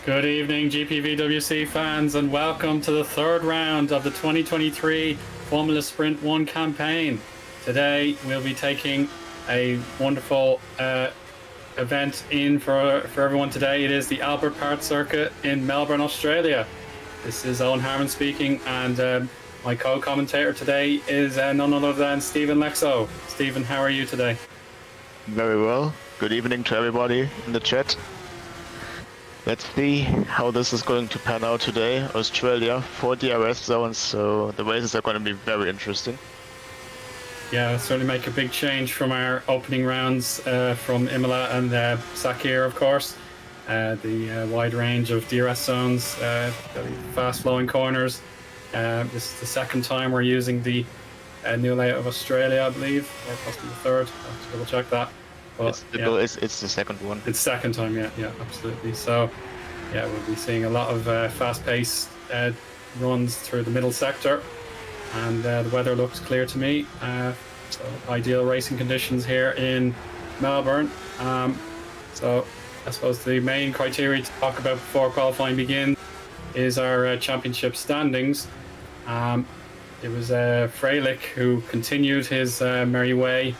Good evening, GPVWC fans, and welcome to the third round of the 2023 Formula Sprint 1 campaign. Today, we'll be taking a wonderful event in for everyone today. It is the Albert Park Circuit in Melbourne, Australia. This is Eoin Harmon speaking, and my co-commentator today is none other than Stephen Lexo. Stephen, how are you today? Very well. Good evening to everybody in the chat. Let's see how this is going to pan out today. Australia, 4 DRS zones, so the races are going to be very interesting. Yeah, it'll certainly make a big change from our opening rounds from Imola and Sakir, of course. The wide range of DRS zones, fast-flowing corners. This is the second time we're using the new layout of Australia, I believe, or possibly the third. I'll have to double-check that. But, it's the second one. It's second time, yeah, absolutely. So, yeah, we'll be seeing a lot of fast-paced runs through the middle sector, and the weather looks clear to me. So, ideal racing conditions here in Melbourne. So, I suppose the main criteria to talk about before qualifying begins is our championship standings. It was Freilich who continued his merry way,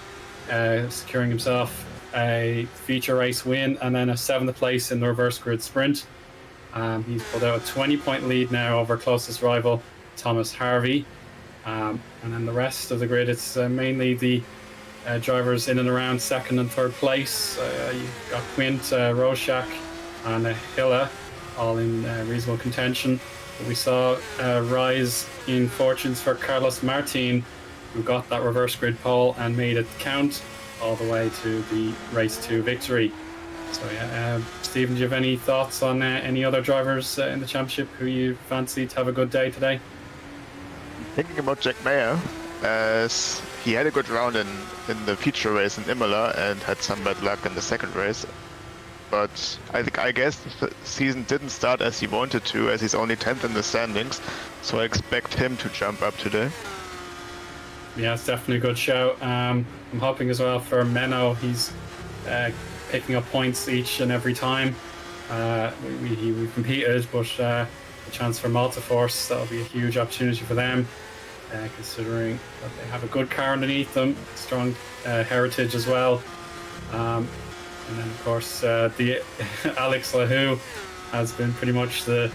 securing himself a feature race win and then a 7th place in the reverse grid sprint. He's pulled out a 20-point lead now over closest rival Thomas Harvey. And then the rest of the grid, it's mainly the drivers in and around 2nd and 3rd place. You've got Quint, Roshak and Hilla all in reasonable contention. But we saw a rise in fortunes for Carlos Martin, who got that reverse grid pole and made it count all the way to the race 2 victory. So yeah, Stephen, do you have any thoughts on any other drivers in the championship who you fancy to have a good day today? Thinking about Jack Mayer, as he had a good round in the feature race in Imola and had some bad luck in the second race. But I guess the season didn't start as he wanted to, as he's only 10th in the standings. So I expect him to jump up today. Yeah, it's definitely a good shout. I'm hoping as well for Menno. He's picking up points each and every time. We competed, but a chance for Malta Force, that'll be a huge opportunity for them, considering that they have a good car underneath them, strong heritage as well. And then, of course, the Alex Lahu has been pretty much the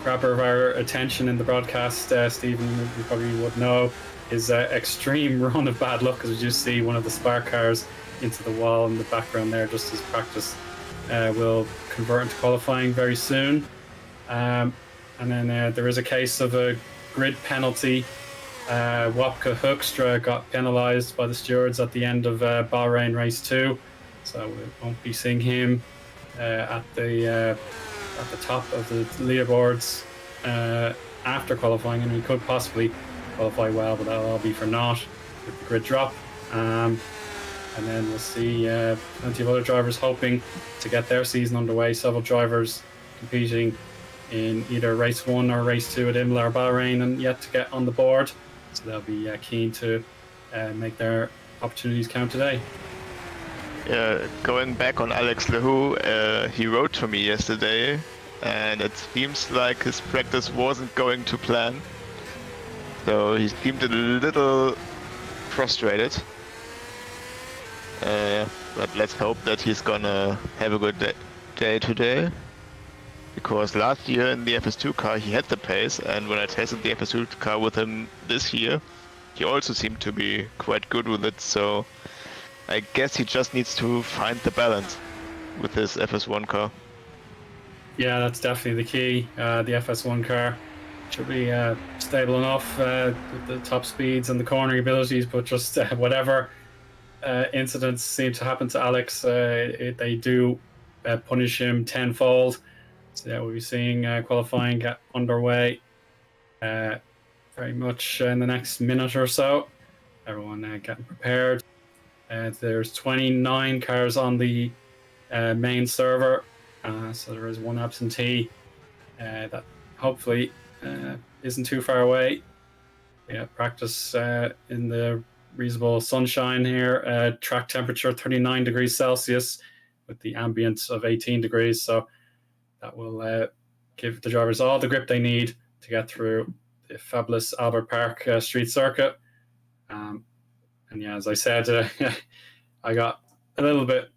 grabber of our attention in the broadcast. Stephen, you probably would know his extreme run of bad luck, as we just see one of the spark cars into the wall in the background there, just as practice will convert into qualifying very soon. And then there is a case of a grid penalty. Wopke Hoekstra got penalised by the stewards at the end of Bahrain race 2, so we won't be seeing him at the top of the leaderboards after qualifying, and we could possibly qualify well, but that'll all be for naught with the grid drop. And then we'll see plenty of other drivers hoping to get their season underway. Several drivers competing in either race 1 or race 2 at Imola or Bahrain and yet to get on the board. So they'll be keen to make their opportunities count today. Going back on Alex Lahu, he wrote to me yesterday, and it seems like his practice wasn't going to plan. So he seemed a little frustrated. But let's hope that he's gonna have a good day today. Because last year in the FS2 car he had the pace, and when I tested the FS2 car with him this year, he also seemed to be quite good with it, so I guess he just needs to find the balance with his FS1 car. Yeah, that's definitely the key. The FS1 car should be stable enough with the top speeds and the cornering abilities, but just whatever incidents seem to happen to Alex, they do punish him tenfold. So yeah, we'll be seeing qualifying get underway very much in the next minute or so. Everyone getting prepared. There's 29 cars on the main server, so there is one absentee that hopefully isn't too far away. Yeah, practice in the reasonable sunshine here. Track temperature 39 degrees Celsius with the ambient of 18 degrees. So that will give the drivers all the grip they need to get through the fabulous Albert Park street circuit. And yeah, as I said, I got a little bit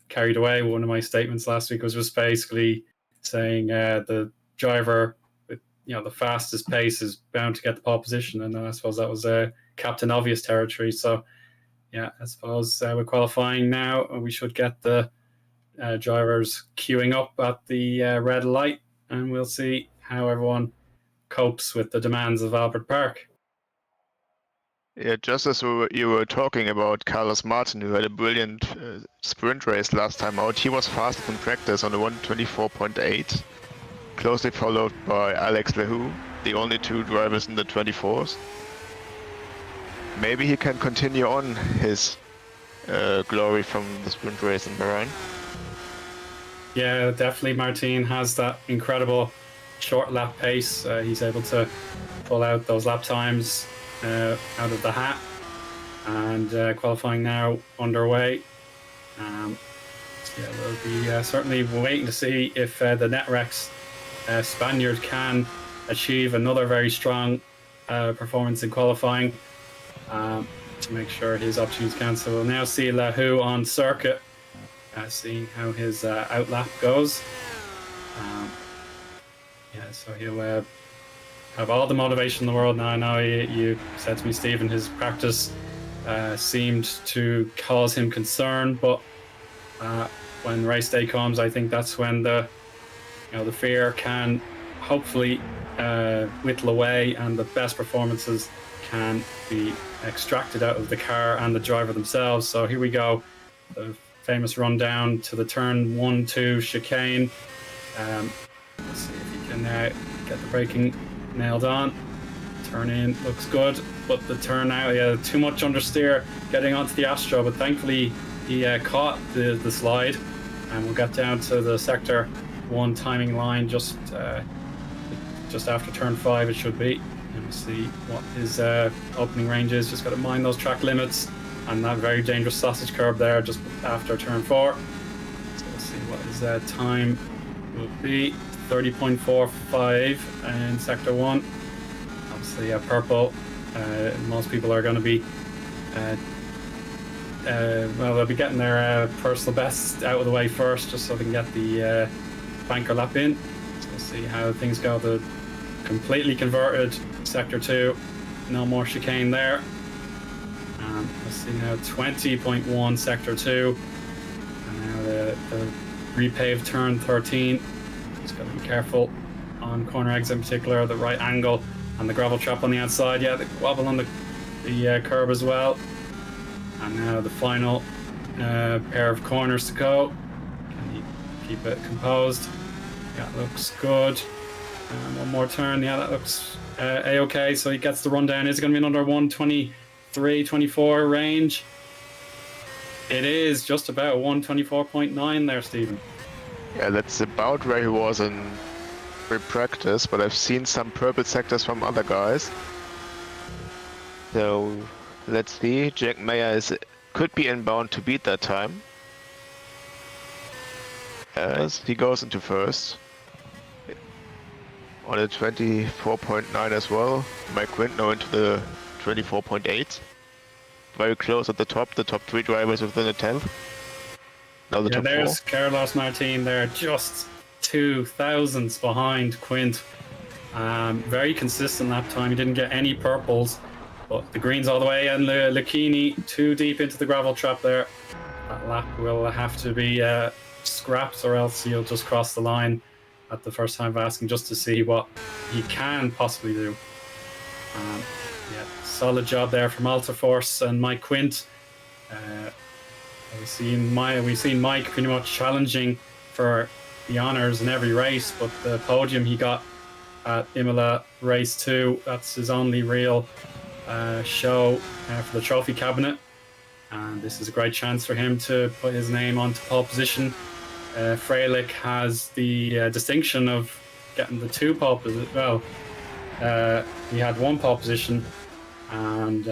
carried away. One of my statements last week was just basically saying the driver with the fastest pace is bound to get the pole position, and I suppose that was Captain Obvious territory. So yeah, I suppose with qualifying now, we should get the drivers queuing up at the red light, and we'll see how everyone copes with the demands of Albert Park. Yeah, just as you were talking about Carlos Martin, who had a brilliant sprint race last time out, he was fastest in practice on the 124.8, closely followed by Alex Lehoux, the only two drivers in the 24s. Maybe he can continue on his glory from the sprint race in Bahrain. Yeah, definitely Martin has that incredible short lap pace. He's able to pull out those lap times out of the hat, and qualifying now underway. Yeah, we'll be certainly waiting to see if the Netrex Spaniard can achieve another very strong performance in qualifying to make sure his opportunities count. So we'll now see Lehoux on circuit, seeing how his outlap goes. Yeah, so he'll have all the motivation in the world now. I know you said to me, Stephen, his practice seemed to cause him concern, but when race day comes, I think that's when the fear can hopefully whittle away, and the best performances can be extracted out of the car and the driver themselves. So here we go, the famous run down to the turn 1-2 chicane. Let's see if he can get the braking nailed on. Turn in looks good, but the turn out, too much understeer getting onto the Astro, but thankfully he caught the slide, and we'll get down to the sector 1 timing line just after turn 5 it should be, and we'll see what his opening range is. Just got to mind those track limits and that very dangerous sausage curb there just after turn 4. So we'll see what his time will be. 30.45 in sector 1. Obviously purple, most people are going to be they'll be getting their personal bests out of the way first, just so they can get the banker lap in. So we'll see how things go. The completely converted sector 2, no more chicane there. We'll see now 20.1 sector 2, and now the repaved turn 13. Just got to be careful on corner exit in particular, the right angle and the gravel trap on the outside. Yeah, the wobble on the curb as well. And now the final pair of corners to go. Can he keep it composed? Yeah, looks good. One more turn. Yeah, that looks a-okay. So he gets the rundown. Is it going to be another 123, 24 range? It is just about 124.9 there, Stephen. Yeah, that's about where he was in pre-practice, but I've seen some purple sectors from other guys. So let's see. Jack Mayer could be inbound to beat that time, as he goes into first on a 24.9 as well. Mike Quint now into the 24.8. Very close at the top 3 drivers within the 10th. Now the top there's 4. Carlos Martin there, just 2 thousandths behind Quint. Very consistent lap time. He didn't get any purples, but the greens all the way, and Lucchini too deep into the gravel trap there. That lap will have to be scrapped, or else he'll just cross the line at the first time of asking, just to see what he can possibly do. Solid job there from Altaforce and Mike Quint. We've seen Mike pretty much challenging for the honours in every race, but the podium he got at Imola race 2, that's his only real show for the trophy cabinet, and this is a great chance for him to put his name onto pole position. Freilich has the distinction of getting the 2 pole positions. Well, he had 1 pole position, and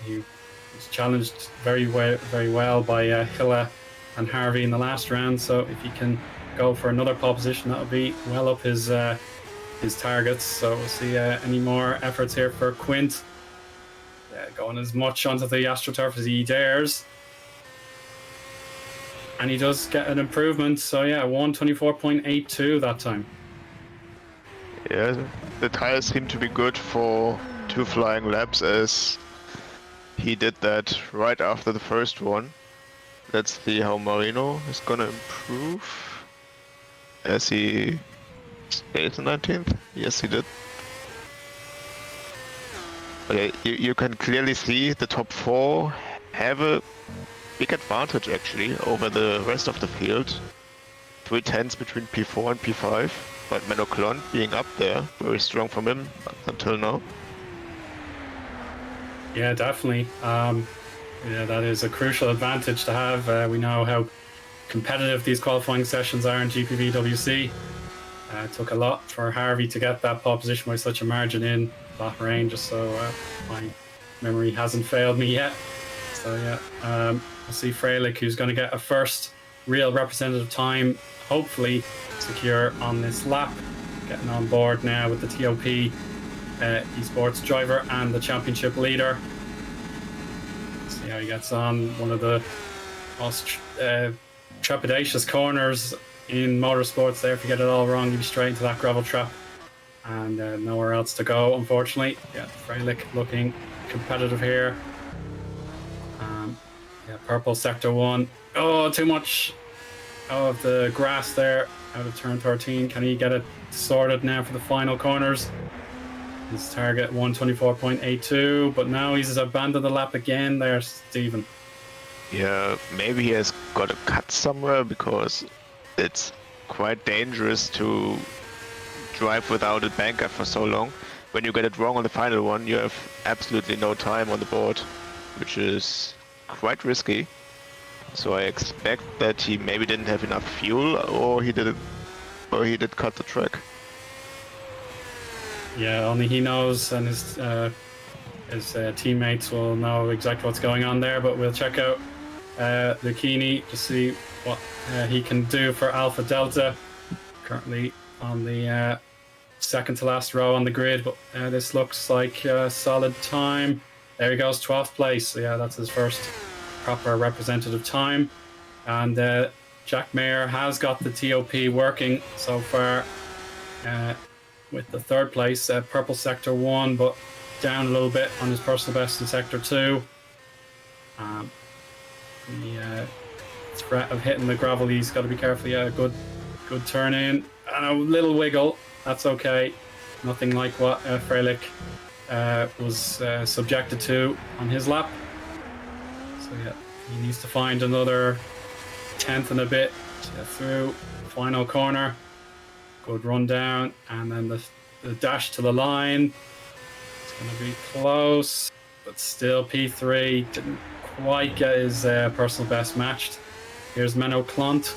he was challenged very well by Hilla and Harvey in the last round. So if he can go for another pole position, that would be well up his targets. So we'll see any more efforts here for Quint. Going as much onto the AstroTurf as he dares. And he does get an improvement. So yeah, 124.82 that time. Yeah, the tires seem to be good for 2 flying laps, as he did that right after the first one. Let's see how Marino is gonna improve. As he stays in 19th. Yes, he did. Okay, you can clearly see the top 4 have a big advantage actually over the rest of the field. 3/10 between P4 and P5, but Menoclon being up there, very strong from him until now. Yeah, definitely. Yeah, that is a crucial advantage to have. We know how competitive these qualifying sessions are in GPVWC. It took a lot for Harvey to get that pole position by such a margin in Bahrain, just so my memory hasn't failed me yet. So yeah, we'll see Freilich, who's going to get a first real representative time, hopefully secure on this lap. Getting on board now with the TOP esports driver and the championship leader. See how he gets on. One of the most trepidatious corners in motorsports there. If you get it all wrong, you'd be straight into that gravel trap and nowhere else to go, unfortunately. Yeah, Freilich looking competitive here. Yeah, purple sector 1. Oh, too much of the grass there out of turn 13. Can he get it sorted now for the final corners? His target 124.82, but now he's abandoned the lap again there, Stephen. Yeah, maybe he has got a cut somewhere, because it's quite dangerous to drive without a banker for so long. When you get it wrong on the final one, you have absolutely no time on the board, which is quite risky. So I expect that he maybe didn't have enough fuel, or he did cut the track. Yeah, only he knows, and his teammates will know exactly what's going on there. But we'll check out Lucchini to see what he can do for Alpha Delta. Currently on the second to last row on the grid, but this looks like a solid time. There he goes, 12th place. So yeah, that's his first proper representative time. And Jack Mayer has got the TOP working so far with the 3rd place, purple sector 1, but down a little bit on his personal best in sector 2. The threat of hitting the gravel, he's got to be careful. Yeah, good turn in and a little wiggle. That's okay. Nothing like what Freilich was subjected to on his lap. So yeah, he needs to find another 10th and a bit to get through the final corner. Good run down, and then the dash to the line. It's going to be close, but still P3 didn't quite get his personal best matched. Here's Menno Klont.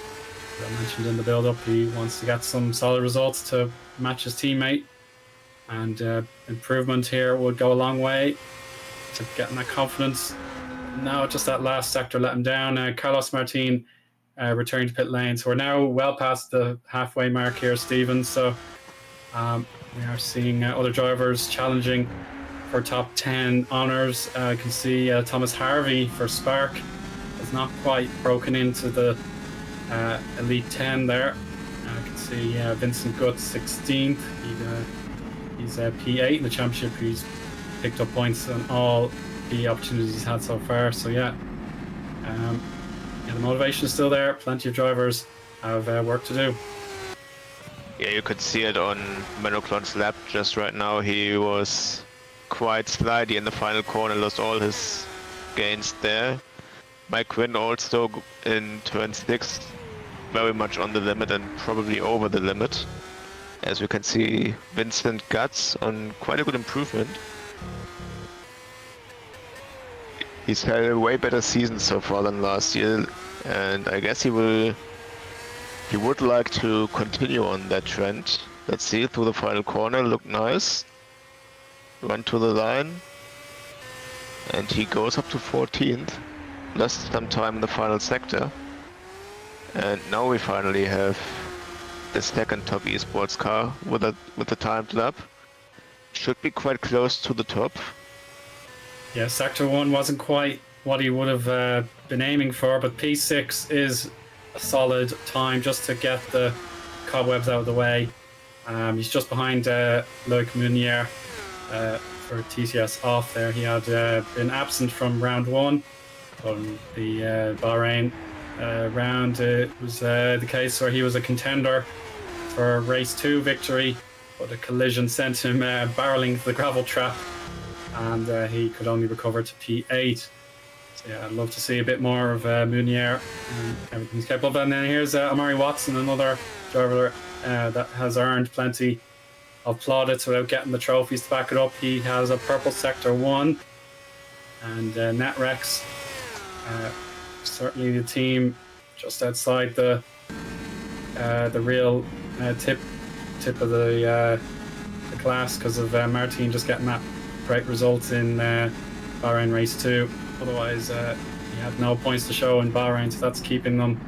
As I mentioned in the build-up, he wants to get some solid results to match his teammate, and improvement here would go a long way to getting that confidence. Now just that last sector let him down. Carlos Martin returning to pit lane. So we're now well past the halfway mark here, Stephen. So we are seeing other drivers challenging for top 10 honours. You can see Thomas Harvey for Spark has not quite broken into the Elite 10 there. You can see Vincent Guts 16th. He's P8 in the championship. He's picked up points on all the opportunities he's had so far. So yeah, the motivation is still there. Plenty of drivers have work to do. Yeah, you could see it on Menoclon's lap just right now. He was quite slidey in the final corner, lost all his gains there. Mike Quinn also in turn 6, very much on the limit and probably over the limit. As we can see, Vincent Guts on quite a good improvement. He's had a way better season so far than last year, and I guess he would like to continue on that trend. Let's see, through the final corner, look nice. Run to the line, and he goes up to 14th. Lost some time in the final sector, and now we finally have the second top esports car with the timed lap. Should be quite close to the top. Yeah, Sector 1 wasn't quite what he would have been aiming for, but P6 is a solid time just to get the cobwebs out of the way. He's just behind Loic Meunier for TCS off there. He had been absent from round 1 on the Bahrain round. It was the case where he was a contender for race 2 victory, but a collision sent him barreling to the gravel trap, and he could only recover to P8. So yeah, I'd love to see a bit more of Meunier and everything's capable of. And then here's Amari Watson, another driver that has earned plenty of plaudits without getting the trophies to back it up. He has a purple Sector 1, and Netrex, certainly the team just outside the real tip of the class, because of Martin just getting that great result in Bahrain race 2. Otherwise, he had no points to show in Bahrain, so that's keeping them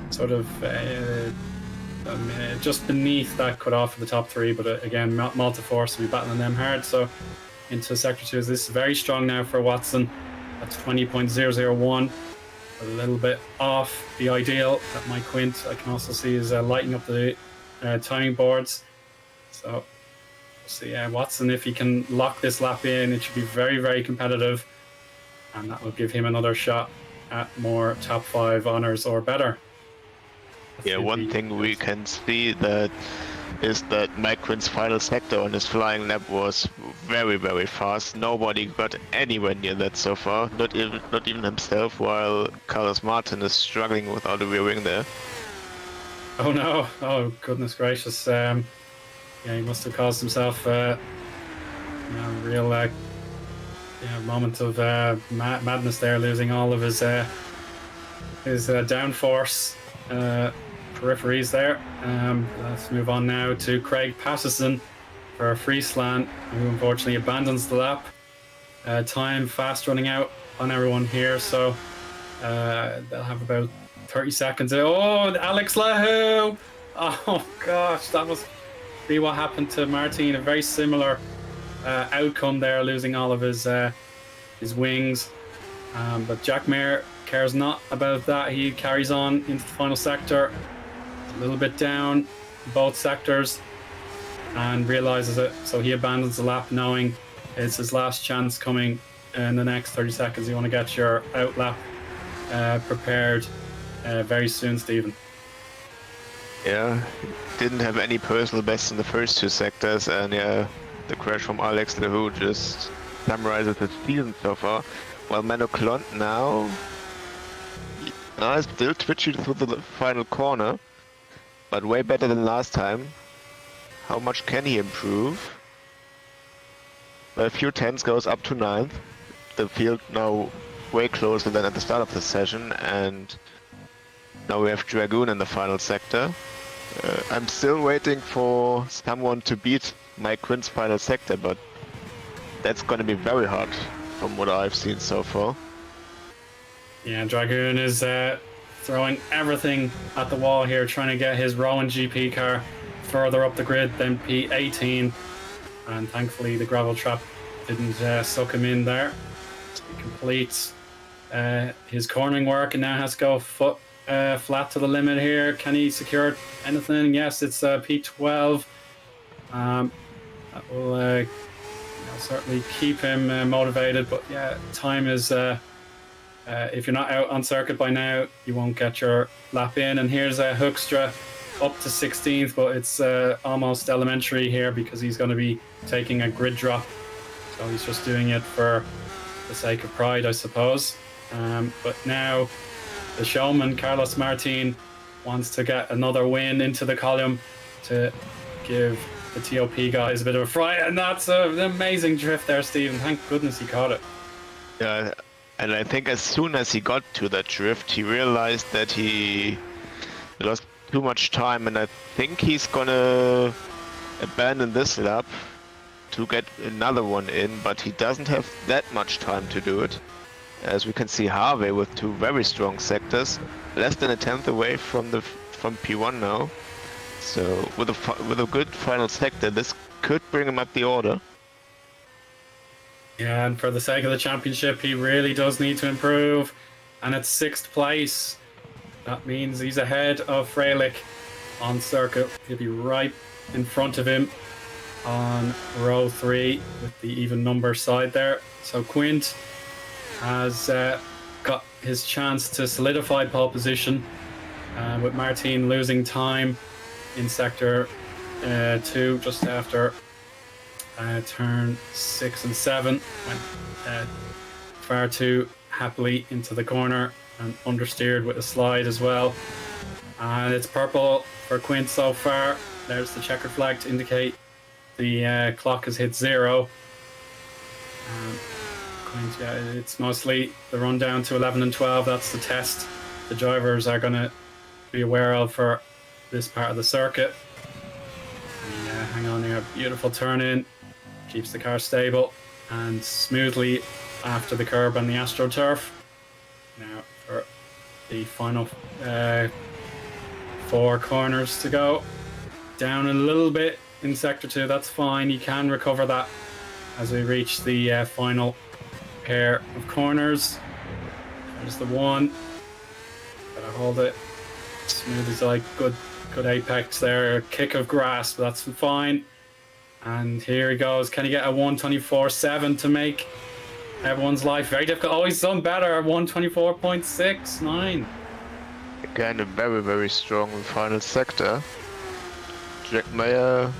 sort of just beneath that cut-off for the top 3. But again, Malta Force will be battling them hard. So into Sector 2, this is very strong now for Watson at 20.001. A little bit off the ideal. That Mike Quint, I can also see, is lighting up the timing boards. So we'll see Watson, if he can lock this lap in, it should be very, very competitive, and that will give him another shot at more top 5 honours or better. Yeah, one thing we can see that is that Mike Quint's final sector on his flying lap was very, very fast. Nobody got anywhere near that so far, not even himself, while Carlos Martin is struggling without a rear wing there. Oh no, oh goodness gracious. Yeah, he must have caused himself a real moment of madness there, losing all of his downforce peripheries there. Let's move on now to Craig Patterson for Friesland, who unfortunately abandons the lap. Time fast running out on everyone here, so they'll have about 30 seconds. Oh, Alex Lahu! Oh gosh, that must be what happened to Martin. A very similar outcome there, losing all of his wings. But Jack Mayer cares not about that. He carries on into the final sector, a little bit down both sectors, and realizes it. So he abandons the lap, knowing it's his last chance coming in the next 30 seconds. You want to get your out lap prepared very soon, Stephen. Yeah, didn't have any personal bests in the first 2 sectors, and yeah, the crash from Alex Lahu just summarizes his season so far. While Mano Clont now is still twitchy through the final corner, but way better than last time. How much can he improve? A few tenths goes up to 9th. The field now way closer than at the start of the session, and now we have Dragoon in the final sector. I'm still waiting for someone to beat Mike Quint's final sector, but that's going to be very hard from what I've seen so far. Yeah, Dragoon is throwing everything at the wall here, trying to get his Rowan GP car further up the grid than P18, and thankfully the gravel trap didn't suck him in there. So he completes his cornering work and now has to go foot flat to the limit here. Can he secure anything? Yes, it's P12. That will certainly keep him motivated, but yeah, time is if you're not out on circuit by now, you won't get your lap in. And here's Hoekstra up to 16th, but it's almost elementary here because he's going to be taking a grid drop, so he's just doing it for the sake of pride, I suppose. But now the showman Carlos Martin wants to get another win into the column to give the TOP guys a bit of a fright, and that's an amazing drift there, Stephen. Thank goodness he caught it. Yeah, and I think as soon as he got to that drift, he realized that he lost too much time, and I think he's gonna abandon this lap to get another one in, but he doesn't have that much time to do it. As we can see, Harvey with 2 very strong sectors, less than a tenth away from P1 now. So with a good final sector, this could bring him up the order. Yeah, and for the sake of the championship, he really does need to improve. And it's 6th place. That means he's ahead of Freilich on circuit. He'll be right in front of him on row 3 with the even number side there. So Quint has got his chance to solidify pole position with Martin losing time in sector 2 just after turn 6 and 7. Went far too happily into the corner and understeered with a slide as well. And it's purple for Quint so far. There's the checkered flag to indicate the clock has hit 0. Quint, yeah, it's mostly the run down to 11 and 12. That's the test the drivers are going to be aware of for this part of the circuit. And, hang on here, beautiful turn in. Keeps the car stable and smoothly after the curb on the AstroTurf. Now for the final 4 corners to go. Down a little bit in sector 2, that's fine. You can recover that as we reach the final pair of corners. There's the one. Gotta hold it smooth as like good apex there. Kick of grass, but that's fine. And here he goes. Can he get a 1:24.7 to make everyone's life very difficult? Oh, he's done better. 1:24.69. Again, a very, very strong final sector. Jack Mayer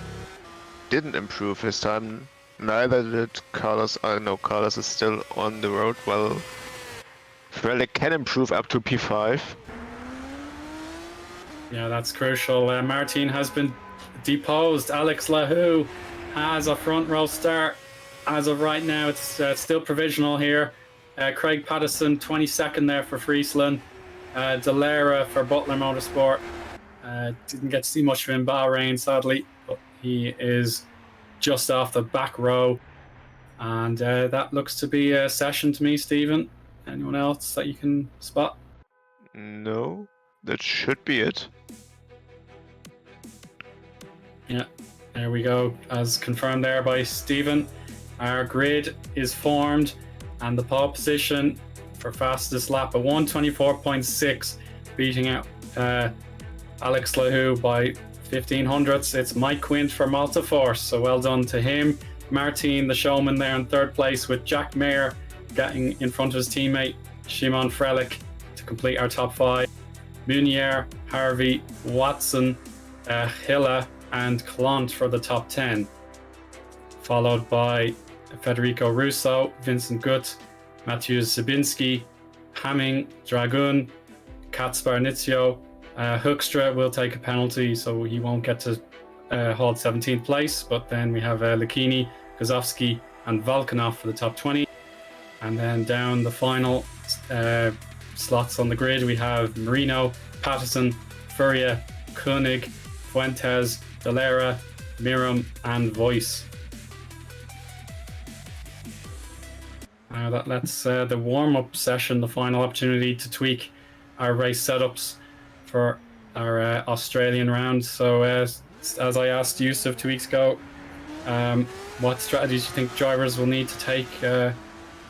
didn't improve his time. Neither did Carlos. I know Carlos is still on the road. Well, Freilich can improve up to P5. Yeah, that's crucial. Martin has been deposed. Alex Lahou has a front row start. As of right now, it's still provisional here. Craig Patterson, 22nd there for Friesland. Delara for Butler Motorsport. Didn't get to see much of him in Bahrain, sadly, but he is just off the back row. And that looks to be a session to me, Stephen. Anyone else that you can spot? No, that should be it. Yeah, there we go. As confirmed there by Stephen, our grid is formed, and the pole position for fastest lap at 1:24.6, beating out Alex Lahou by 1500ths. It's Mike Quint for Malta Force, so well done to him. Martin, the showman, there in 3rd place, with Jack Mayer getting in front of his teammate Shimon Freilich to complete our top 5. Munier, Harvey, Watson, Hilla and Clant for the top 10, followed by Federico Russo, Vincent Gutt, Matthews Zabinski, Hamming, Dragun, Katzbar Nizio. Hoekstra will take a penalty, so he won't get to hold 17th place, but then we have Lakini, Gazowski and Volkanov for the top 20. And then down the final slots on the grid, we have Marino, Patterson, Furia, Koenig, Fuentes, Delara, Miram and Voice. Now that lets the warm-up session, the final opportunity to tweak our race setups for our Australian round. So as I asked Yousuf 2 weeks ago, what strategies do you think drivers will need to take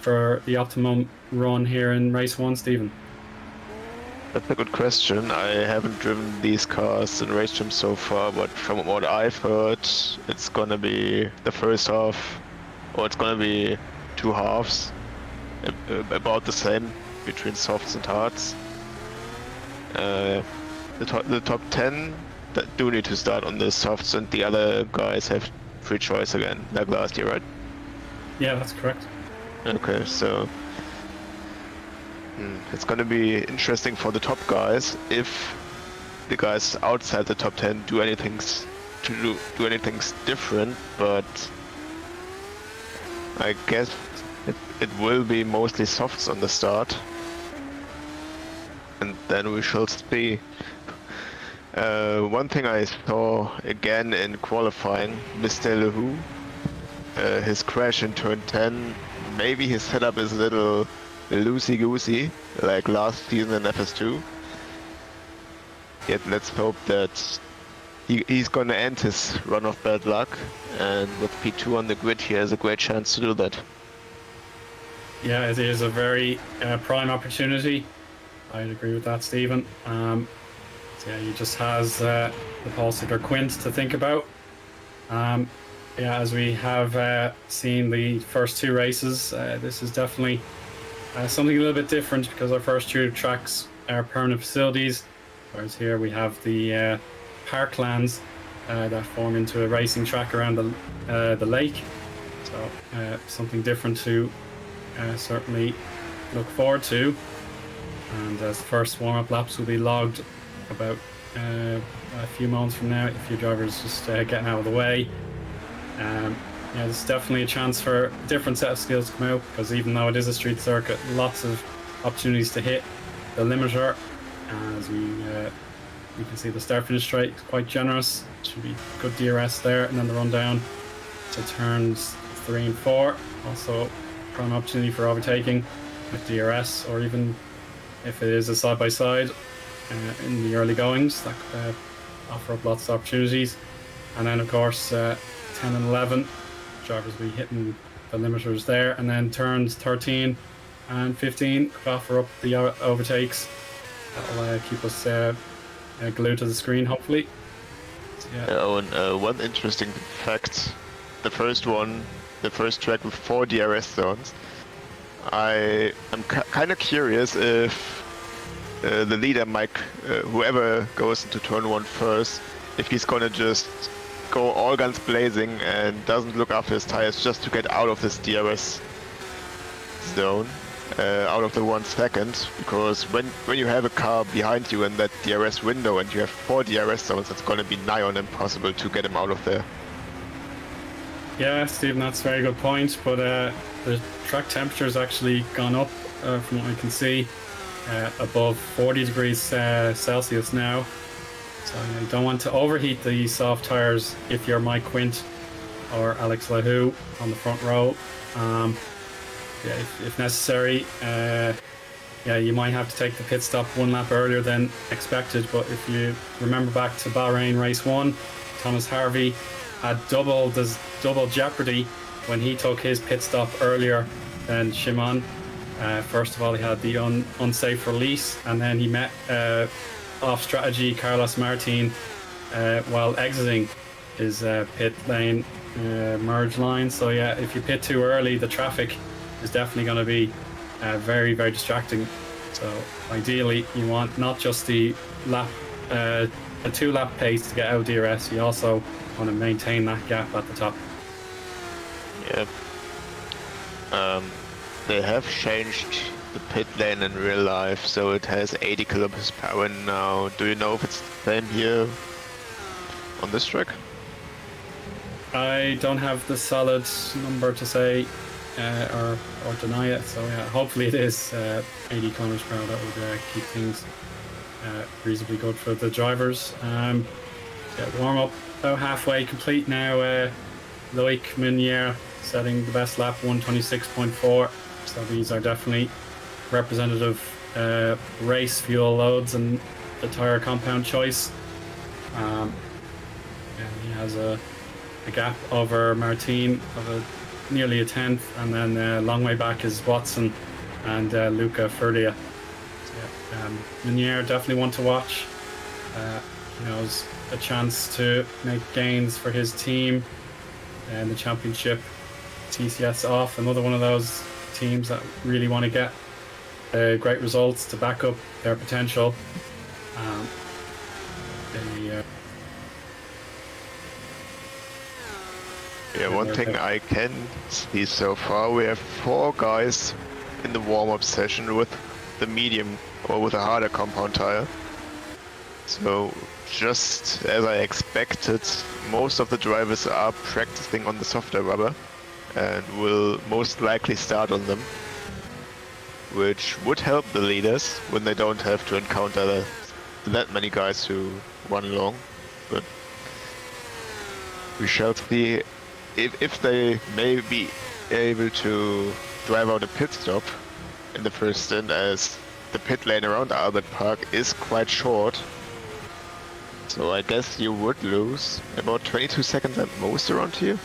for the optimum run here in race 1, Stephen? That's a good question. I haven't driven these cars in race gym so far, but from what I've heard, it's gonna be the first half, or it's gonna be 2 halves, about the same between softs and hards. The top 10 that do need to start on the softs, and the other guys have free choice again, like last year, right? Yeah, that's correct. Okay, so it's going to be interesting for the top guys if the guys outside the top 10 do anything different, but I guess it will be mostly softs on the start, and then we shall see. One thing I saw again in qualifying, Mr. Lahou, his crash in turn 10, maybe his setup is a little loosey-goosey, like last season in FS2. Yet let's hope that he's gonna end his run of bad luck, and with P2 on the grid, he has a great chance to do that. Yeah, it is a very prime opportunity. I'd agree with that, Stephen. So yeah, he just has the Paul-Sitter Quint to think about. Yeah, as we have seen the first two races, this is definitely something a little bit different because our first two tracks are permanent facilities, whereas here we have the parklands that form into a racing track around the lake. So something different to certainly look forward to. And as the first warm-up laps will be logged about a few moments from now, a few drivers just getting out of the way. Yeah, this is definitely a chance for a different set of skills to come out, because even though it is a street circuit, lots of opportunities to hit the limiter. As we can see, the start-finish straight is quite generous. Should be good DRS there, and then the run down to turns 3 and 4. Also, prime opportunity for overtaking with DRS, or even if it is a side-by-side in the early goings, that could offer up lots of opportunities. And then, of course, 10 and 11. Drivers will be hitting the limiters there, and then turns 13 and 15 could offer up the overtakes. That'll keep us glued to the screen, hopefully. So, yeah. And one interesting fact: the first track with 4 DRS zones. I'm kind of curious if the leader, Mike, whoever goes into turn 1 first, if he's gonna just go all guns blazing and doesn't look after his tires just to get out of this DRS zone, out of the 1 second, because when you have a car behind you in that DRS window and you have 4 DRS zones, it's going to be nigh on impossible to get him out of there. Yeah, Stephen, that's a very good point, but the track temperature has actually gone up from what I can see, above 40 degrees Celsius now. So you don't want to overheat the soft tires if you're Mike Quint or Alex Lahou on the front row. Yeah, if necessary, yeah, you might have to take the pit stop 1 lap earlier than expected. But if you remember back to Bahrain race 1, Thomas Harvey had double jeopardy when he took his pit stop earlier than Shimon. First of all, he had the unsafe release, and then he met off strategy Carlos Martin while exiting his pit lane merge line. So yeah, if you pit too early, the traffic is definitely going to be very, very distracting. So ideally, you want not just the lap, a 2-lap pace to get out of DRS. You also want to maintain that gap at the top. Yeah. They have changed the pit lane in real life, so it has 80 kilometers per hour now. Do you know if it's the same here on this track? I don't have the solid number to say or deny it, so yeah, hopefully it is 80 kilometers per hour. That would keep things reasonably good for the drivers. Yeah, warm up about halfway complete now. Loic Meunier setting the best lap, 126.4. So these are definitely representative race fuel loads and the tire compound choice. And he has a gap over Martin of nearly a tenth, and then a long way back is Watson and Luca Furlia. So, yeah, Meunier definitely one to watch. He knows a chance to make gains for his team in the championship. TCS off, another one of those teams that really want to get great results to back up their potential. Yeah, one thing I can see so far, we have 4 guys in the warm-up session with the medium or with a harder compound tire. So just as I expected, most of the drivers are practicing on the softer rubber and will most likely start on them, which would help the leaders when they don't have to encounter that many guys who run long. But we shall see if they may be able to drive out a pit stop in the first stint, as the pit lane around Albert Park is quite short. So I guess you would lose about 22 seconds at most around here.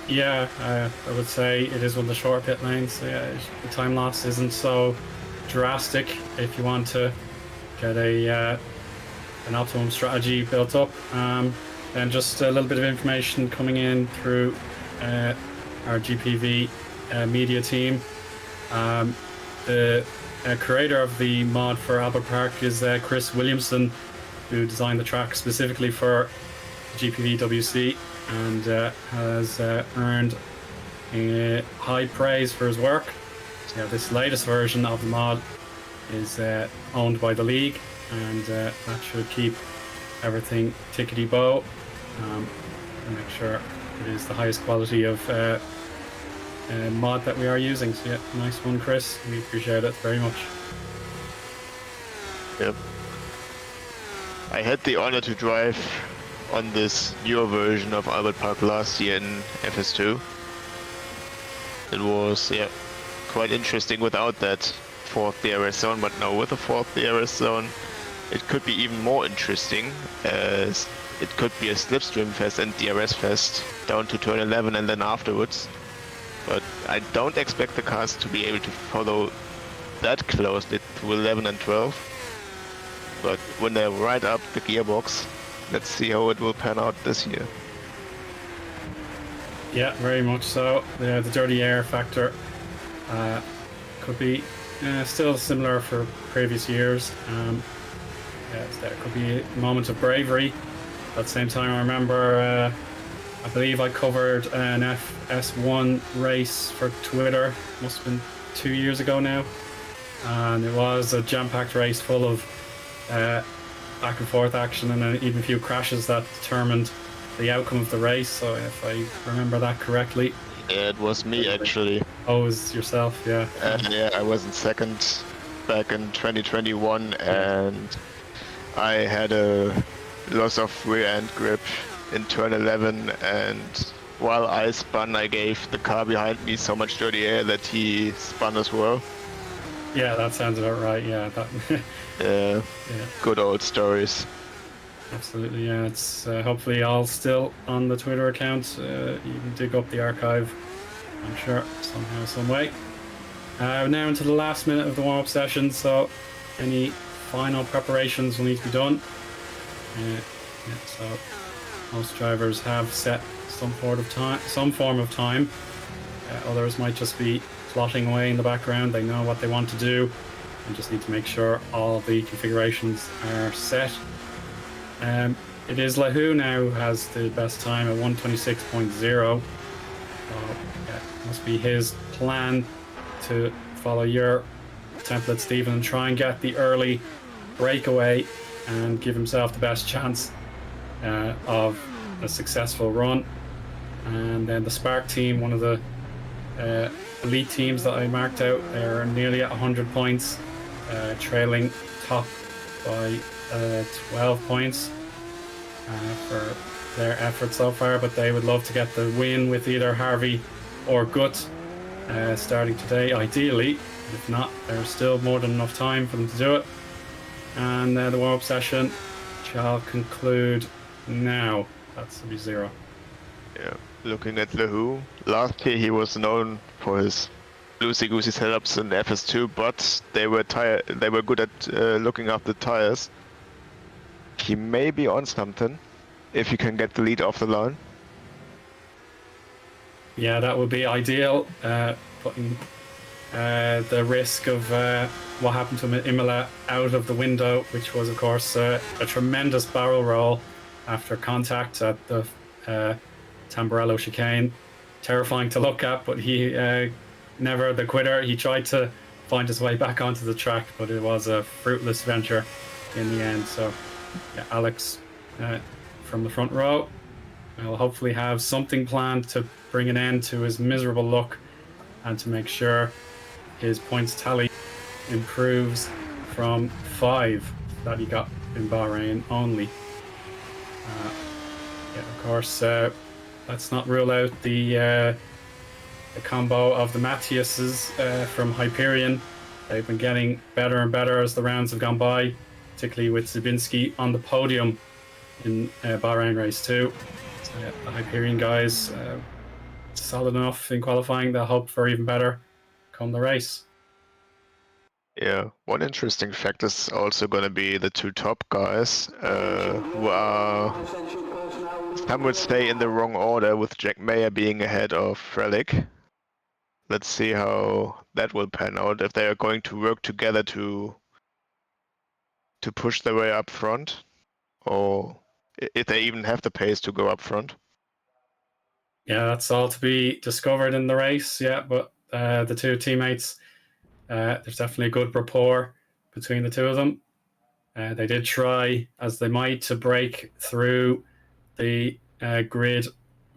Yeah, I would say it is one of the short pit lanes. So yeah, the time loss isn't so drastic if you want to get an optimum strategy built up. And just a little bit of information coming in through our GPV media team. The creator of the mod for Albert Park is Chris Williamson, who designed the track specifically for GPVWC and has earned high praise for his work. So, yeah, this latest version of the mod is owned by the league, and that should keep everything tickety-bow and make sure it is the highest quality of mod that we are using. So yeah, nice one, Chris. We appreciate it very much. Yep. I had the honor to drive on this newer version of Albert Park last year in FS2. It was quite interesting without that fourth DRS zone, but now with the fourth DRS zone, it could be even more interesting, as it could be a slipstream fest and DRS fest down to turn 11 and then afterwards. But I don't expect the cars to be able to follow that closely to 11 and 12. But when they ride up the gearbox, let's see how it will pan out this year. Yeah, very much so. The dirty air factor could be still similar for previous years. There could be a moment of bravery. At the same time, I remember, I believe I covered an FS1 race for Twitter. Must have been 2 years ago now. And it was a jam-packed race full of back and forth action, and even a few crashes that determined the outcome of the race. So if I remember that correctly. Yeah, it was me actually. Oh, it was yourself, yeah. Yeah, I was in second back in 2021, and I had a loss of rear end grip in turn 11, and while I spun, I gave the car behind me so much dirty air that he spun as well. Yeah, that sounds about right, yeah. Yeah, good old stories. Absolutely, yeah. It's hopefully all still on the Twitter account. You can dig up the archive, I'm sure, somehow, some way. Now into the last minute of the warm-up session, so any final preparations will need to be done. So most drivers have set some form of time. Others might just be plotting away in the background. They know what they want to do and just need to make sure all of the configurations are set. It is Lahu now who has the best time at 1:26.0. So it must be his plan to follow your template, Stephen, and try and get the early breakaway and give himself the best chance of a successful run. And then the Spark team, one of the elite teams that I marked out, they're nearly at 100 points, trailing top by 12 points for their effort so far, but they would love to get the win with either Harvey or Gut starting today, ideally. If not, there's still more than enough time for them to do it. And the warm-up session shall conclude now. That's to be 0. Yeah, looking at Lahu, last year he was known for his loosey-goosey setups in FS2, but they were good at looking after the tires. He may be on something if he can get the lead off the line. Yeah, that would be ideal. Putting the risk of what happened to him at Imola out of the window, which was, of course, a tremendous barrel roll after contact at the Tamburello chicane. Terrifying to look at, but he never the quitter. He tried to find his way back onto the track, but it was a fruitless venture in the end. So, yeah, Alex from the front row will hopefully have something planned to bring an end to his miserable luck and to make sure his points tally improves from 5 that he got in Bahrain only. Of course, let's not rule out the combo of the Matthiases from Hyperion. They've been getting better and better as the rounds have gone by. particularly with Zabinski on the podium in Bahrain race 2. So yeah, the Hyperion guys, solid enough in qualifying. They'll hope for even better come the race. Yeah, one interesting fact is also going to be the 2 top guys, who are, some would say, in the wrong order, with Jack Mayer being ahead of Frelick. Let's see how that will pan out, if they are going to work together to push their way up front, or if they even have the pace to go up front. Yeah, that's all to be discovered in the race. Yeah, but the 2 teammates, there's definitely a good rapport between the 2 of them. They did try, as they might, to break through the grid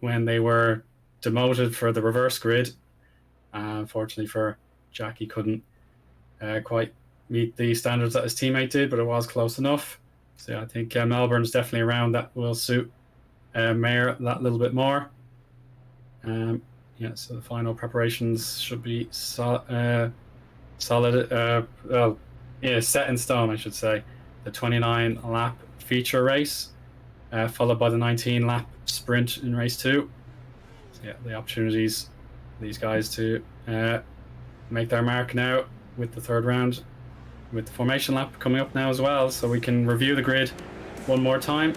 when they were demoted for the reverse grid. Unfortunately for Jack, he couldn't quite meet the standards that his teammate did, but it was close enough. So yeah, I think Melbourne's definitely around that will suit Mayer that little bit more. Yeah, so the final preparations should be solid. Set in stone, I should say. The 29 lap feature race, followed by the 19 lap sprint in race 2. So yeah, the opportunities for these guys to make their mark now with the 3rd round, with the formation lap coming up now as well. So we can review the grid one more time.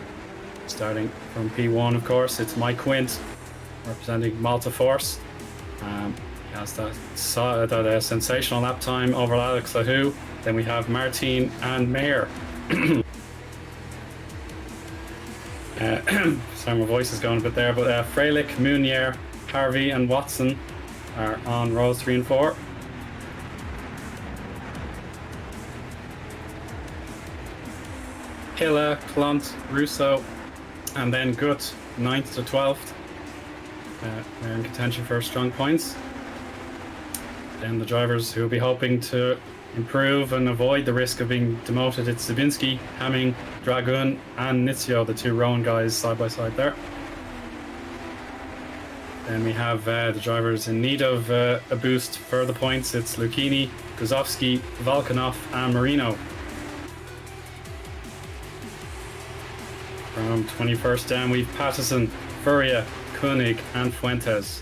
Starting from P1, of course, it's Mike Quint representing Malta Force. Has that sensational lap time over Alex Lahu. Then we have Martin and Mayer. Sorry, my voice is going a bit there, but Freilich, Munier, Harvey and Watson are on rows 3 and 4. Hilla, Klunt, Russo, and then Gut, 9th to 12th. They're in contention for strong points. Then the drivers who will be hoping to improve and avoid the risk of being demoted, it's Zabinski, Hamming, Dragun, and Nizio, the 2 Rowan guys side by side there. Then we have the drivers in need of a boost for the points. It's Lucchini, Guzovsky, Volkanov, and Marino. From 21st down, we've Patterson, Furia, Koenig, and Fuentes.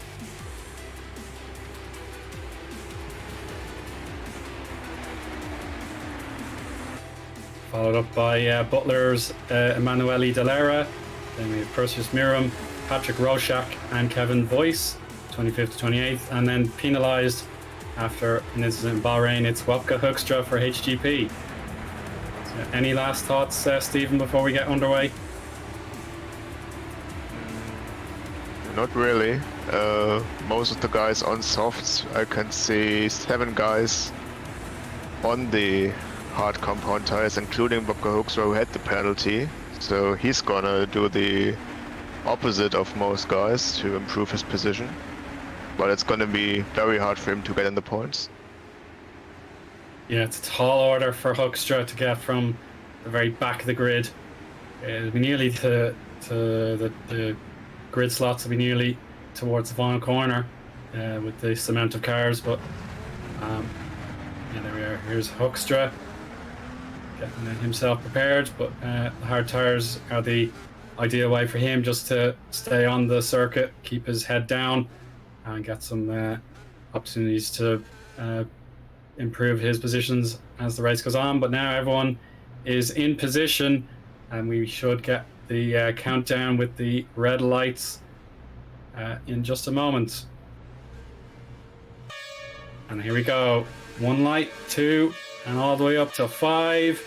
Followed up by Butler's Emanuele Dellera. Then we have Perseus Miram, Patrick Roshak, and Kevin Boyce, 25th to 28th. And then penalised after an incident in Bahrain, it's Wopke Hoekstra for HGP. So any last thoughts, Stephen, before we get underway? Not really. Most of the guys on softs, I can see 7 guys on the hard compound tires, including Wopke Hoekstra, who had the penalty. So he's gonna do the opposite of most guys to improve his position. But it's gonna be very hard for him to get in the points. Yeah, it's a tall order for Hoekstra to get from the very back of the grid. It'll be nearly to the grid slots will be nearly towards the final corner with this amount of cars, but yeah, there we are. Here's Hoekstra getting himself prepared, but the hard tires are the ideal way for him just to stay on the circuit, keep his head down, and get some opportunities to improve his positions as the race goes on. But now everyone is in position, and we should get the countdown with the red lights in just a moment. And here we go. 1 light, 2, and all the way up to 5.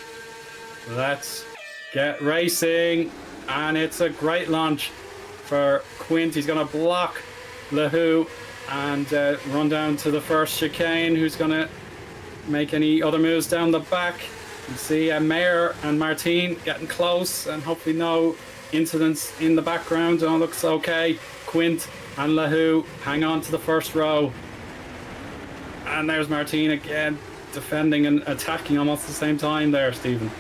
Let's get racing. And it's a great launch for Quint. He's going to block Lahu and run down to the first chicane. Who's going to make any other moves down the back? You see Mayer and Martin getting close, and hopefully no incidents in the background. All looks okay. Quint and Lahu hang on to the first row. And there's Martin again, defending and attacking almost at the same time there, Stephen.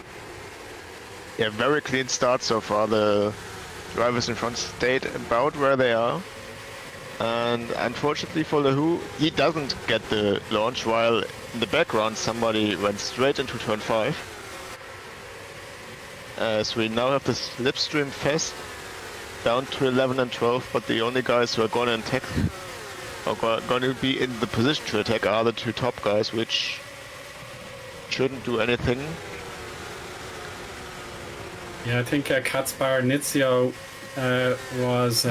Yeah, very clean start so far. The drivers in front stayed about where they are. And unfortunately for Lahu, he doesn't get the launch, while in the background somebody went straight into turn 5. As we now have the slipstream fest down to 11 and 12, but the only guys who are going to attack are going to be in the position to attack are the two top guys, which shouldn't do anything. Yeah, I think Katspar Nizio was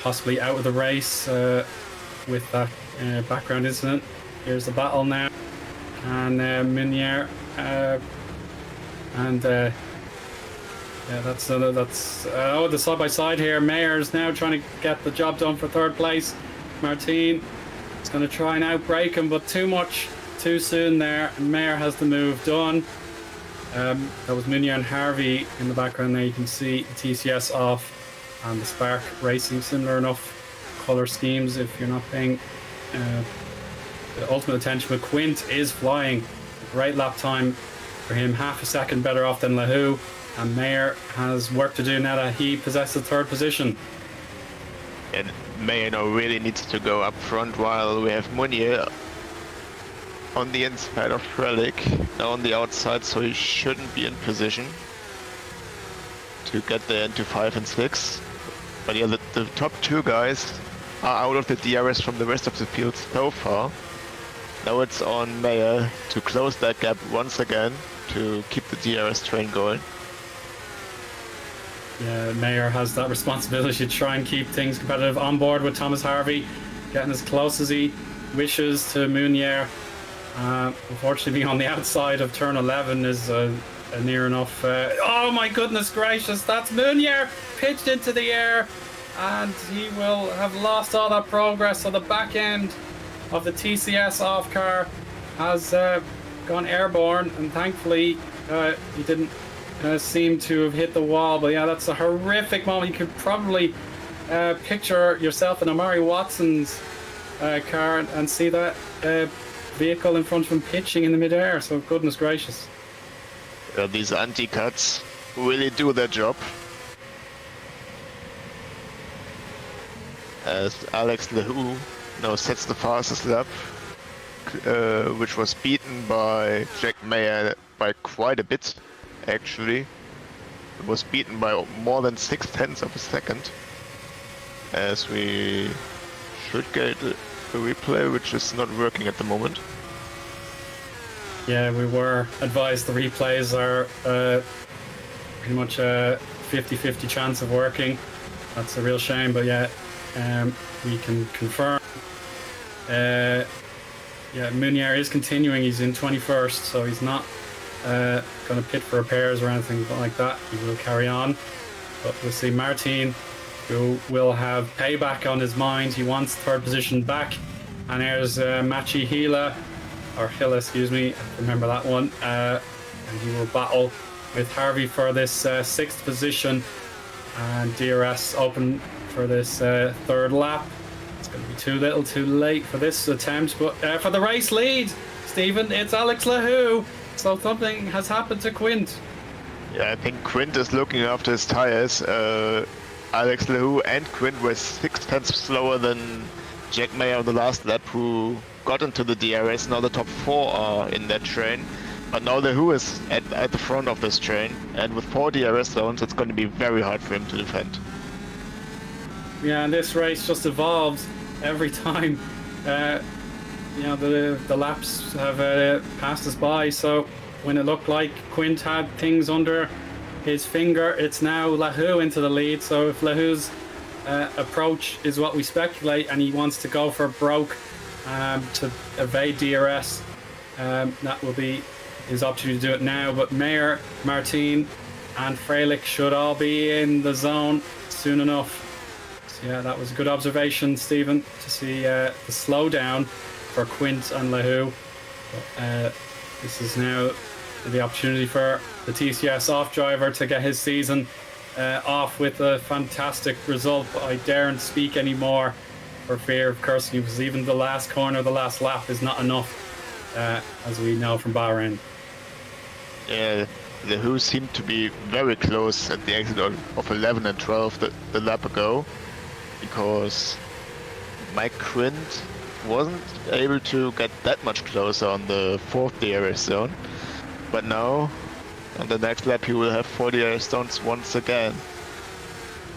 possibly out of the race with that background incident. Here's the battle now, and Meunier and yeah, that's oh, the side by side here. Mayer's now trying to get the job done for third place. Martin is going to try and outbreak him, but too much too soon there. Mayer has the move done. That was Meunier and Harvey in the background there. You can see the TCS off and the Spark Racing, similar enough colour schemes if you're not paying the ultimate attention. But Quint is flying. A great lap time for him, half a second better off than Lahou. And Mayer has work to do now that he possesses third position. And Mayer now really needs to go up front, while we have Meunier on the inside of Frelick, now on the outside, so he shouldn't be in position to get there into 5 and 6. But yeah, the top two guys are out of the DRS from the rest of the field so far. Now it's on Mayer to close that gap once again to keep the DRS train going. Yeah, Mayer has that responsibility to try and keep things competitive on board with Thomas Harvey, getting as close as he wishes to Meunier. Unfortunately, being on the outside of turn 11 is a near enough. Oh my goodness gracious, that's Meunier pitched into the air, and he will have lost all that progress. So the back end of the TCS off car has gone airborne, and thankfully he didn't seem to have hit the wall. But yeah, that's a horrific moment. You could probably picture yourself in Amari Watson's car and see that vehicle in front of him pitching in the midair. So goodness gracious. These anti-cuts really do their job. As Alex Lahou now sets the fastest lap, which was beaten by Jack Mayer by quite a bit, actually. It was beaten by more than 0.6 of a second. As we should get a replay, which is not working at the moment. Yeah, we were advised the replays are pretty much a 50-50 chance of working. That's a real shame, but yeah, we can confirm. Yeah, Meunier is continuing. He's in 21st, so he's not going to pit for repairs or anything like that. He will carry on. But we'll see Martin, who will have payback on his mind. He wants third position back. And there's Machi Hila, or Hila, excuse me, remember that one. And he will battle with Harvey for this sixth position. And DRS open for this third lap. It's going to be too little too late for this attempt. But for the race lead, Stephen, it's Alex Lahou. So something has happened to Quint. Yeah, I think Quint is looking after his tires. Alex Lahou and Quint were 0.6 slower than Jack Mayer on the last lap, who got into the DRS. Now the top 4 are in that train. But now Lahou is at the front of this train. And with 4 DRS zones, it's going to be very hard for him to defend. Yeah, and this race just evolves every time. You know, the laps have passed us by. So when it looked like Quint had things under his finger, it's now Lahou into the lead. So if Lahou's approach is what we speculate, and he wants to go for broke to evade DRS, that will be his opportunity to do it now. But Mayer, Martin and Frelick should all be in the zone soon enough. So yeah, that was a good observation, Stephen, to see the slowdown for Quint and Lahou. This is now the opportunity for the TCS off driver to get his season off with a fantastic result. But I daren't speak anymore for fear of cursing you, because even the last corner, the last lap is not enough, as we know from Bahrain. Yeah, Lahou seemed to be very close at the exit of 11 and 12 the lap ago, because Mike Quint wasn't able to get that much closer on the 4th DRS zone. But now On the next lap he will have 40 stones once again.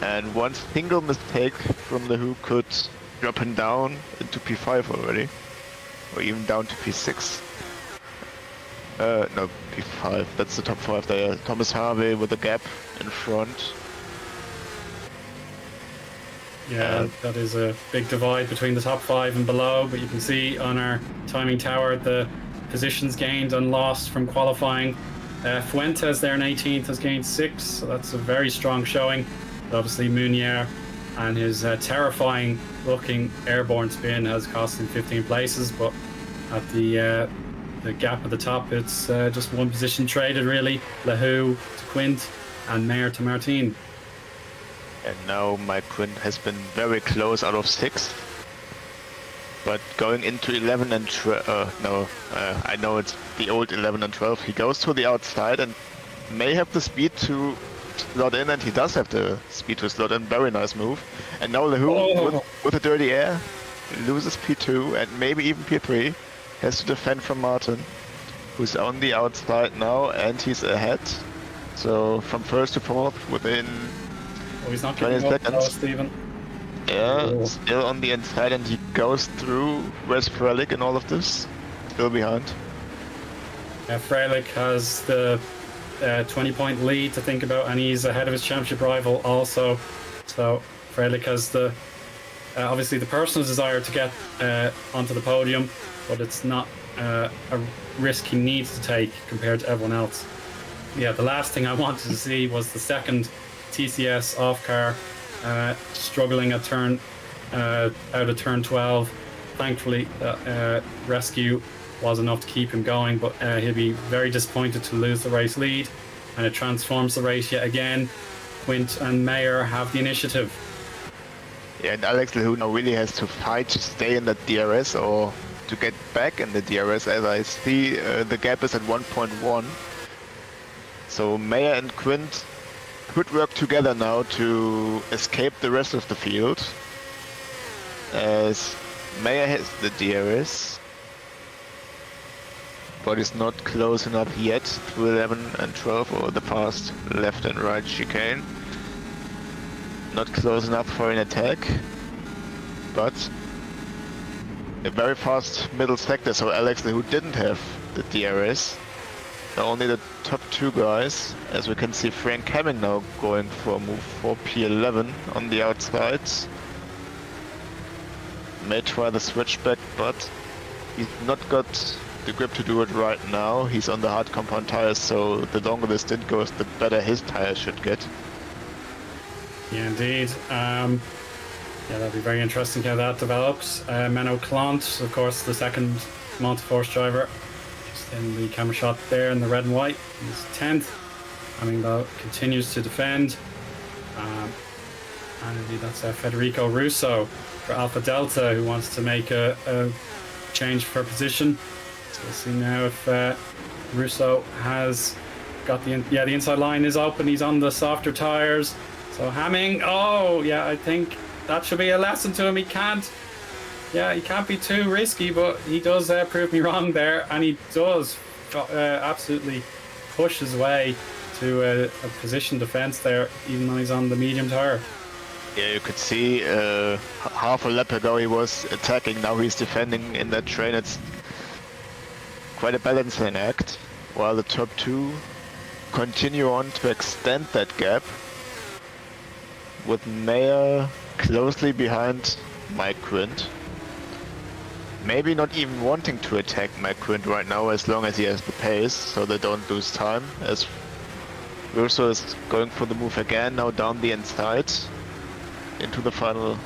And one single mistake from Lehu could drop him down into P5 already. Or even down to P6. No, P5, that's the top 5 there. Thomas Harvey with a gap in front. Yeah, that is a big divide between the top 5 and below, but you can see on our timing tower the positions gained and lost from qualifying. Fuentes there in 18th has gained 6, so that's a very strong showing. But obviously Munier and his terrifying looking airborne spin has cost him 15 places, but at the gap at the top it's just one position traded really. Lehu to Quint and Mayer to Martin. And now Mike Quinn has been very close out of 6. But going into 11 and 12, I know it's the old 11 and 12, he goes to the outside and may have the speed to slot in, and he does have the speed to slot in, very nice move. And now Lehu, with a dirty air, loses P2 and maybe even P3, has to defend from Martin, who's on the outside now, and he's ahead. So from first to fourth within He's not 20 getting up seconds. though, Stephen. Yeah, still on the inside, and he goes through. Where's Frelick in all of this? Still behind. Frelick has the 20-point lead to think about, and he's ahead of his championship rival also. So Frelick has the obviously the personal desire to get onto the podium, but it's not a risk he needs to take compared to everyone else. Yeah, the last thing I wanted to see was the second TCS off car struggling at turn out of turn 12. Thankfully rescue was enough to keep him going, but he'll be very disappointed to lose the race lead, and it transforms the race yet again. Quint and Mayer have the initiative. Yeah, and Alex Lehu now really has to fight to stay in that DRS or to get back in the DRS. As I see, the gap is at 1.1. So Mayer and Quint could work together now to escape the rest of the field, as Mayer has the DRS, but is not close enough yet to 11 and 12 or the fast left and right chicane. Not close enough for an attack, but a very fast middle sector, so Alex, who didn't have the DRS, only the top 2 guys, as we can see Frank Hemming now going for a move for P11 on the outside. May try the switchback, but he's not got the grip to do it right now. He's on the hard compound tires, so the longer the stint goes, the better his tires should get. Yeah, indeed. Yeah, that'll be very interesting how that develops. Menno Clant, of course, the second multi-force driver, just in the camera shot there in the red and white. He's 10th. Though continues to defend. And indeed, that's Federico Russo for Alpha Delta, who wants to make a change for position. So we'll see now if Russo has got the inside line is open. He's on the softer tires. So Hamming, I think that should be a lesson to him. He can't be too risky, but he does prove me wrong there, and he does absolutely push his way to a position defense there, even though he's on the medium tire. Yeah, you could see half a lap ago he was attacking, now he's defending in that train. It's quite a balancing act, while the top 2 continue on to extend that gap, with Mayer closely behind Mike Quint. Maybe not even wanting to attack Mike Quint right now, as long as he has the pace, so they don't lose time, as Russo is going for the move again, now down the inside into the final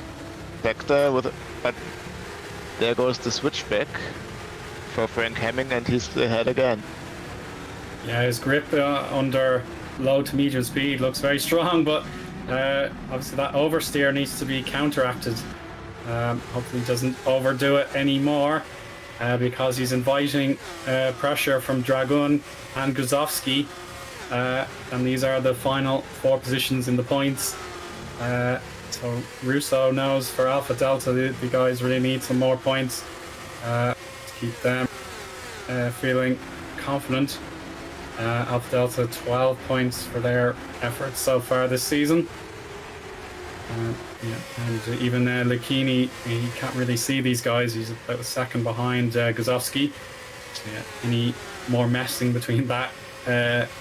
sector, but there goes the switchback for Frank Hemming, and he's ahead again. Yeah, his grip under low to medium speed looks very strong, but obviously that oversteer needs to be counteracted. Hopefully he doesn't overdo it anymore, because he's inviting pressure from Dragun and Guzovsky, and these are the final 4 positions in the points. So Russo knows for Alpha Delta the guys really need some more points to keep them feeling confident. Alpha Delta 12 points for their efforts so far this season. And even Lucchini, he can't really see these guys. He's about a second behind Gazowski. So any more messing between that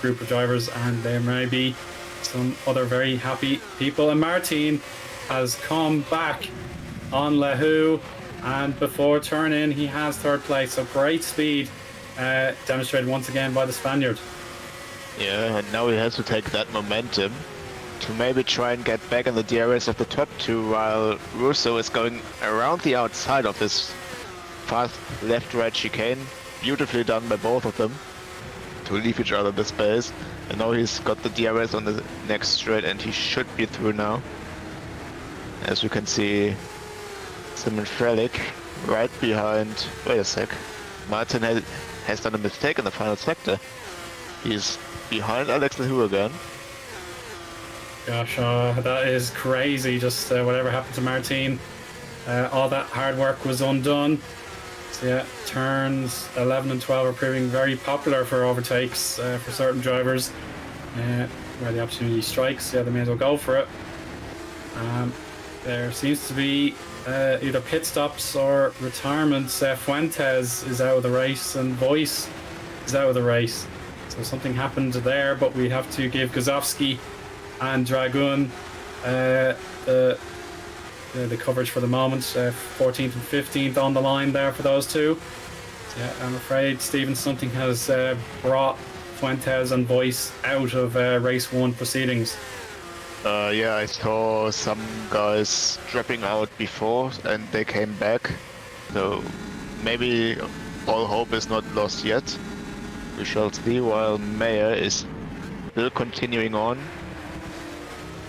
group of drivers, and there may be some other very happy people. And Martin has come back on Lahu, and before turn in he has third place. So great speed demonstrated once again by the Spaniard. Yeah, and now he has to take that momentum to maybe try and get back in the DRS of the top two, while Russo is going around the outside of this fast left-right chicane. Beautifully done by both of them to leave each other the space. And now he's got the DRS on the next straight, and he should be through now. As you can see, Simon Frelick right behind. Wait a sec. Martin has done a mistake in the final sector. He's behind Alex Lahu again. Gosh, that is crazy. Just whatever happened to Martin, all that hard work was undone. So yeah, turns 11 and 12 are proving very popular for overtakes for certain drivers. Where the opportunity strikes, yeah, they may as well go for it. There seems to be either pit stops or retirements. Fuentes is out of the race, and Voice is out of the race. So something happened there, but we have to give Gazowski and Dragun the coverage for the moment. 14th and 15th on the line there for those two. So, yeah, I'm afraid Stephen, something has brought Fuentes and Voice out of race 1 proceedings. Yeah, I saw some guys dropping out before and they came back. So maybe all hope is not lost yet. We shall see, while Mayer is still continuing on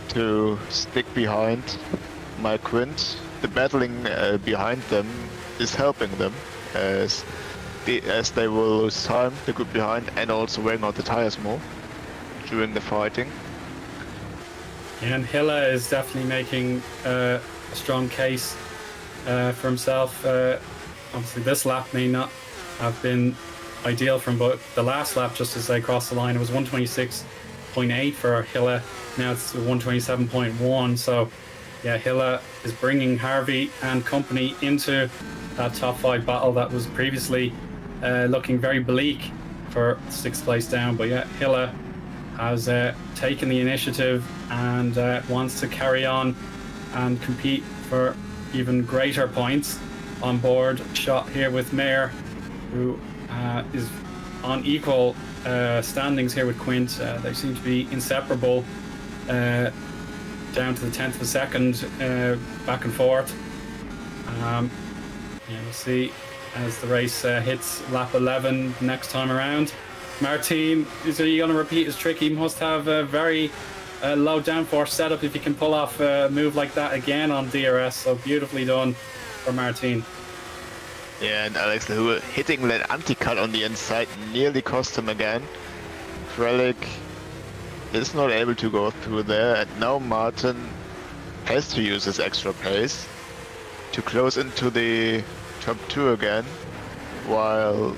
to stick behind Mike Quint. The battling behind them is helping them as they will lose time, the group behind, and also wearing out the tires more during the fighting. And Hilla is definitely making a strong case for himself. Obviously this lap may not have been ideal from, but the last lap just as they crossed the line, it was 126.8 for Hilla. Now it's 127.1. So yeah, Hilla is bringing Harvey and company into that top 5 battle that was previously looking very bleak for 6th place down. But yeah, Hilla has taken the initiative and wants to carry on and compete for even greater points. On board shot here with Mayer, who is on equal standings here with Quint. They seem to be inseparable, down to the 10th of a second, back and forth. We'll see as the race hits lap 11 next time around. Martin, is he going to repeat his trick? He must have a very low downforce setup if he can pull off a move like that again on DRS. So beautifully done for Martin. Yeah, and Alex Lahu hitting that anti-cut on the inside nearly cost him again. Frelick is not able to go through there, and now Martin has to use his extra pace to close into the top 2 again, while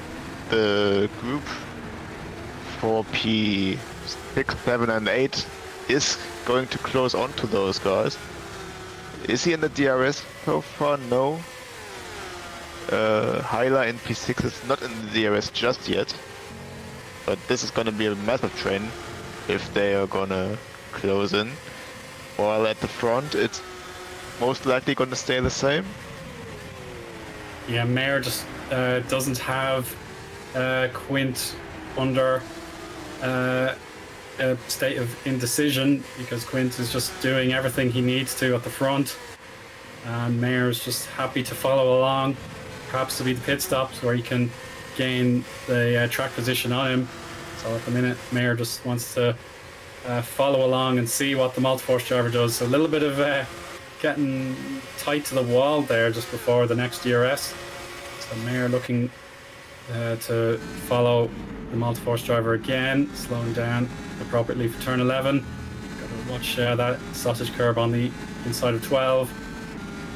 the group for P6, 7 and 8 is going to close onto those guys. Is he in the DRS so far? No. Hyla in P6 is not in the DRS just yet, but this is going to be a massive train if they are going to close in. While at the front it's most likely going to stay the same. Yeah, Mayer just doesn't have Quint under a state of indecision, because Quint is just doing everything he needs to at the front, and Mayer is just happy to follow along, perhaps to be the pit stops where he can gain the track position on him. So at the minute Mayer just wants to follow along and see what the multiforce driver does. So a little bit of getting tight to the wall there just before the next DRS. So Mayer looking to follow the multiforce driver again, slowing down appropriately for turn 11. Got to watch that sausage curb on the inside of 12.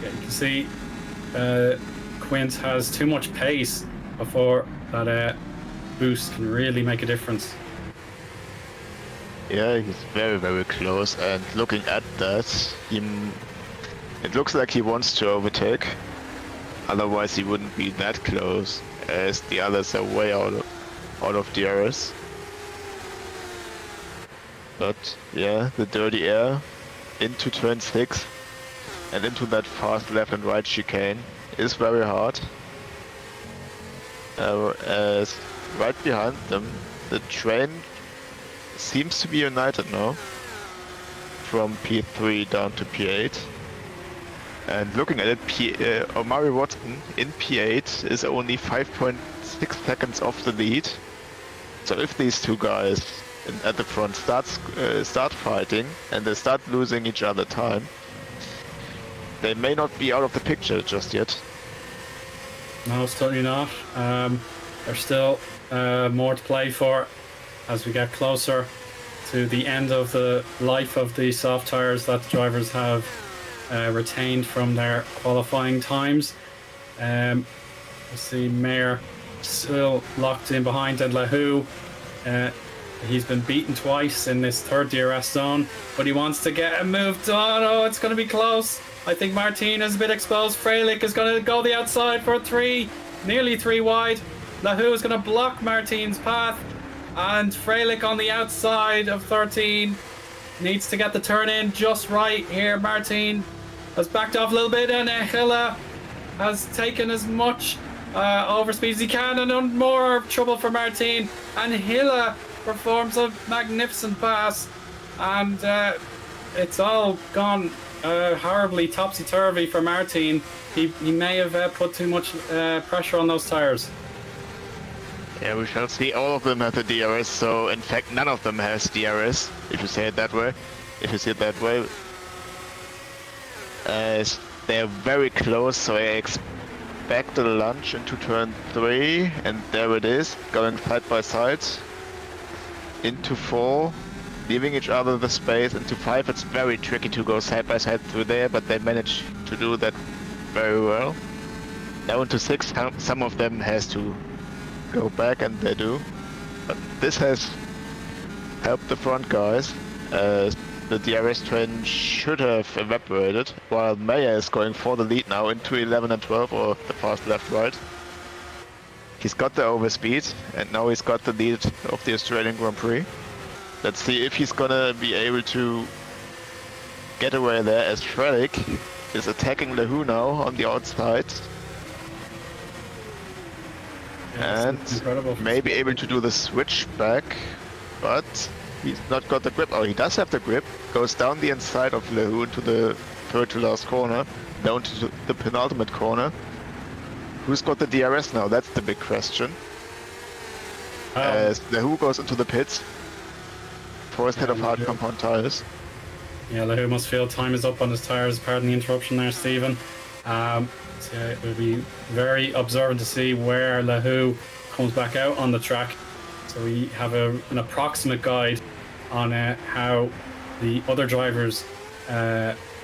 Yeah, you can see Quint has too much pace before that boost can really make a difference. Yeah, he's very, very close, and looking at that, it looks like he wants to overtake. Otherwise, he wouldn't be that close, as the others are way out of DRS. But yeah, the dirty air into turn 6 and into that fast left and right chicane is very hard. As right behind them, the train seems to be united now, from P3 down to P8. And looking at it, Omari Watson in P8 is only 5.6 seconds off the lead. So if these two guys at the front start fighting and they start losing each other time, they may not be out of the picture just yet. No, certainly not. There's still more to play for as we get closer to the end of the life of the soft tyres that the drivers have retained from their qualifying times. We see Mayer still locked in behind, and Lahu, he's been beaten twice in this third DRS zone, but he wants to get a move done. Oh, it's going to be close. I think Martin is a bit exposed. Freilich is going to go the outside for 3, nearly 3 wide. Lahu is going to block Martin's path, and Freilich on the outside of 13 needs to get the turn in just right here. Martin has backed off a little bit, and Hilla has taken as much overspeed as he can, and no more trouble for Martin. And Hilla performs a magnificent pass, and it's all gone horribly topsy-turvy for Martin. He may have put too much pressure on those tires. Yeah, we shall see. All of them have the DRS, so in fact none of them has DRS, if you say it that way. If you see it that way. As they're very close, so I expect a lunge into turn 3, and there it is, going side by side. Into 4, leaving each other the space. Into 5, it's very tricky to go side by side through there, but they manage to do that very well. Now into 6, some of them has to go back, and they do. But this has helped the front guys, as the DRS train should have evaporated, while Mayer is going for the lead now into 11 and 12, or the fast left-right. He's got the overspeed, and now he's got the lead of the Australian Grand Prix. Let's see if he's gonna be able to get away there, as Freilich is attacking Lahu now on the outside. Yeah, and may be able to do the switch back, but he's not got the grip. Oh, he does have the grip. Goes down the inside of Lahu into the third to last corner, down to the penultimate corner. Who's got the DRS now? That's the big question. As Lahu goes into the pits for a set of hard compound tires. Yeah, Lahu must feel time is up on his tires. Pardon the interruption there, Stephen. So it will be very observant to see where Lahu comes back out on the track. So we have an approximate guide on how the other drivers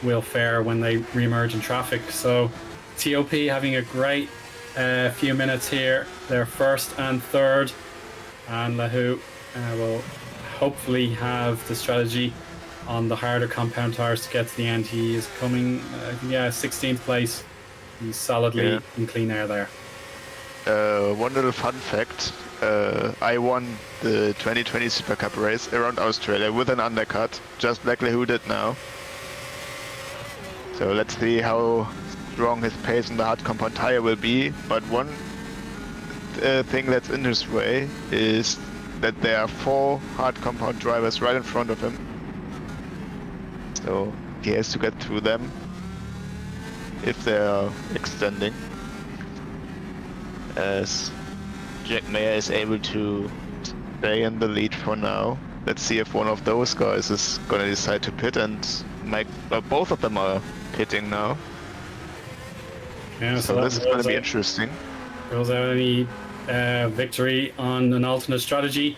will fare when they re-emerge in traffic. So TOP having a great few minutes here. They're first and third, and Lahu will hopefully have the strategy on the harder compound tires to get to the end. He is coming, 16th place. He's solidly in clean air there. One little fun fact. I won the 2020 Super Cup race around Australia with an undercut, just like Lahu did now. So let's see how strong his pace in the hard compound tire will be. But one thing that's in his way is that there are 4 hard compound drivers right in front of him. So he has to get through them if they are extending. As Jack Mayer is able to stay in the lead for now. Let's see if one of those guys is gonna decide to pit, and both of them are pitting now. Yeah, so this is gonna be interesting. Was there any victory on an alternate strategy?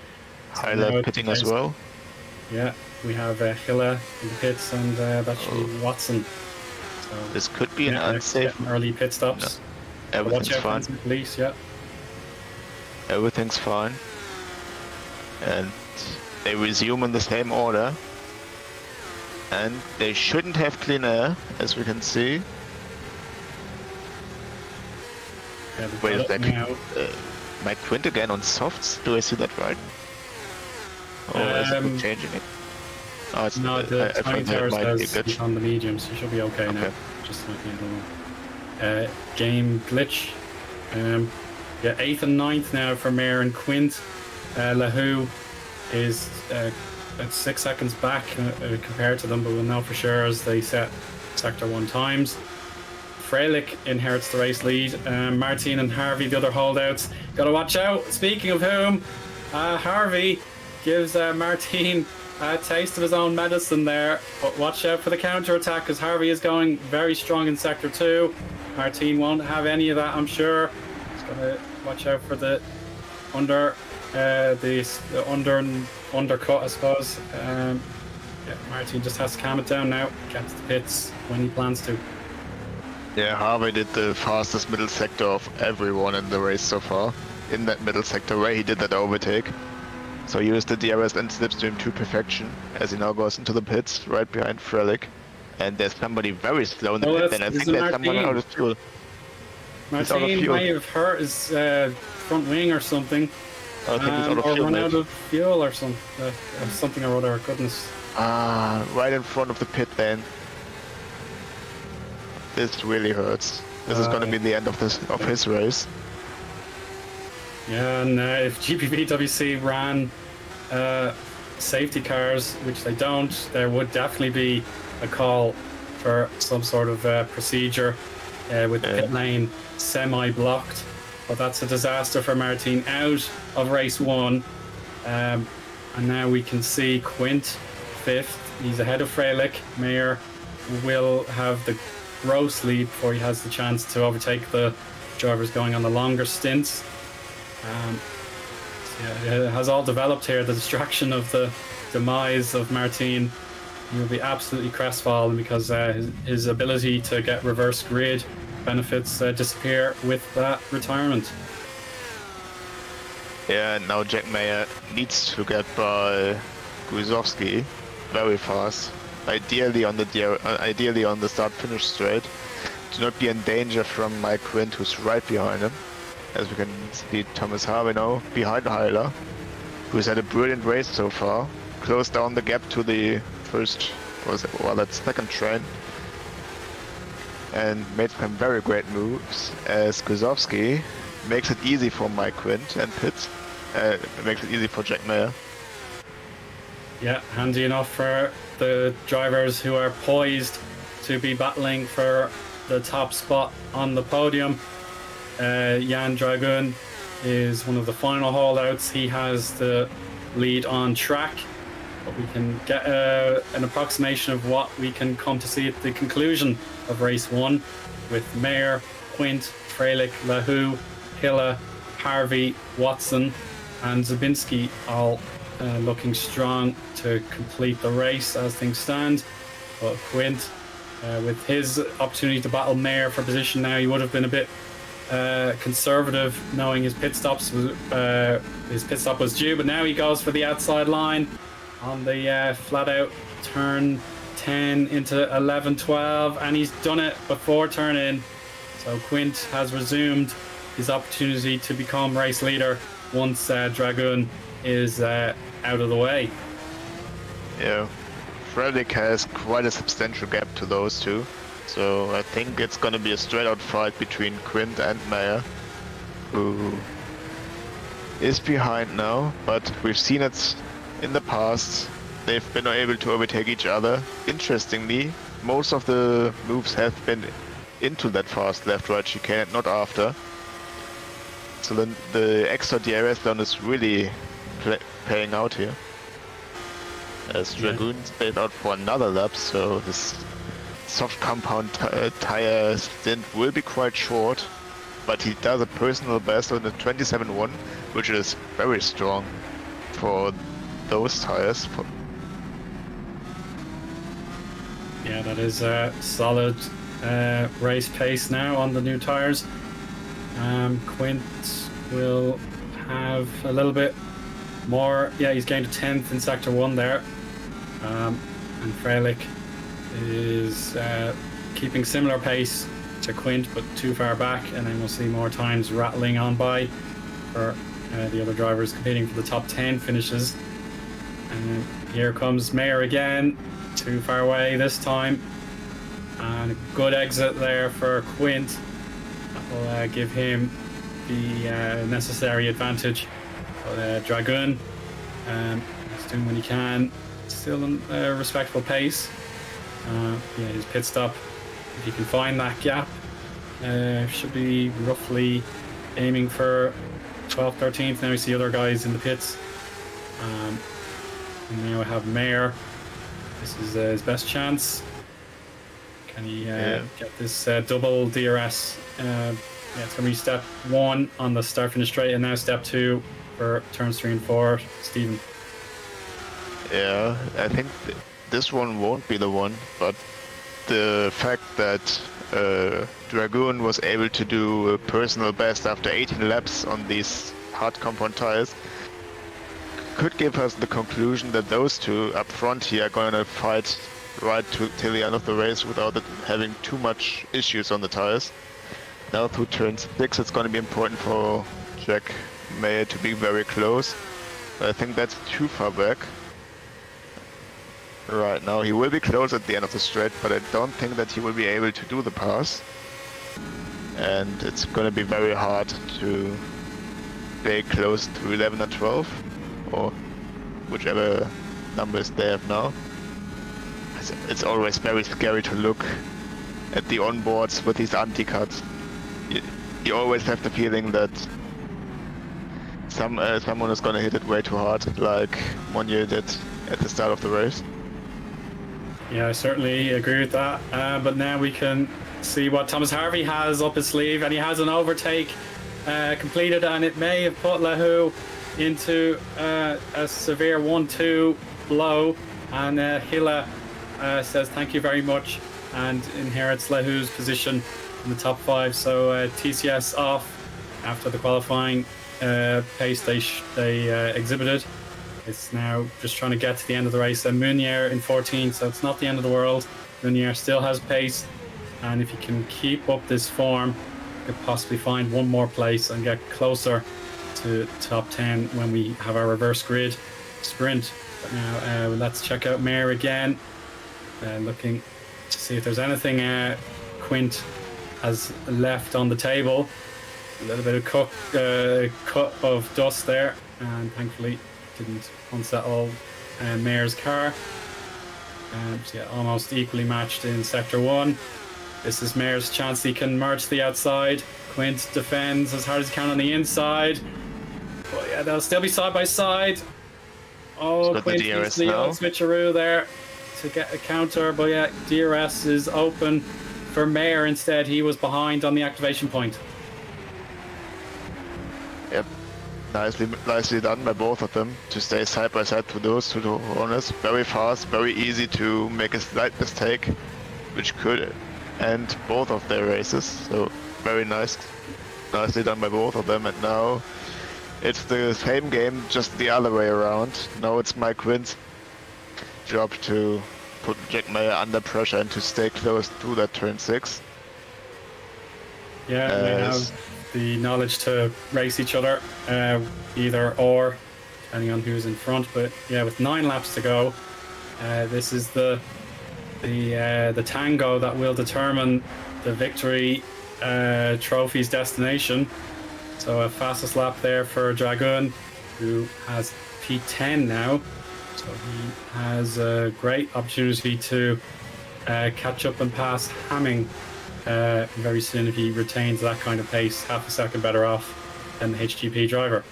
Highlight pitting as well. Yeah, we have Hilla in the pits, and that should be Watson. So, this could be an unsafe early pit stops. No, everything's fine. Police, yeah. Everything's fine. And they resume in the same order. And they shouldn't have clean air, as we can see. Yeah, Wait a second. Mike Quint again on softs? Do I see that right? Or is it changing it? Oh, it's, no, the timing tower says glitch. he's on the mediums. He should be okay now. Just like game glitch. Yeah, 8th and 9th now for Mayer and Quint. Lahu is at 6 seconds back compared to them, but we'll know for sure as they set sector 1 times. Freilich inherits the race lead. Martin and Harvey, the other holdouts, gotta watch out. Speaking of whom, Harvey gives Martin a taste of his own medicine there, but watch out for the counter attack because Harvey is going very strong in sector 2. Martin won't have any of that, I'm sure. He's gotta watch out for the undercut, I suppose. Yeah, Martin just has to calm it down now. Get to the pits when he plans to. Yeah, Harvey did the fastest middle sector of everyone in the race so far. In that middle sector where he did that overtake. So he used the DRS and slipstream to perfection as he now goes into the pits right behind Freilich. And there's somebody very slow in the pit, and I think there's someone out of fuel. Martin may have hurt his front wing or something. I think he's out of or fuel, run out of fuel or something or other. Goodness. Right in front of the pit lane. This really hurts. This is going to be the end of his race. Yeah, and if GPVWC ran safety cars, which they don't, there would definitely be a call for some sort of procedure with the pit lane semi-blocked. But that's a disaster for Martin out of race 1. And now we can see Quint 5th. He's ahead of Freilich. Mayer will have the gross lead before he has the chance to overtake the drivers going on the longer stints. It has all developed here. The distraction of the demise of Martin. He will be absolutely crestfallen because his ability to get reverse grid benefits disappear with that retirement. Yeah, now Jack Mayer needs to get by Guzowski very fast. Ideally on the start-finish straight, to not be in danger from Mike Quint, who's right behind him. As we can see, Thomas Harvey now behind Heiler, who's had a brilliant race so far. Closed down the gap to the second train, and made some very great moves. As Guzowski makes it easy for Mike Quint and pits, makes it easy for Jack Mayer. Yeah, handy enough for the drivers who are poised to be battling for the top spot on the podium. Jan Dragoon is one of the final holdouts. He has the lead on track, but we can get an approximation of what we can come to see at the conclusion of race 1 with Mayer, Quint, Freilich, Lahu, Hilla, Harvey, Watson and Zabinski all looking strong to complete the race as things stand. But Quint, with his opportunity to battle Mayer for position now, he would have been a bit conservative, knowing his pit stop was due. But now he goes for the outside line on the flat out turn 10 into 11-12, and he's done it before turn in. So Quint has resumed his opportunity to become race leader once Dragoon is out of the way. Yeah, Freilich has quite a substantial gap to those two, so I think it's gonna be a straight out fight between Quint and Mayer, who is behind now, but we've seen it in the past. They've been able to overtake each other. Interestingly, most of the moves have been into that fast left-right chicane, not after. So then the extra DRS down is really paying out here. As Dragoon stayed out for another lap, so this soft compound tire stint will be quite short, but he does a personal best on the 27.1, which is very strong for those tires. Yeah, that is a solid race pace now on the new tires. Quint will have a little bit He's gained a 10th in Sector 1 there. And Freilich is keeping similar pace to Quint, but too far back, and then we'll see more times rattling on by for the other drivers competing for the top 10 finishes. And here comes Mayer again, too far away this time, and a good exit there for Quint. That will give him the necessary advantage. But Dragoon is doing what he can, still in a respectable pace. His pit stop, if he can find that gap, should be roughly aiming for 12th, 13th. Now we see other guys in the pits. And now we have Mayer. This is his best chance. Can he get this double DRS? It's going to be step 1 on the start finish straight, and now step 2 for turns 3 and 4. Stephen. Yeah, I think this one won't be the one, but the fact that Dragoon was able to do a personal best after 18 laps on these hard compound tires could give us the conclusion that those two up front here are going to fight right till the end of the race without having too much issues on the tires. Now through turn 6 it's going to be important for Jack Mayer to be very close. I think that's too far back. Right now he will be close at the end of the straight, but I don't think that he will be able to do the pass. And it's going to be very hard to stay close to 11 or 12, or whichever numbers they have now. It's always very scary to look at the onboards with these anti-cuts. You always have the feeling that someone is going to hit it way too hard, like Monnier did at the start of the race. Yeah, I certainly agree with that. But now we can see what Thomas Harvey has up his sleeve, and he has an overtake completed, and it may have put Lahu into a severe 1-2 blow. And Hilla says thank you very much, and inherits Lahu's position in the top 5. So TCS off after the qualifying pace they exhibited. It's now just trying to get to the end of the race. And Meunier in 14th, so it's not the end of the world. Meunier still has pace, and if he can keep up this form, he could possibly find one more place and get closer to top 10 when we have our reverse grid sprint. But now let's check out Mayer again, looking to see if there's anything Quint has left on the table. A little bit of cut of dust there, and thankfully didn't unsettle Mayer's car. So yeah, almost equally matched in Sector 1. This is Mayer's chance. He can merge to the outside. Quint defends as hard as he can on the inside. But yeah, they'll still be side by side. Oh, Quint used the switcheroo there to get a counter. But yeah, DRS is open for Mayer instead. He was behind on the activation point. Yep. Nicely done by both of them to stay side by side to those two runners. Very fast, very easy to make a slight mistake, which could end both of their races. So very nicely done by both of them. And now it's the same game, just the other way around. Now it's Mike Quint's job to put Jack Mayer under pressure and to stay close to that turn 6. Yeah, they have the knowledge to race each other, either or, depending on who's in front. But yeah, with 9 laps to go, this is the tango that will determine the victory trophy's destination. So a fastest lap there for Dragoon, who has P10 now. So he has a great opportunity to catch up and pass Hamming very soon if he retains that kind of pace, half a second better off than the HGP driver.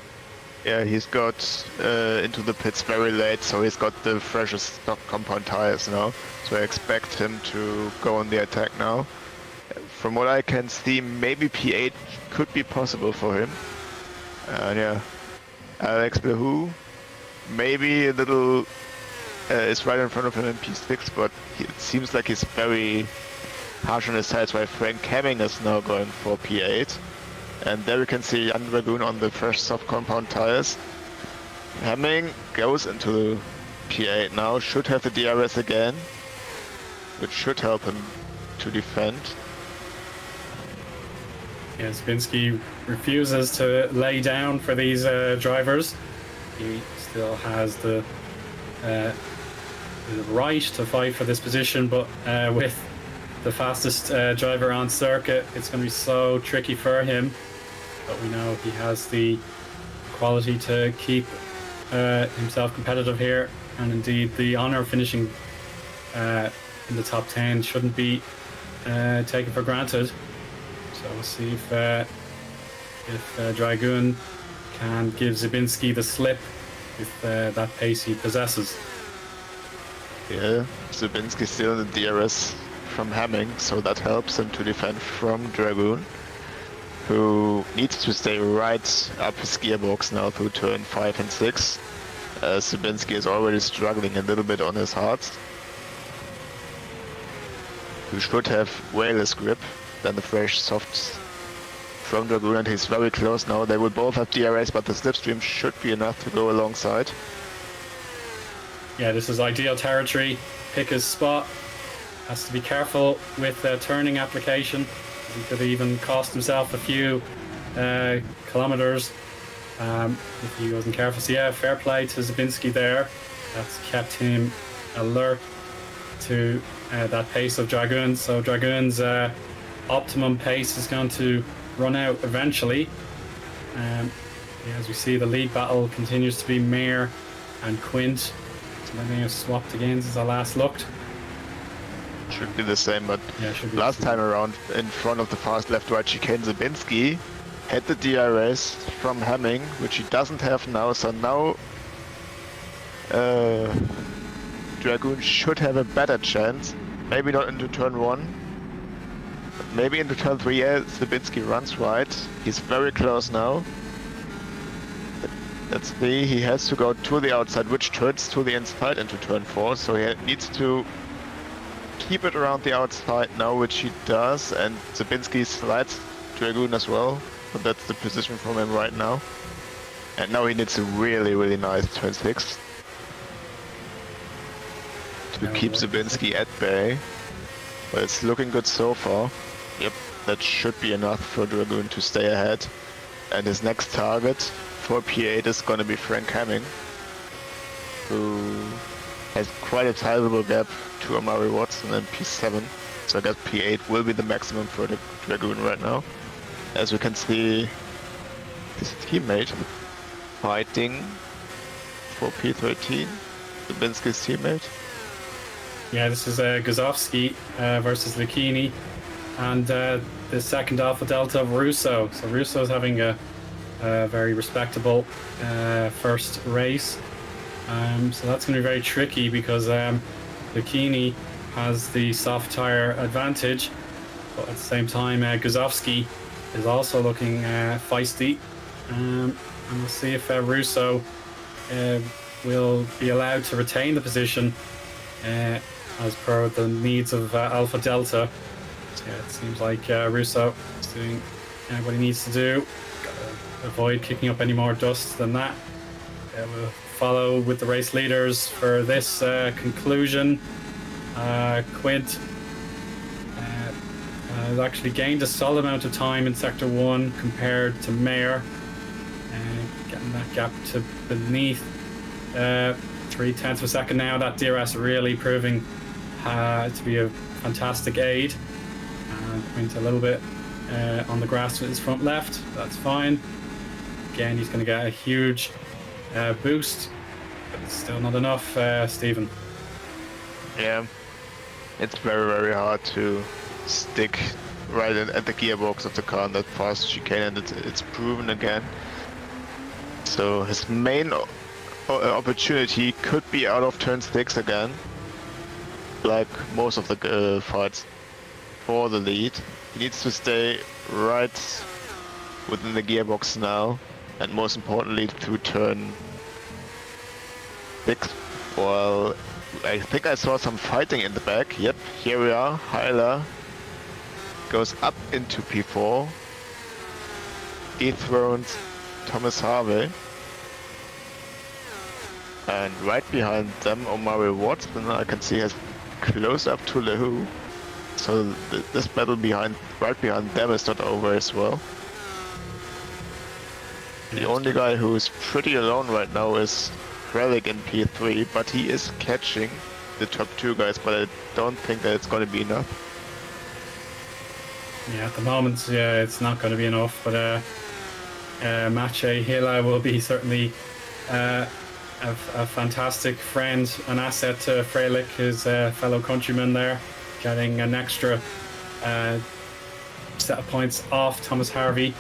Yeah, he's got into the pits very late, so he's got the freshest stock compound tires now. So I expect him to go on the attack now. From what I can see, maybe P8 could be possible for him. And yeah, Alex Lahu maybe a little is right in front of him in P6, but it seems like he's very harsh on his sides, while Frank Hemming is now going for P8. And there we can see Jan Dragoon on the fresh soft compound tires. Hamming goes into P8 now, should have the DRS again, which should help him to defend. Yeah, Zabinski refuses to lay down for these drivers. He still has the right to fight for this position, but with the fastest driver on circuit, it's going to be so tricky for him. But we know he has the quality to keep himself competitive here, and indeed the honour of finishing in the top 10 shouldn't be taken for granted. So we'll see if Dragoon can give Zabinski the slip with that pace he possesses. Yeah, Zabinski still in the DRS from Hamming, so that helps him to defend from Dragoon, who needs to stay right up his gearbox now through turn 5 and 6. Zabinski is already struggling a little bit on his hards, who should have way less grip than the fresh softs from Dragoon, and he's very close now. They will both have DRS, but the slipstream should be enough to go alongside. Yeah, this is ideal territory. Pick his spot. Has to be careful with turning application. He could even cost himself a few kilometers if he wasn't careful. So yeah, fair play to Zabinski there. That's kept him alert to that pace of Dragoon. So Dragoon's optimum pace is going to run out eventually. Yeah, as we see, the lead battle continues to be Mayer and Quint. So they may have swapped again since I last looked. Should be the same, but yeah, last time around in front of the fast left-right chicane, Zabinski had the DRS from Hamming, which he doesn't have now. So now Dragoon should have a better chance. Maybe not into turn 1, but maybe into turn 3. Yeah, Zabinski runs right. He's very close now. Let's see, he has to go to the outside, which turns to the inside into turn 4. So he needs to keep it around the outside now, which he does, and Zabinski slides Dragoon as well, but that's the position from him right now. And now he needs a really nice turn 6 to keep Zabinski at bay, but it's looking good so far. Yep, that should be enough for Dragoon to stay ahead, and his next target for P8 is going to be Frank Hamming, who has quite a sizable gap to Amari Watson and P7, so I guess P8 will be the maximum for the Dragoon right now. As we can see, his teammate fighting for P13, Zabinski's teammate. Yeah, this is Guzovsky versus Lucchini, and the second Alpha Delta of Russo. So Russo's having a very respectable first race. So that's going to be very tricky because Lucchini has the soft tire advantage, but at the same time Guzovsky is also looking feisty, and we'll see if Russo will be allowed to retain the position as per the needs of Alpha Delta. So yeah, it seems like Russo is doing what he needs to do. Gotta avoid kicking up any more dust than that. We'll follow with the race leaders for this conclusion. Quint has actually gained a solid amount of time in Sector 1 compared to Mayer, getting that gap to beneath 0.3 of a second now. That DRS really proving to be a fantastic aid. And Quint a little bit on the grass with his front left, that's fine. Again, he's going to get a huge boost, but it's still not enough, Stephen. Yeah, it's very hard to stick right at the gearbox of the car in that fast chicane, and it's proven again. So his main opportunity could be out of turn 6 again, like most of the fights for the lead. He needs to stay right within the gearbox now, and most importantly through turn 6. Well, I think I saw some fighting in the back. Yep, here we are. Heiler goes up into P4, dethrones Thomas Harvey. And right behind them, Omari Watson, I can see, has close up to Lehu. So this battle right behind them is not over as well. The only guy who's pretty alone right now is Relic in P3, but he is catching the top 2 guys, but I don't think that it's going to be enough. Yeah, at the moment, yeah, it's not going to be enough, but Maciej Hila will be certainly a fantastic friend, an asset to Freilich, his fellow countryman there, getting an extra set of points off Thomas Harvey.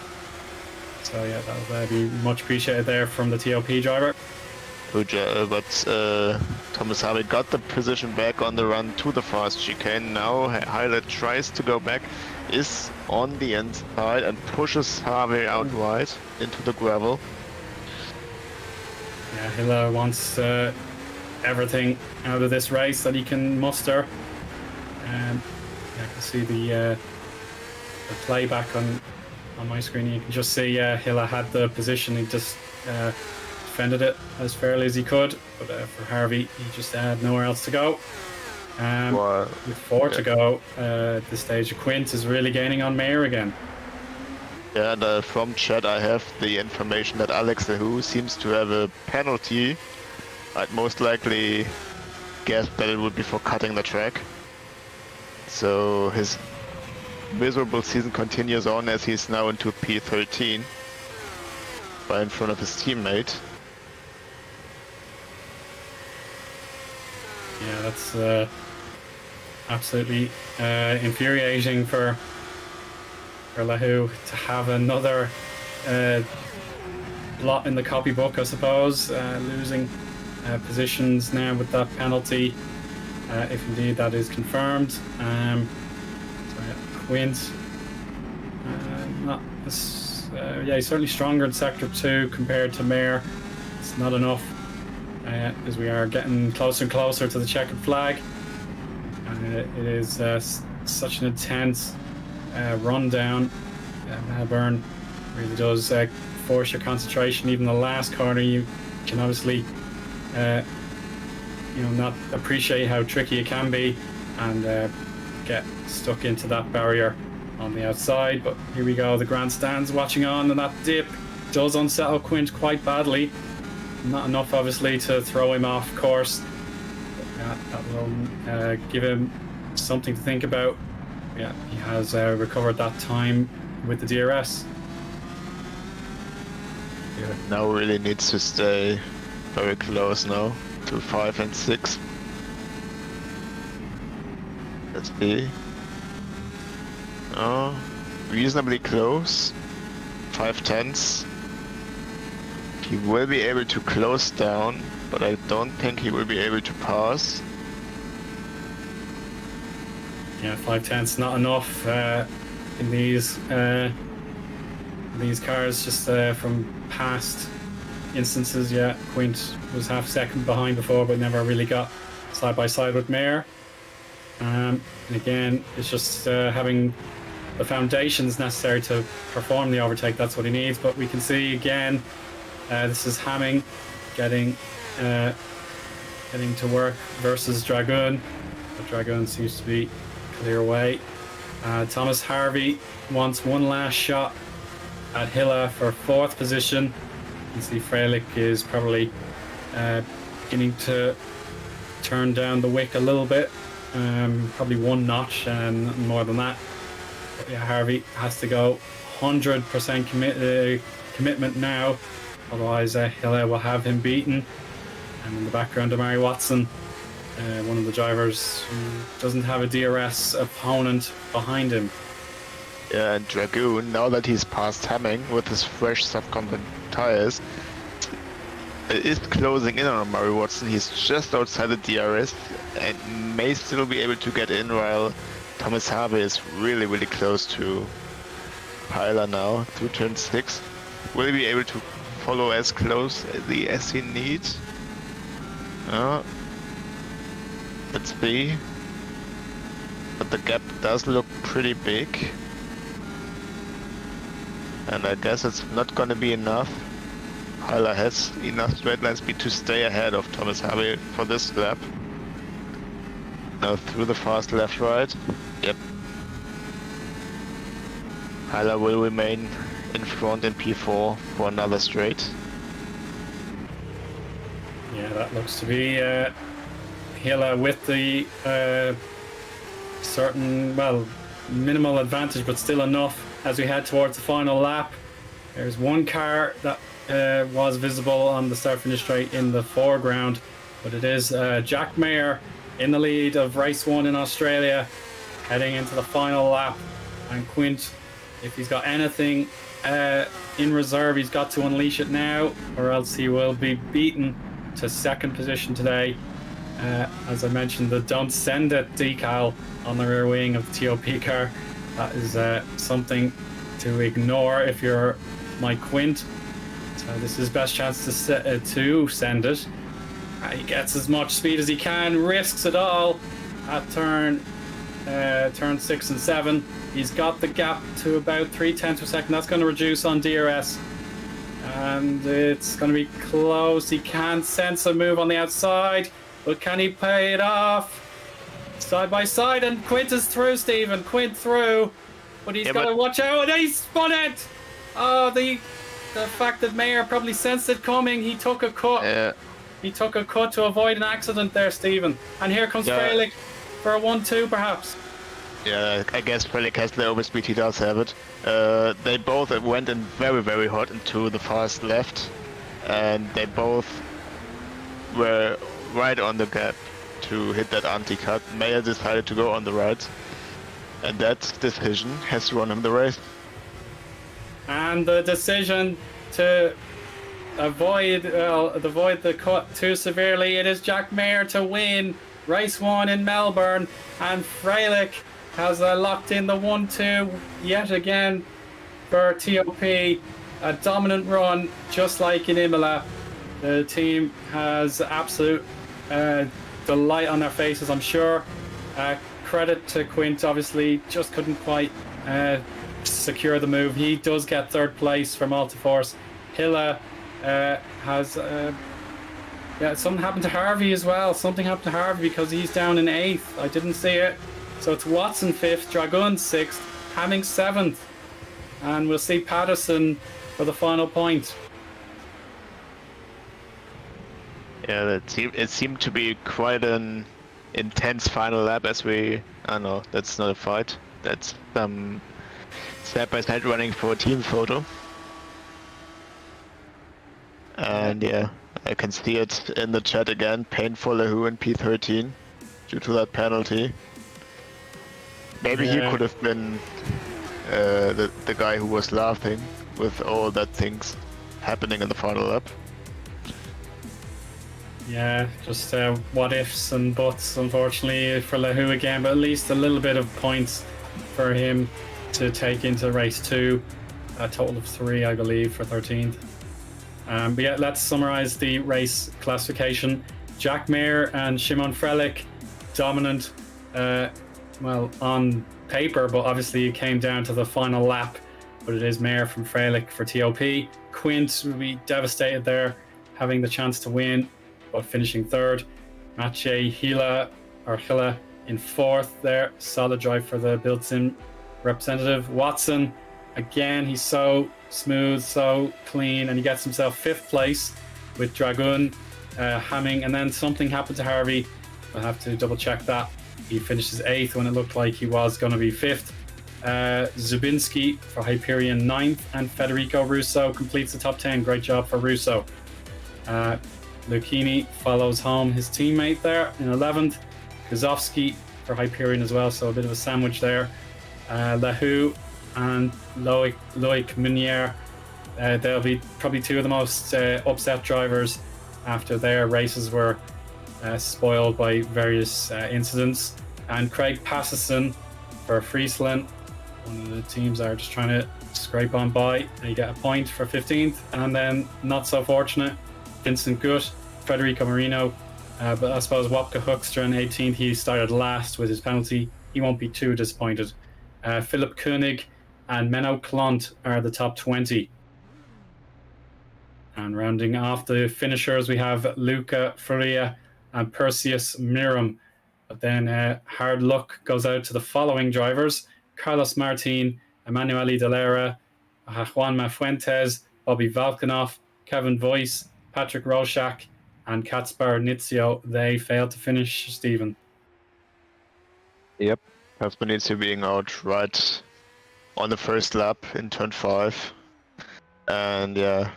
So yeah, that'll be much appreciated there from the TOP driver. But Thomas Harvey got the position back on the run to the fast chicane. Now Highlight tries to go back, is on the inside and pushes Harvey out wide into the gravel. Yeah, Hilla wants everything out of this race that he can muster. I can see the playback on my screen. You can just see Hilla had the position. He just defended it as fairly as he could, but for Harvey, he just had nowhere else to go. With 4 to go at this stage, Quint is really gaining on Mayer again. Yeah, and from chat I have the information that Alex Lehu seems to have a penalty. I'd most likely guess that it would be for cutting the track. So his miserable season continues on as he's now into P13, right in front of his teammate. Yeah, that's absolutely infuriating for Lehu to have another blot in the copybook, I suppose, losing positions now with that penalty, if indeed that is confirmed. So yeah, Quint, he's certainly stronger in Sector 2 compared to Mayer. It's not enough, as we are getting closer and closer to the checkered flag. It is such an intense rundown. Melbourne really does force your concentration. Even the last corner, you can obviously not appreciate how tricky it can be and get stuck into that barrier on the outside. But here we go, the grandstand's watching on, and that dip does unsettle Quint quite badly. Not enough, obviously, to throw him off course. That will give him something to think about. Yeah, he has recovered that time with the DRS. Yeah, now really needs to stay very close now to 5 and 6. Let's see. Oh, reasonably close. 5/10. He will be able to close down, but I don't think he will be able to pass. Yeah, 5/10's not enough in these cars. Just from past instances, yeah, Quint was half second behind before, but never really got side by side with Mayer. And again, it's just having the foundations necessary to perform the overtake. That's what he needs. But we can see again, this is Hamming getting to work versus Dragoon. But Dragoon seems to be clear away. Thomas Harvey wants one last shot at Hilla for 4th position. You can see Freilich is probably beginning to turn down the wick a little bit, probably 1 notch and more than that. But yeah, Harvey has to go 100% commitment now, otherwise Hilla will have him beaten. And in the background, Amari Watson, one of the drivers who doesn't have a DRS opponent behind him. Yeah, and Dragoon, now that he's past Hamming with his fresh subcomponent tires, is closing in on Amari Watson. He's just outside the DRS and may still be able to get in, while Thomas Harvey is really, really close to Hyler now, through turn 6. Will he be able to follow as close as he needs? Let's see. But the gap does look pretty big. And I guess it's not gonna be enough. Heiler has enough straight line speed to stay ahead of Thomas Harvey for this lap. Now through the fast left-right. Yep. Heiler will remain in front in P4 for another straight. Yeah, that looks to be Hila with the certain, well, minimal advantage, but still enough as we head towards the final lap. There's one car that was visible on the start-finish straight in the foreground, but it is Jack Mayer in the lead of race 1 in Australia, heading into the final lap. And Quint, if he's got anything in reserve, he's got to unleash it now, or else he will be beaten to second position today. As I mentioned, the "Don't Send It" decal on the rear wing of the TOP car, that is something to ignore if you're Mike Quint. So this is his best chance to send it. He gets as much speed as he can, risks it all at turn 6 and 7. He's got the gap to about 0.3 per second. That's going to reduce on DRS. And it's going to be close. He can sense a move on the outside, but can he pay it off? Side by side, and Quint is through, Stephen. Quint through, but he's got to watch out. And he spun it! Oh, the fact that Mayer probably sensed it coming. He took a cut. Yeah. He took a cut to avoid an accident there, Stephen. And here comes Frelick for a 1-2, perhaps. Yeah, I guess Frelick has the overspeed. He does have it. They both went in very, very hot into the fast left, and they both were right on the gap to hit that anti-cut. Mayer decided to go on the right, and that decision has won him the race. And the decision to avoid the cut too severely, it is Jack Mayer to win race 1 in Melbourne, and Frelick has locked in the 1-2 yet again for TOP. A dominant run, just like in Imola. The team has absolute delight on their faces, I'm sure. Credit to Quint, obviously, just couldn't quite secure the move. He does get third place from Altiforce. Hilla has something happened to Harvey as well. Something happened to Harvey because he's down in 8th. I didn't see it. So it's Watson 5th, Dragun 6th, Hamming 7th, and we'll see Patterson for the final point. Yeah, it seemed to be quite an intense final lap as we... Oh no, that's not a fight. That's some side-by-side running for a team photo. And yeah, I can see it in the chat again. Painful Lahu in P13 due to that penalty. Maybe he could have been the guy who was laughing with all that things happening in the final lap. Yeah, just what ifs and buts, unfortunately, for Lahu again, but at least a little bit of points for him to take into race 2. A total of 3, I believe, for 13th. But yeah, let's summarize the race classification. Jack Mayer and Shimon Frelick, dominant, well, on paper, but obviously it came down to the final lap. But it is Mayer from Frelick for TOP. Quint will be devastated there, having the chance to win, but finishing 3rd. Mathieu Hila in 4th there. Solid drive for the built-in representative. Watson, again, he's so smooth, so clean, and he gets himself 5th place with Dragun, Hamming, and then something happened to Harvey. I'll have to double check that. He finishes 8th when it looked like he was going to be 5th. Zubinski for Hyperion 9th, and Federico Russo completes the top 10. Great job for Russo. Lucchini follows home his teammate there in 11th. Kozovsky for Hyperion as well, so a bit of a sandwich there. Lahu and Loic Meunier, they'll be probably 2 of the most upset drivers after their races were spoiled by various incidents. And Craig Passison for Friesland, one of the teams that are just trying to scrape on by, and you get a point for 15th. And then not so fortunate, Vincent Gutt, Federico Marino, but I suppose Wopke Hoekstra in 18th, he started last with his penalty. He won't be too disappointed. Philip Koenig and Menno Klont are the top 20. And rounding off the finishers, we have Luca Faria and Perseus Miram. But then hard luck goes out to the following drivers: Carlos Martin, Emanuele Delera, Juanma Fuentes, Bobby Valkanoff, Kevin Voice, Patrick Roshak, and Katspar Nizio. They failed to finish, Stephen. Yep, Kaspanitsi being out right on the first lap in turn 5. And yeah,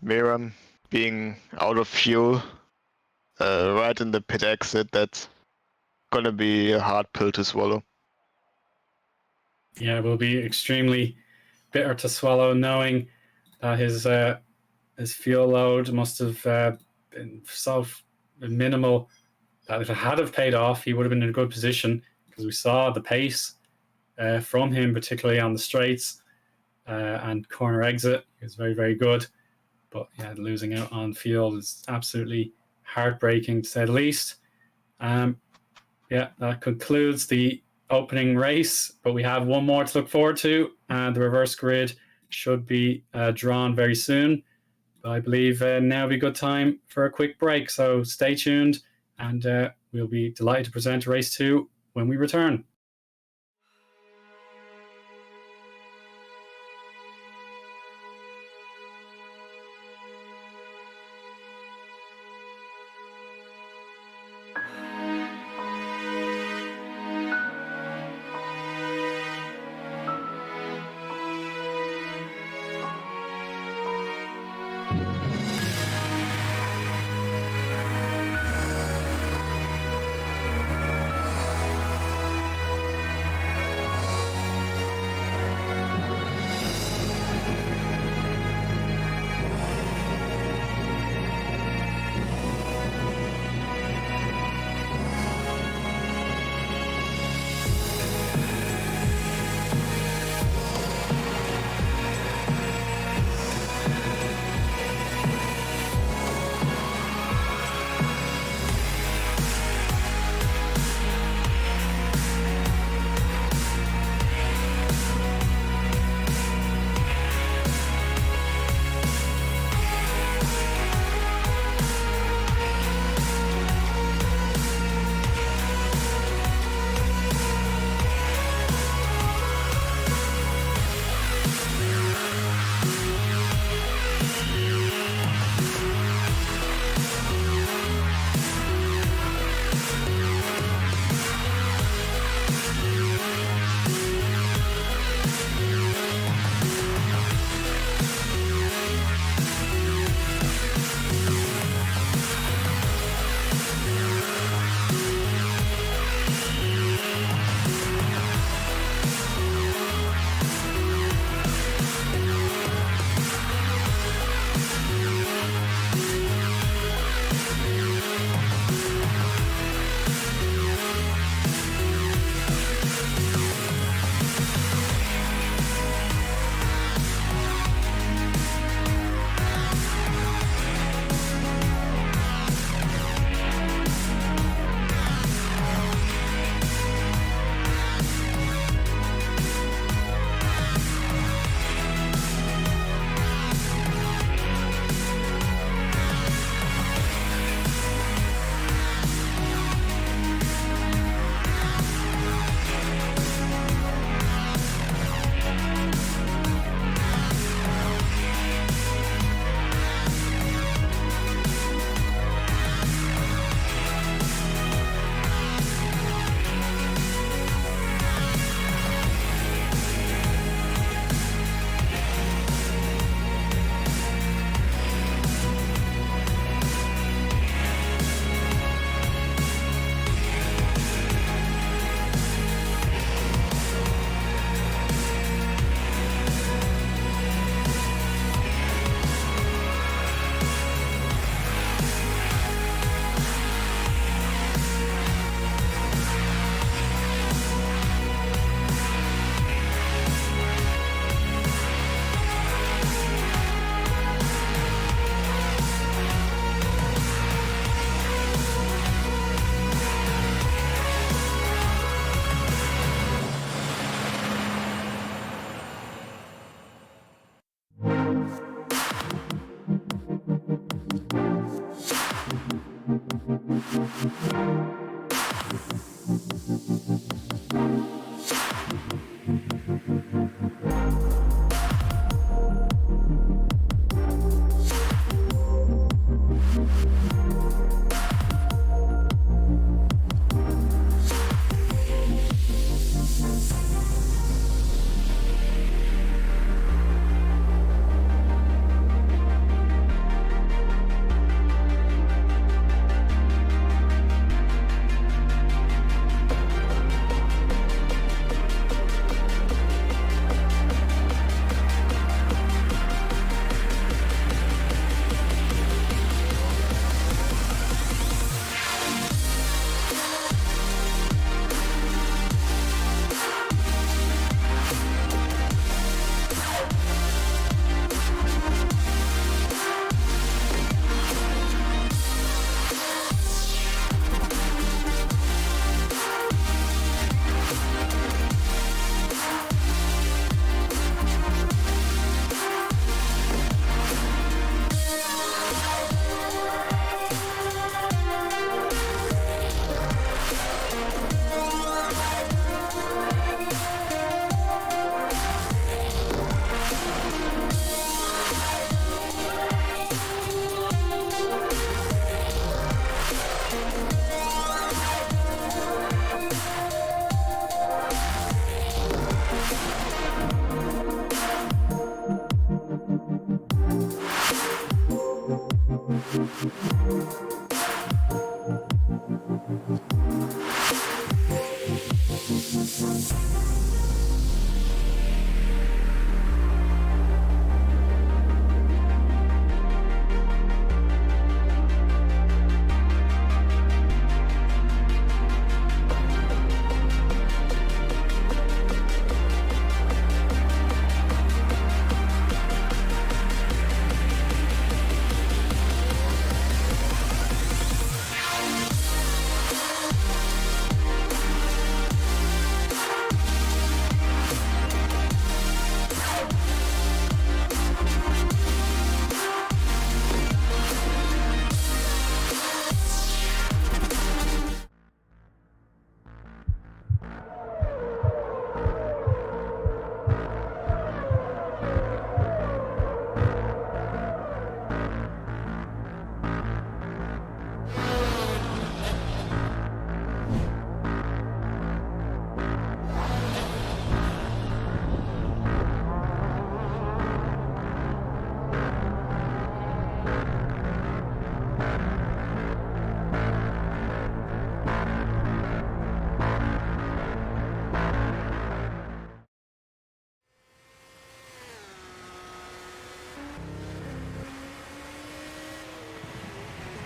Miram being out of fuel right in the pit exit. That's gonna be a hard pill to swallow. Yeah, it will be extremely bitter to swallow, knowing that his fuel load must have been so minimal that if it had have paid off, he would have been in a good position, because we saw the pace from him, particularly on the straights and corner exit. He was very, very good. But yeah, losing out on fuel is absolutely heartbreaking, to say the least. Yeah, that concludes the opening race, but we have one more to look forward to, and the reverse grid should be drawn very soon. But I believe now would be a good time for a quick break, so stay tuned, and we'll be delighted to present race 2 when we return.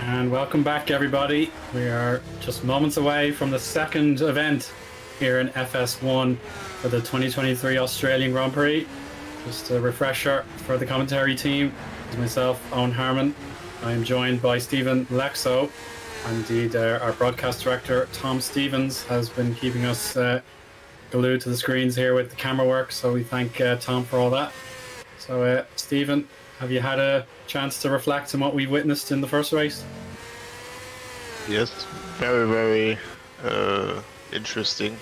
And welcome back, everybody. We are just moments away from the second event here in FS1 for the 2023 Australian Grand Prix. Just a refresher for the commentary team. It's myself, Eoin Harmon. I am joined by Stephen Lexo. Indeed, our broadcast director, Tom Stevens, has been keeping us glued to the screens here with the Camerawork, so we thank Tom for all that. So, Stephen, have you had a chance to reflect on what we witnessed in the first race? Yes, very, very interesting.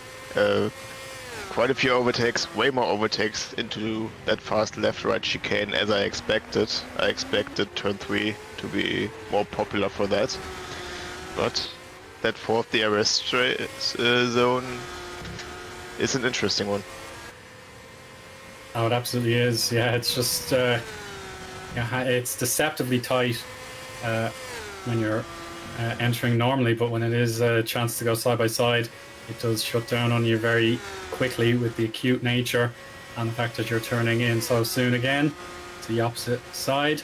Quite a few overtakes, way more overtakes into that fast left-right chicane as I expected. I expected turn 3 to be more popular for that. But that fourth DRS zone is an interesting one. Oh, it absolutely is. Yeah, it's just it's deceptively tight when you're entering normally, but when it is a chance to go side by side, it does shut down on you very quickly with the acute nature and the fact that you're turning in so soon again to the opposite side.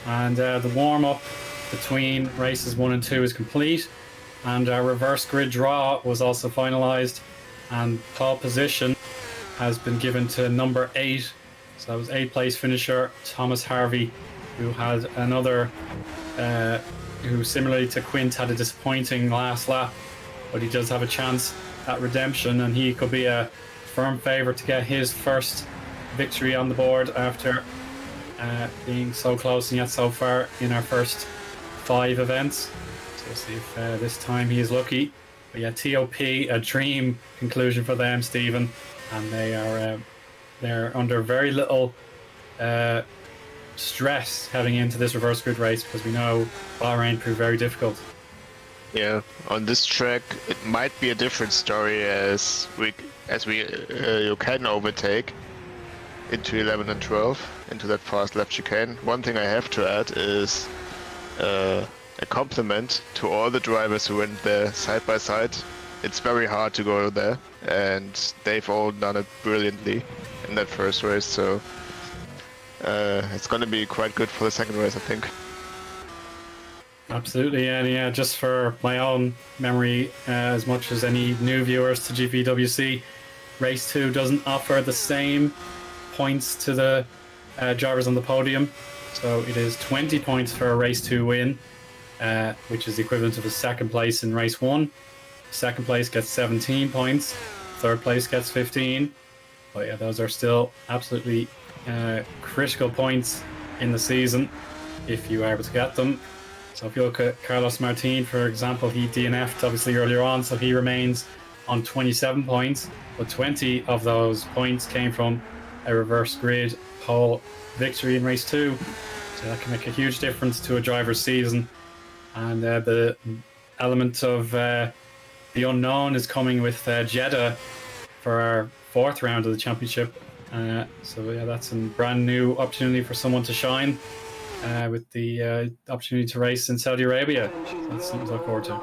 And the warm-up between races 1 and 2 is complete, and our reverse grid draw was also finalised, and pole position has been given to number 8. So that was 8th place finisher Thomas Harvey, who had another who similarly to Quint had a disappointing last lap, but he does have a chance at redemption, and he could be a firm favourite to get his first victory on the board after being so close and yet so far in our first 5 events. So we'll see if this time he is lucky. But yeah, TOP, a dream conclusion for them, Stephen, and they're under very little stress heading into this reverse grid race, because we know Bahrain proved very difficult. Yeah, on this track it might be a different story as you can overtake into 11 and 12 into that fast left chicane. One thing I have to add is a compliment to all the drivers who went there side by side. It's very hard to go there, and they've all done it brilliantly in that first race, so it's going to be quite good for the second race, I think. Absolutely, and yeah, just for my own memory, as much as any new viewers to GPVWC, race 2 doesn't offer the same points to the drivers on the podium. So it is 20 points for a race 2 win, which is the equivalent of a second place in race 1. Second place gets 17 points, third place gets 15. But yeah, those are still absolutely critical points in the season if you are able to get them. So if you look at Carlos Martin, for example, he DNF'd obviously earlier on, so he remains on 27 points, but 20 of those points came from a reverse grid pole victory in race 2. So that can make a huge difference to a driver's season. And the element of the unknown is coming with Jeddah for our 4th round of the championship. So yeah, that's a brand new opportunity for someone to shine. With the opportunity to race in Saudi Arabia. So that's something to look forward to.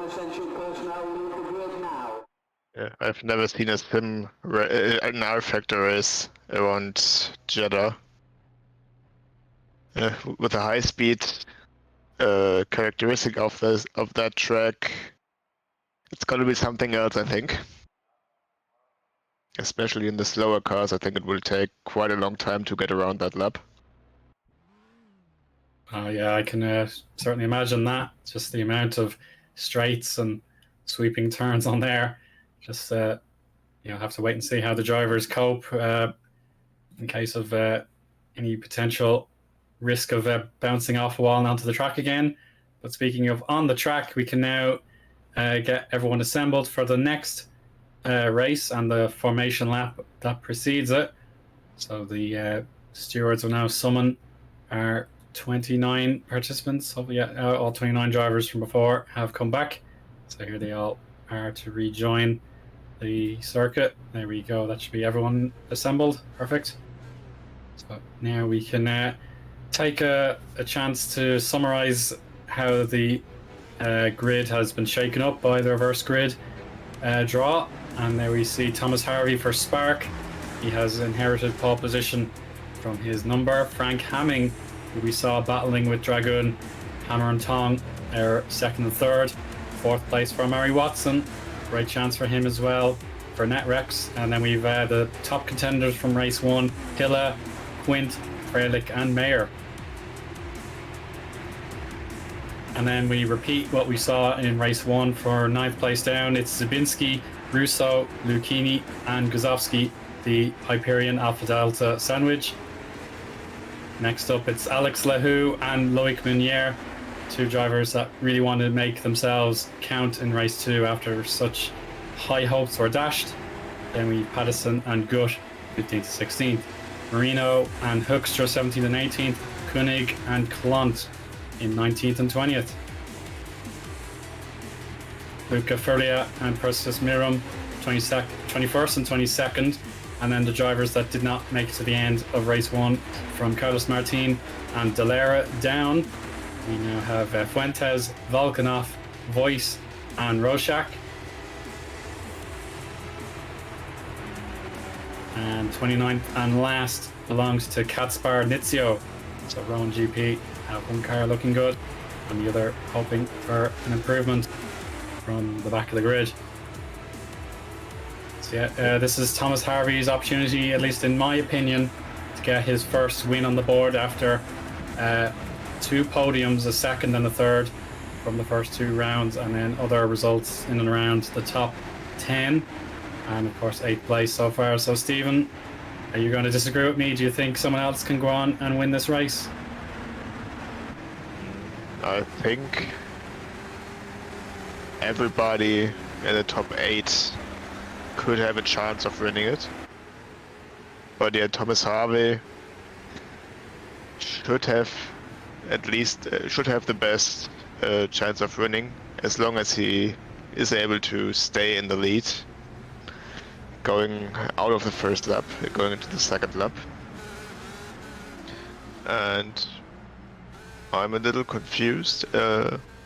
Yeah, I've never seen an R factor race around Jeddah. With a high speed characteristic of that track, it's gonna be something else, I think. Especially in the slower cars, I think it will take quite a long time to get around that lap. Yeah, I can certainly imagine that. Just the amount of straights and sweeping turns on there. Just have to wait and see how the drivers cope in case of any potential risk of bouncing off a wall and onto the track again. But speaking of on the track, we can now get everyone assembled for the next race and the formation lap that precedes it. So the stewards will now summon our 29 participants. Hopefully, all 29 drivers from before have come back. So here they all are to rejoin the circuit. There we go. That should be everyone assembled. Perfect. So now we can take a chance to summarize how the grid has been shaken up by the reverse grid draw. And there we see Thomas Harvey for Spark. He has inherited pole position from his number. Frank Hamming, who we saw battling with Dragoon, Hammer and Tong are second and third. Fourth place for Murray Watson, great chance for him as well for Netrex. And then we've the top contenders from race 1, Hilla, Quint, Freilich and Mayer. And then we repeat what we saw in race 1 for 9th place down. It's Zabinski, Russo, Lucchini and Guzovsky, the Hyperion Alpha Delta sandwich. Next up, it's Alex Lehoux and Loic Meunier, 2 drivers that really wanted to make themselves count in race 2 after such high hopes were dashed. Then we Pattison and Gutt, 15th to 16th. Marino and Hoekstra, 17th and 18th. Koenig and Klont in 19th and 20th. Luca Furlia and Persis Miram, 21st and 22nd. And then the drivers that did not make it to the end of race 1 from Carlos Martin and Dalera down. We now have Fuentes, Volkanov, Voice and Roshak. And 29th and last belongs to Katspar Nizio. So Rowan GP have one car looking good and the other hoping for an improvement from the back of the grid. So yeah, this is Thomas Harvey's opportunity, at least in my opinion, to get his first win on the board after 2 podiums, a second and a third from the first 2 rounds, and then other results in and around the top 10, and of course 8th place so far. So Stephen, are you going to disagree with me? Do you think someone else can go on and win this race? I think everybody in the top 8 could have a chance of winning it. But yeah, Thomas Harvey should have at least should have the best chance of winning, as long as he is able to stay in the lead going out of the first lap, going into the second lap. And I'm a little confused.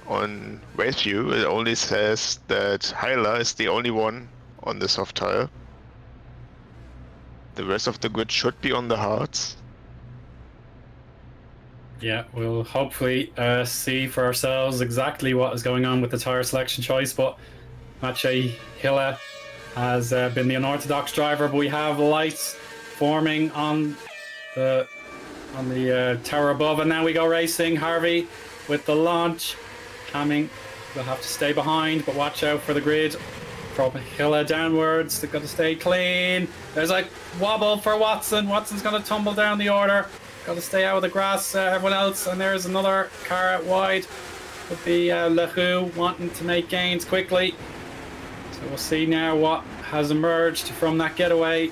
On race view, it only says that Hyla is the only one on the soft tire. The rest of the grid should be on the hards. Yeah, we'll hopefully see for ourselves exactly what is going on with the tire selection choice. But Maciej Hilla has been the unorthodox driver, but we have lights forming on the tower above, and now we go racing. Harvey with the launch. Hamming will have to stay behind, but watch out for the grid. From Hilla downwards, they've got to stay clean. There's a wobble for Watson. Watson's going to tumble down the order. Got to stay out of the grass, everyone else. And there's another car out wide. Could be Lehoux wanting to make gains quickly. So we'll see now what has emerged from that getaway.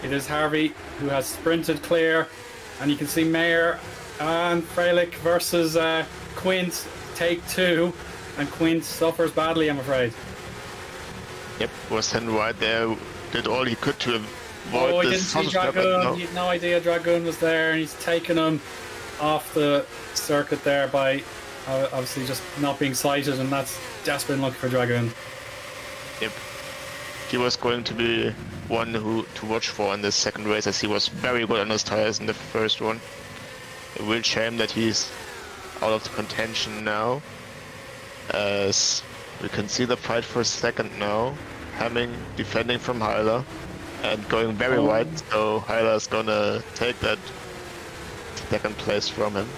It is Harvey who has sprinted clear. And you can see Mayer and Freilich versus Quint. Take 2, and Quint suffers badly, I'm afraid. Yep, was sent right there, did all he could to avoid he this. didn't see Dragoon. He had no idea Dragoon was there, and he's taken him off the circuit there by obviously just not being sighted, and that's desperate luck for Dragoon. Yep, he was going to be one to watch for in this second race, as he was very good on his tires in the first one. A real shame that he's out of the contention now, as we can see the fight for a second now. Hamming defending from Hyla and going very wide, so Hyla is gonna take that second place from him.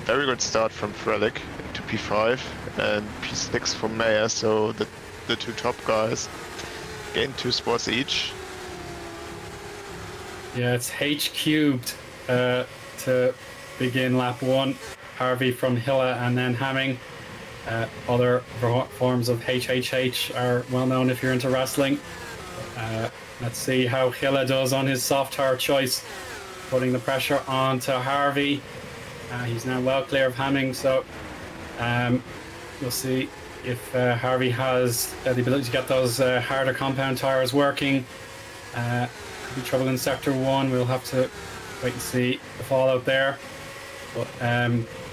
Very good start from Freilich into P5 and P6 from Mayer, so the 2 top guys gain 2 spots each. Yeah, it's H cubed to begin lap 1. Harvey from Hilla and then Hamming. Other forms of HHH are well known if you're into wrestling. Let's see how Hilla does on his soft tire choice, putting the pressure on to Harvey. He's now well clear of Hamming, so we'll see if Harvey has the ability to get those harder compound tires working. Could be trouble in sector 1. We'll have to wait and see the fallout there. But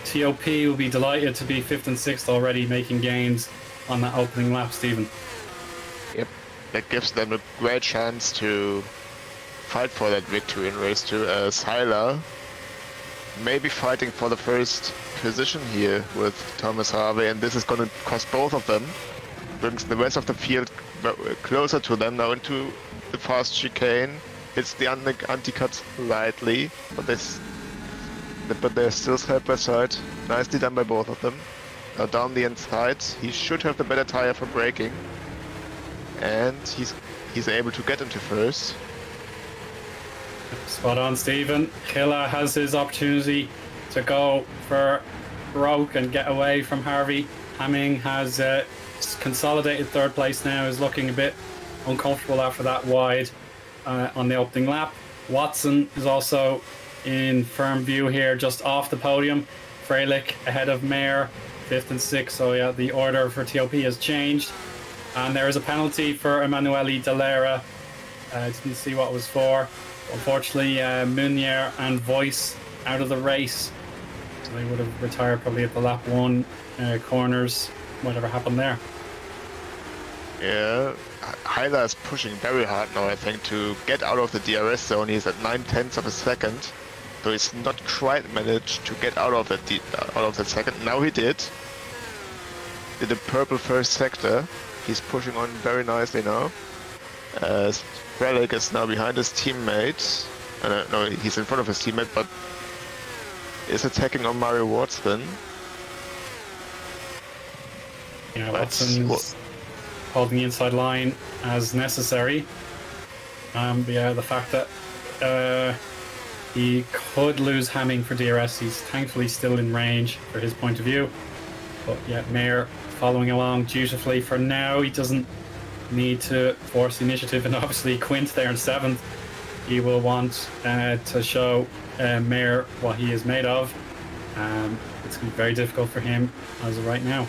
TOP will be delighted to be 5th and 6th already, making gains on that opening lap, Stephen. Yep, that gives them a great chance to fight for that victory in race 2, as Hyla maybe fighting for the first position here with Thomas Harvey, and this is going to cost both of them. Brings the rest of the field closer to them now into the fast chicane. Hits the anti-cut slightly, but they're still side by side. Nicely done by both of them. Now down the inside, he should have the better tire for braking, and he's able to get into first. Spot on, Stephen. Killa has his opportunity to go for broke and get away from Harvey. Hamming has consolidated third place now, is looking a bit uncomfortable after that wide on the opening lap. Watson is also in firm view here, just off the podium. Freilich ahead of Mayer, 5th and 6th. So yeah, the order for TOP has changed. And there is a penalty for Emanuele Dalera. Didn't see what it was for. Unfortunately, Munier and Voice out of the race. So they would have retired probably at the lap 1 corners, whatever happened there. Yeah, Hyla is pushing very hard now, I think, to get out of the DRS zone. He's at 9/10 of a second, so he's not quite managed to get out of that second. Now he did the purple first sector. He's pushing on very nicely now. Relic is now behind his teammate. No, he's in front of his teammate, but is attacking on Mario Watson. Yeah, Watson's holding the inside line as necessary. But yeah, the fact that he could lose Hamming for DRS, he's thankfully still in range for his point of view. But yeah, Mayer following along dutifully for now. He doesn't need to force the initiative, and obviously Quint there in 7th. He will want to show Mayer what he is made of. It's going to be very difficult for him as of right now.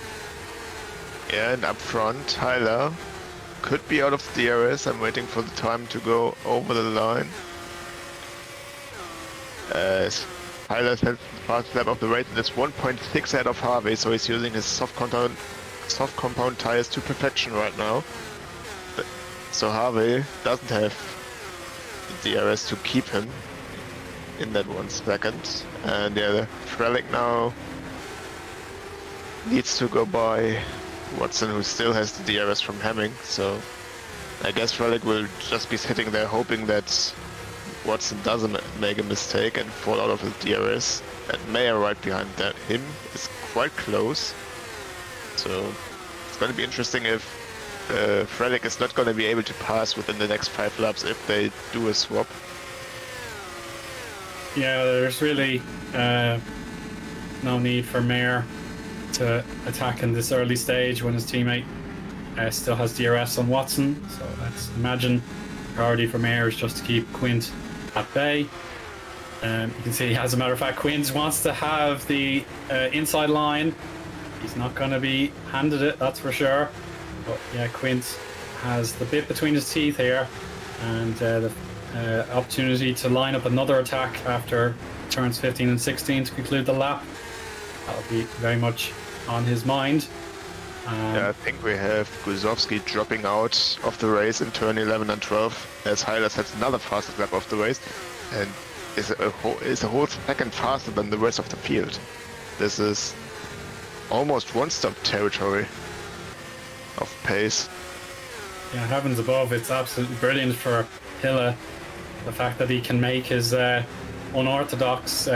Yeah, and up front, Hyla could be out of the DRS. I'm waiting for the time to go over the line. Hyla has the fastest lap of the race, and it's 1.6 ahead of Harvey, so he's using his soft compound tires to perfection right now. So Harvey doesn't have the DRS to keep him in that 1 second. And yeah, Frelick now needs to go by Watson, who still has the DRS from Hamming. So I guess Frelick will just be sitting there hoping that Watson doesn't make a mistake and fall out of the DRS. And Mayer right behind him is quite close. So it's going to be interesting if Frelick is not going to be able to pass within the next 5 laps if they do a swap. Yeah, there's really no need for Mayer to attack in this early stage when his teammate still has DRS on Watson. So let's imagine priority for Mayer is just to keep Quint at bay. You can see, as a matter of fact, Quint wants to have the inside line. He's not going to be handed it, that's for sure. But yeah, Quint has the bit between his teeth here, and the opportunity to line up another attack after turns 15 and 16 to conclude the lap. That'll be very much on his mind. Yeah, I think we have Guzovsky dropping out of the race in turn 11 and 12, as Hylas has another fastest lap of the race, and is a whole second faster than the rest of the field. This is almost one-stop territory of pace. Yeah, heavens above, it's absolutely brilliant for Hilla, the fact that he can make his unorthodox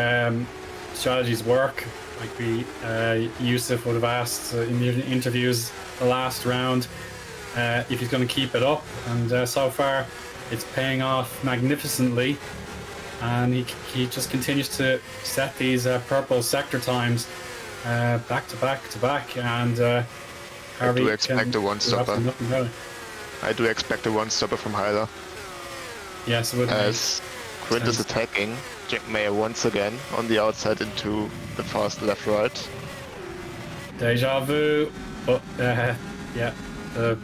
strategies work. Like Yousuf would have asked in the interviews the last round if he's going to keep it up, and so far it's paying off magnificently, and he just continues to set these purple sector times back to back to back, and I do expect a one-stopper. I do expect a one-stopper from Hyla. Yes, it as Quint is attacking Jack Mayer once again on the outside into the fast left-right. Deja vu, but yeah, the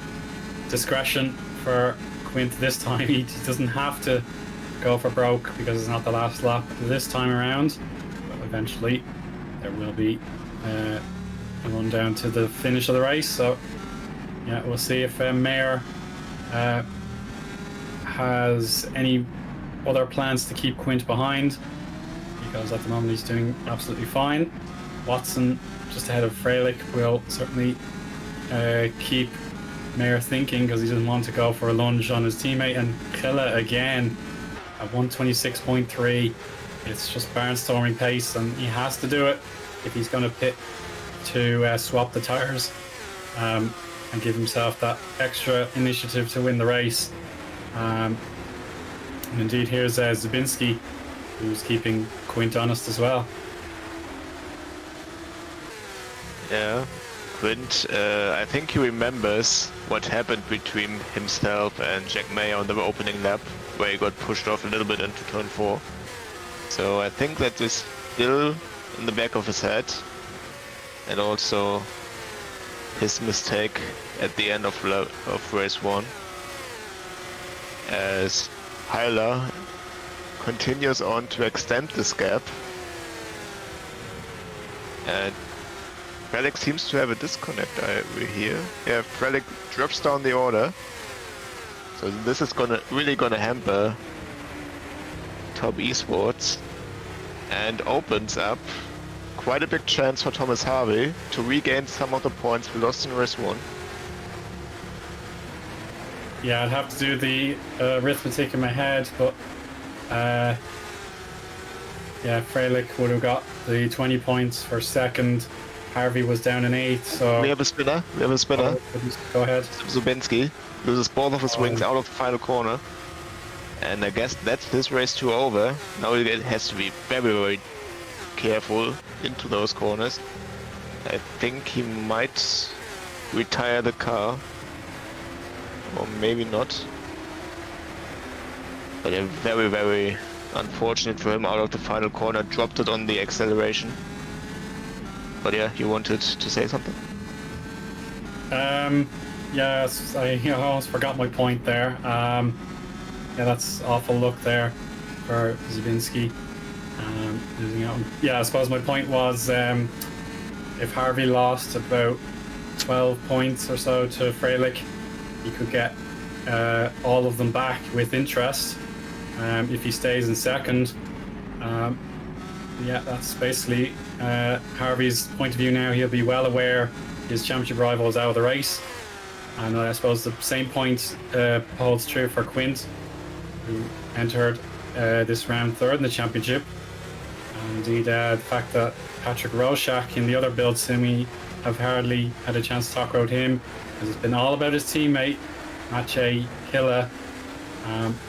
discretion for Quint this time. He doesn't have to go for broke because it's not the last lap this time around. But eventually there will be a run down to the finish of the race. So yeah, we'll see if Mayer has any other plans to keep Quint behind. because at the moment he's doing absolutely fine. Watson, just ahead of Freilich, will certainly keep Mayer thinking, because he doesn't want to go for a lunge on his teammate. And Killa again at 126.3. It's just barnstorming pace, and he has to do it if he's going to pit to swap the tires and give himself that extra initiative to win the race. And indeed, here's Zabinski, who's keeping Quint honest as well. Yeah, Quint, I think he remembers what happened between himself and Jack Mayer on the opening lap, where he got pushed off a little bit into turn 4. So I think that is still in the back of his head, and also his mistake at the end of race 1, as Heiler continues on to extend this gap, and Frelick seems to have a disconnect over here. Yeah, Frelick drops down the order, so this is really gonna hamper Top Esports, and opens up quite a big chance for Thomas Harvey to regain some of the points we lost in race 1. Yeah, I'd have to do the arithmetic in my head, but yeah, Freilich would have got the 20 points for second. Harvey was down in 8th, so... We have a spinner. Go ahead. Zabinski loses both of his wings out of the final corner. And I guess that's his race 2 over. Now he has to be very, very careful into those corners. I think he might retire the car. Or maybe not. But yeah, very, very unfortunate for him out of the final corner. Dropped it on the acceleration. But yeah, you wanted to say something? Yes, I almost forgot my point there. Yeah, that's awful luck there for Zabinski. Losing out. Yeah, I suppose my point was if Harvey lost about 12 points or so to Freilich, he could get all of them back with interest if he stays in second. Yeah, that's basically Harvey's point of view now. He'll be well aware his championship rival is out of the race. And I suppose the same point holds true for Quint, who entered this round third in the championship. And indeed, the fact that Patrick Roshak in the other build semi have hardly had a chance to talk about him, because it's been all about his teammate, Maciej Killa,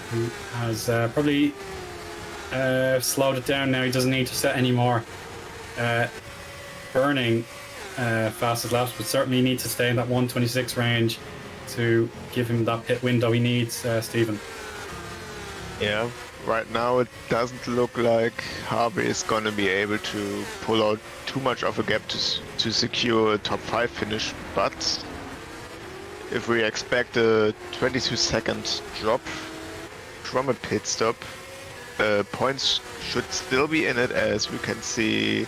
who has probably slowed it down now. He doesn't need to set any more burning fastest laps, but certainly need to stay in that 126 range to give him that pit window he needs, Stephen. Yeah, right now it doesn't look like Harvey is going to be able to pull out too much of a gap to secure a top 5 finish, but if we expect a 22-second drop from a pit stop, points should still be in it, as we can see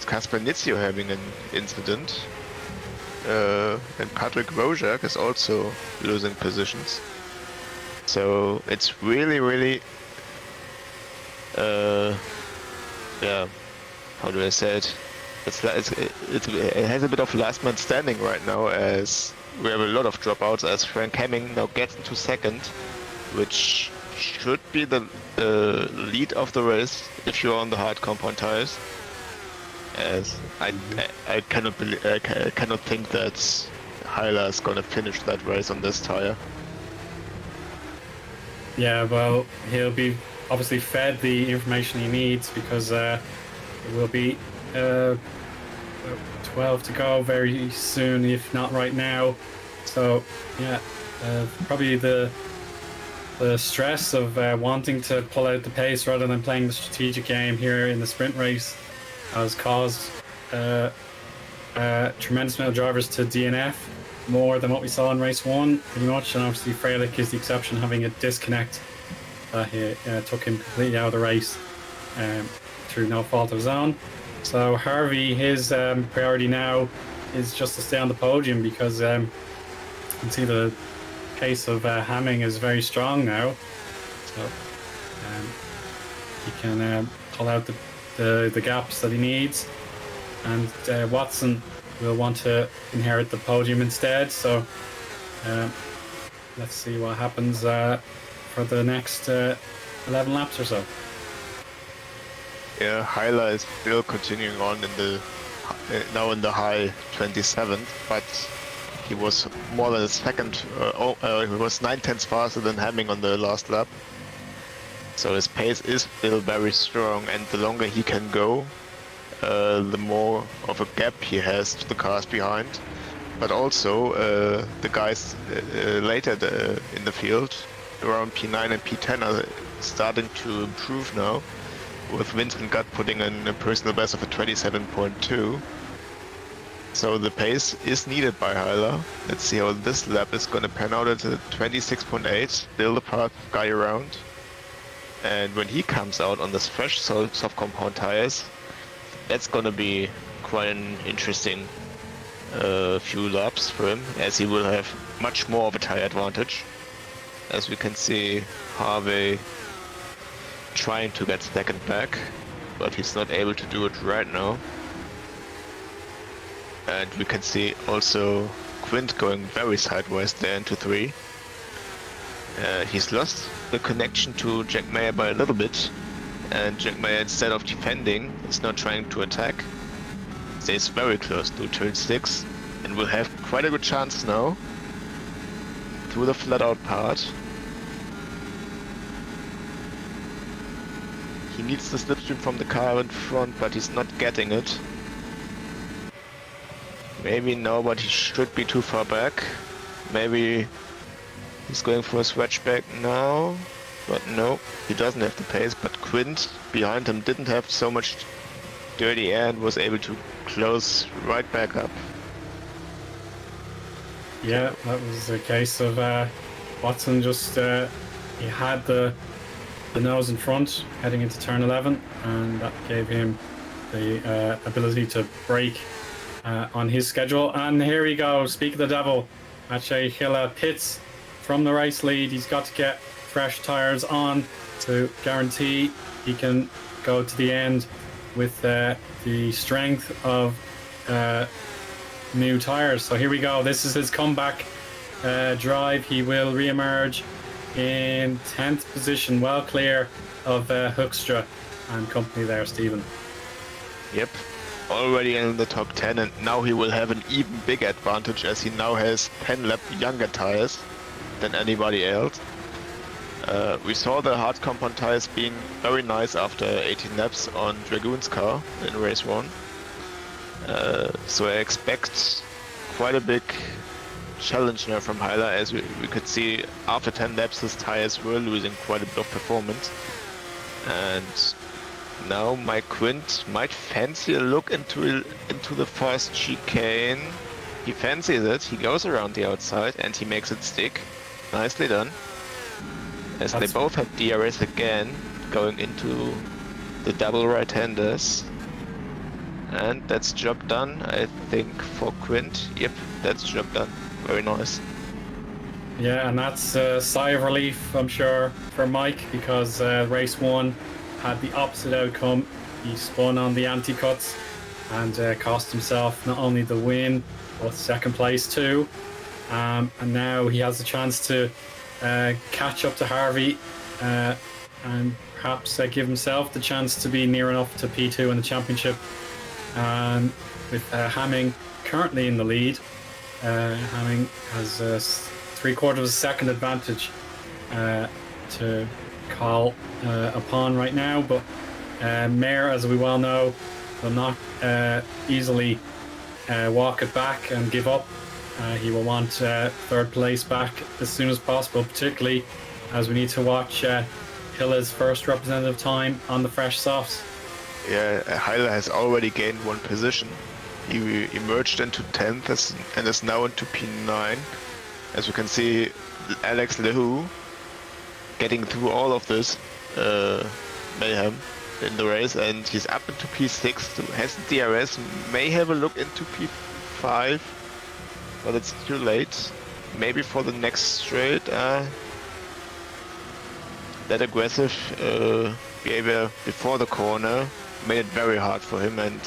Kasper Nizio having an incident, and Patrick Wojak is also losing positions. So it's really, really, yeah, how do I say it? It has a bit of last man standing right now, as we have a lot of dropouts, as Frank Hemming now gets into second, which should be the lead of the race if you're on the hard compound tires. As I cannot think that Heiler is gonna finish that race on this tire. Yeah, well, he'll be obviously fed the information he needs, because there will be 12 to go very soon, if not right now. So yeah, probably the stress of wanting to pull out the pace rather than playing the strategic game here in the sprint race has caused a tremendous amount of drivers to DNF, more than what we saw in race 1, pretty much. And obviously Freilich is the exception, having a disconnect that took him completely out of the race through no fault of his own. So Harvey, his priority now is just to stay on the podium, because you can see the case of Hamming is very strong now. So he can pull out the gaps that he needs. And Watson will want to inherit the podium instead. So let's see what happens for the next 11 laps or so. Yeah, Hyla is still continuing on in the now in the high 27th, but he was more than a second. He was 9/10 faster than Hamming on the last lap. So his pace is still very strong, and the longer he can go, the more of a gap he has to the cars behind. But also the guys later in the field, around P9 and P10, are starting to improve now, with Vincent Gutt putting in a personal best of a 27.2. So the pace is needed by Hyla. Let's see how this lap is going to pan out at a 26.8, still the fast guy around. And when he comes out on this fresh soft compound tires, that's going to be quite an interesting few laps for him, as he will have much more of a tire advantage. As we can see, Harvey trying to get second back, but he's not able to do it right now. And we can see also Quint going very sideways there into 3. He's lost the connection to Jack Mayer by a little bit, and Jack Mayer, instead of defending, is now trying to attack. Stays very close to turn 6 and will have quite a good chance now through the flat out part. He needs the slipstream from the car in front, but he's not getting it. Maybe now, but he should be too far back. Maybe he's going for a switchback now, but no, he doesn't have the pace. But Quint behind him didn't have so much dirty air and was able to close right back up. Yeah, that was a case of Watson just he had the nose in front heading into turn 11, and that gave him the ability to brake on his schedule. And here we go, speak of the devil, Maciej Hilla pits from the race lead. He's got to get fresh tires on to guarantee he can go to the end with the strength of new tires. So here we go, this is his comeback drive. He will re-emerge in 10th position, well clear of Hoekstra and company there, Stephen. Yep, already in the top 10, and now he will have an even bigger advantage, as he now has 10 lap younger tires than anybody else. We saw the hard compound tires being very nice after 18 laps on Dragoon's car in race 1. So I expect quite a big challenge now from Hyla, as we could see after 10 laps his tires were losing quite a bit of performance. And now Mike Quint might fancy a look into the fast chicane. He fancies it, he goes around the outside and he makes it stick. Nicely done. As they both have DRS again, going into the double right-handers. And that's job done, I think, for Quint. Yep, that's job done. Very nice. Yeah, and that's a sigh of relief, I'm sure, for Mike, because race 1 had the opposite outcome. He spun on the anti-cuts and cost himself not only the win, but second place too. And now he has a chance to catch up to Harvey and perhaps give himself the chance to be near enough to P2 in the championship. With Hamming currently in the lead, Hamming has a 3/4 of a second advantage to call upon right now, but Mayer, as we well know, will not easily walk it back and give up. He will want third place back as soon as possible, particularly as we need to watch Hilla's first representative time on the fresh softs. Yeah, Hyla has already gained 1 position. He emerged into 10th and is now into P9. As you can see, Alex Lehoux getting through all of this mayhem in the race, and he's up into P6, has DRS, may have a look into P5, but it's too late. Maybe for the next straight. That aggressive behavior before the corner made it very hard for him, and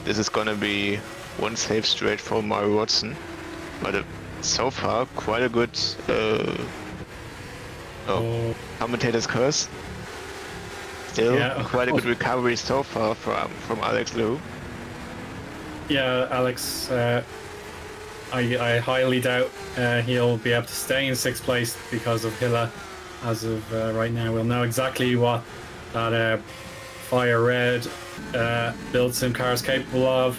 this is gonna be one safe straight for Mario Watson. But so far, quite a good commentator's curse. Still, quite a good recovery so far from Alex Liu. Yeah, Alex, I highly doubt he'll be able to stay in 6th place because of Hilla. As of right now, we'll know exactly what that Fire Red build sim car is capable of.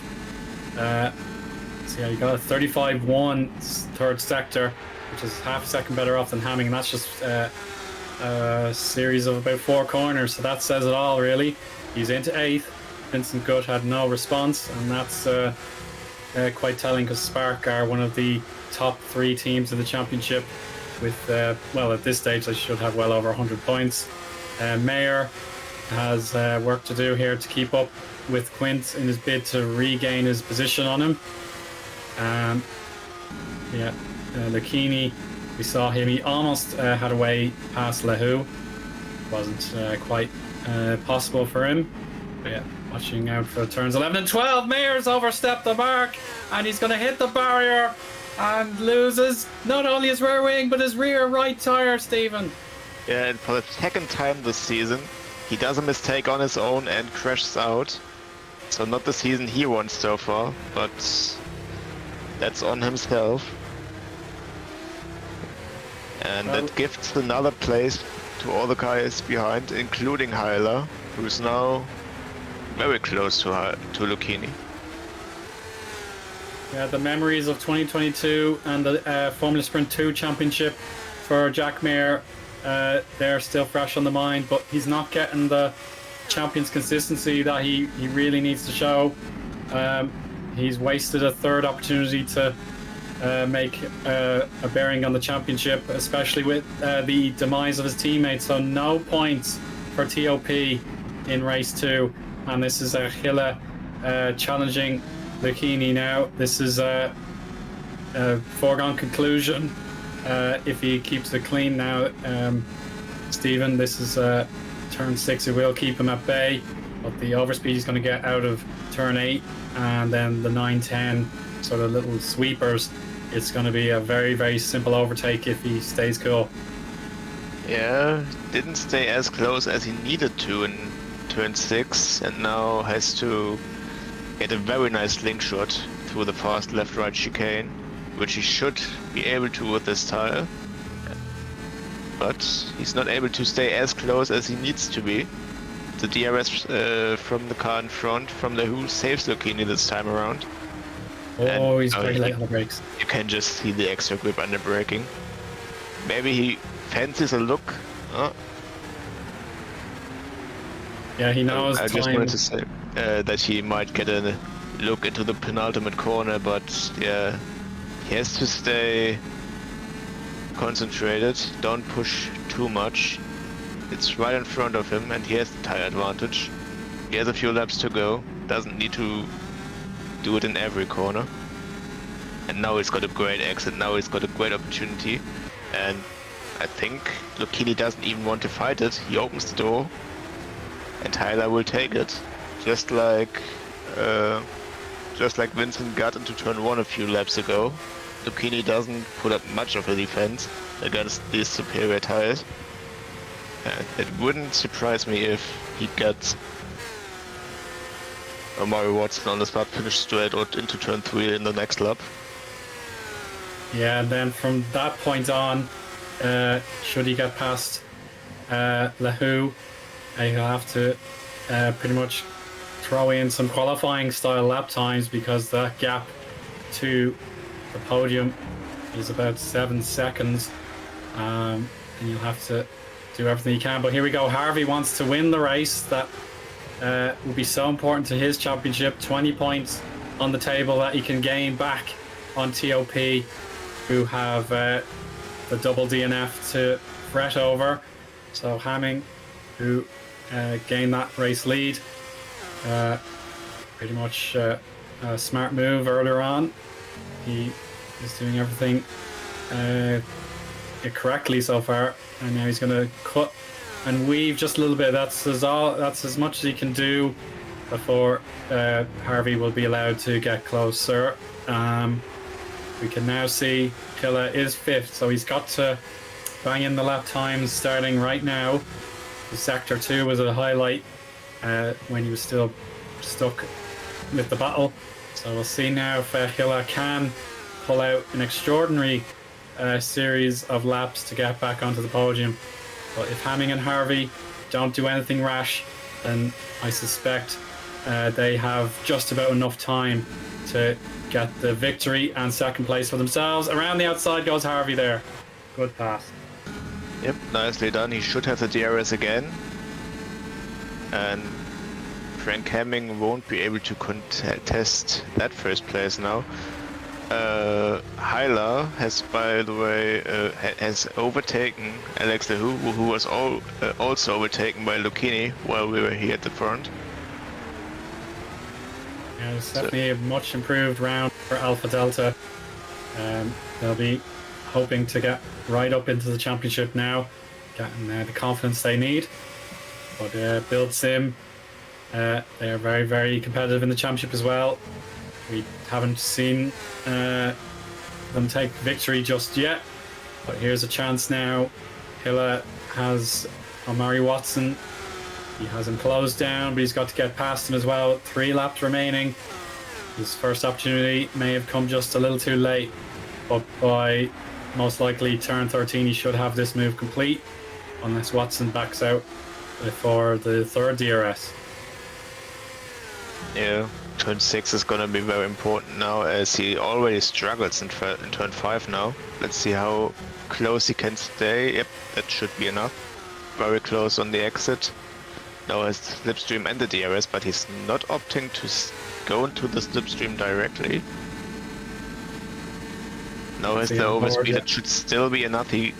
So yeah, you got a 35-1 3rd sector, which is half a second better off than Hamming, and that's just a series of about 4 corners, so that says it all really. He's into 8th. Vincent Gutt had no response, and that's quite telling, because Spark are one of the top 3 teams in the championship with, well, at this stage they should have well over 100 points. Mayer has work to do here to keep up with Quint in his bid to regain his position on him. Lucchini, we saw him, he almost had a way past Lahu. Wasn't quite possible for him. But yeah, watching out for turns 11 and 12. Mayer's overstepped the mark, and he's going to hit the barrier and loses not only his rear wing but his rear right tire, Stephen. Yeah, and for the 2nd time this season, he does a mistake on his own and crashes out. So not the season he wants so far, but that's on himself. And that gives another place to all the guys behind, including Hyla, who's now very close to Lucchini. Yeah, the memories of 2022 and the Formula Sprint 2 championship for Jack Mayer, they're still fresh on the mind, but he's not getting the champion's consistency that he really needs to show. He's wasted a 3rd opportunity to make a bearing on the championship, especially with the demise of his teammates. So no points for TOP in race 2, and this is Hilla challenging Lucchini now. This is a foregone conclusion if he keeps it clean now. Stephen, this is turn 6. It will keep him at bay, but the overspeed he's going to get out of turn 8 and then the 9-10 sort of little sweepers, it's going to be a very, very simple overtake if he stays cool. Yeah, didn't stay as close as he needed to in turn 6, and now has to get a very nice slingshot through the fast left-right chicane, which he should be able to with this tire. But he's not able to stay as close as he needs to be. The DRS from the car in front, from the Who, saves Lucchini this time around. Oh, he's very late on the brakes. You can just see the extra grip under braking. Maybe he fancies a look. Yeah, he knows. I just wanted to say that he might get a look into the penultimate corner, but yeah, he has to stay concentrated, don't push too much. It's right in front of him and he has the tire advantage. He has a few laps to go, doesn't need to do it in every corner. And now he's got a great exit, now he's got a great opportunity. And I think Lucchini doesn't even want to fight it. He opens the door and Tyler will take it. Just like Vincent got into turn 1 a few laps ago. Lucchini doesn't put up much of a defense against these superior tires. It wouldn't surprise me if he gets Mario Watson on the start finish straight out into turn 3 in the next lap. Yeah, and then from that point on, should he get past Lahu, he'll have to pretty much throw in some qualifying style lap times, because that gap to the podium is about 7 seconds, and you'll have to do everything you can. But here we go, Harvey wants to win the race. That will be so important to his championship. 20 points on the table that he can gain back on TOP, who have the double DNF to fret over. So Hamming, who gained that race lead, pretty much a smart move earlier on. He is doing everything correctly so far, and now he's going to cut and weave just a little bit. That's as much as he can do before Harvey will be allowed to get closer. We can now see Killa is 5th, so he's got to bang in the lap times starting right now. The Sector 2 was a highlight when he was still stuck with the battle. So we'll see now if Killa can pull out an extraordinary series of laps to get back onto the podium. But if Hamming and Harvey don't do anything rash, then I suspect they have just about enough time to get the victory and second place for themselves. Around the outside goes Harvey there. Good pass. Yep, nicely done. He should have the DRS again. And Frank Hamming won't be able to contest that first place now. Hyla has, by the way, has overtaken Alex LeHou, who was also overtaken by Lucchini while we were here at the front. Yeah, it's definitely a much improved round for Alpha Delta. They'll be hoping to get right up into the championship now, getting the confidence they need. But Build Sim, they are very, very competitive in the championship as well. We haven't seen them take victory just yet, but here's a chance now. Killa has Omari Watson. He has him closed down, but he's got to get past him as well. 3 laps remaining. His first opportunity may have come just a little too late, but by most likely turn 13 he should have this move complete, unless Watson backs out for the 3rd DRS. Yeah, turn 6 is gonna be very important now, as he already struggles in turn 5 now. Let's see how close he can stay. Yep, that should be enough. Very close on the exit. Now has slipstream and the DRS, but he's not opting to go into the slipstream directly. Now has the overspeed. It should still be enough. He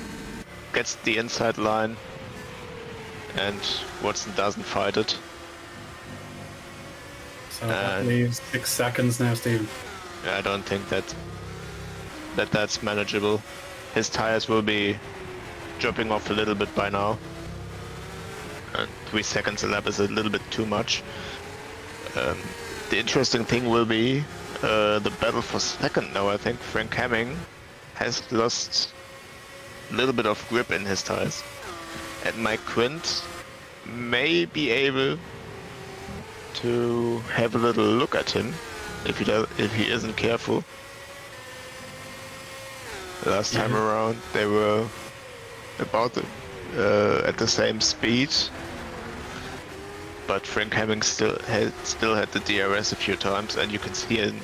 gets the inside line, and Watson doesn't fight it. So that leaves 6 seconds now, Stephen. I don't think that's manageable. His tires will be dropping off a little bit by now. 3 seconds a lap is a little bit too much. The interesting thing will be the battle for second now. I think Frank Hamming has lost a little bit of grip in his tires, and Mike Quint may be able to have a little look at him if he isn't careful. Last time around they were about at the same speed, but Frank Hamming still had the DRS a few times, and you can see him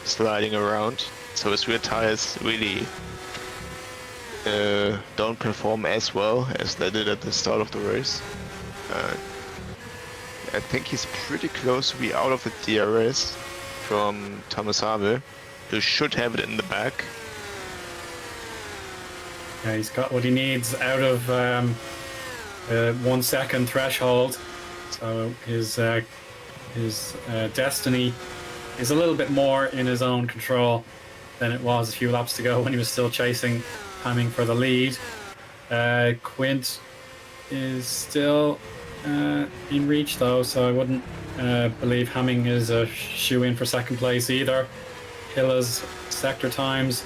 sliding around. So his rear tires really don't perform as well as they did at the start of the race. I think he's pretty close to be out of the DRS from Thomas Habe, who should have it in the back. Yeah, he's got what he needs out of the 1 second threshold. So his destiny is a little bit more in his own control than it was a few laps ago when he was still chasing Hamming for the lead. Quint is still in reach though, so I wouldn't believe Hamming is a shoe-in for second place either. Killa's sector times,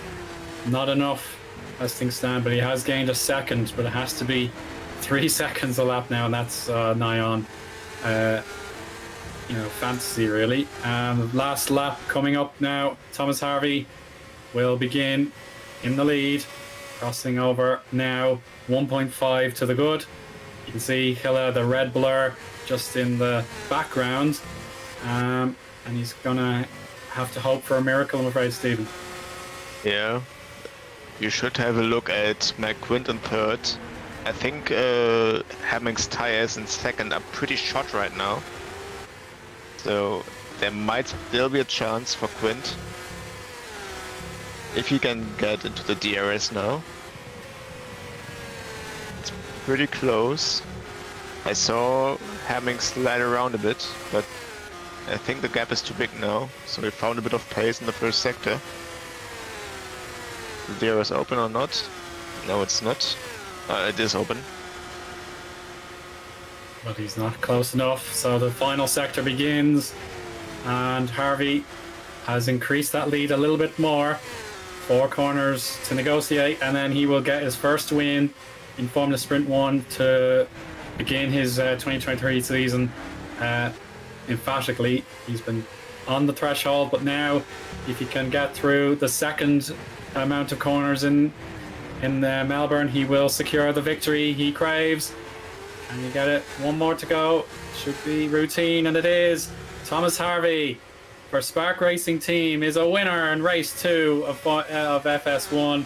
not enough as things stand, but he has gained a second, but it has to be 3 seconds a lap now, and that's nigh on fantasy really. Last lap coming up now. Thomas Harvey will begin in the lead, crossing over now 1.5 to the good. You can see Killa, the red blur just in the background, and he's gonna have to hope for a miracle, I'm afraid, Stephen. Yeah, you should have a look at McQuint in 3rd. I think Hamming's tires in 2nd are pretty short right now, so there might still be a chance for Quint if he can get into the DRS now. It's pretty close. I saw Hamming slide around a bit, but I think the gap is too big now, so we found a bit of pace in the first sector. The DRS open or not? No, it's not. It is open. but he's not close enough. So the final sector begins, and Harvey has increased that lead a little bit more. 4 corners to negotiate, and then he will get his first win in Formula Sprint 1 to begin his 2023 season emphatically. He's been on the threshold, but now if he can get through the second amount of corners in Melbourne, he will secure the victory he craves. And you get it, 1 more to go. Should be routine, and it is. Thomas Harvey for Spark Racing Team is a winner in race 2 of FS1,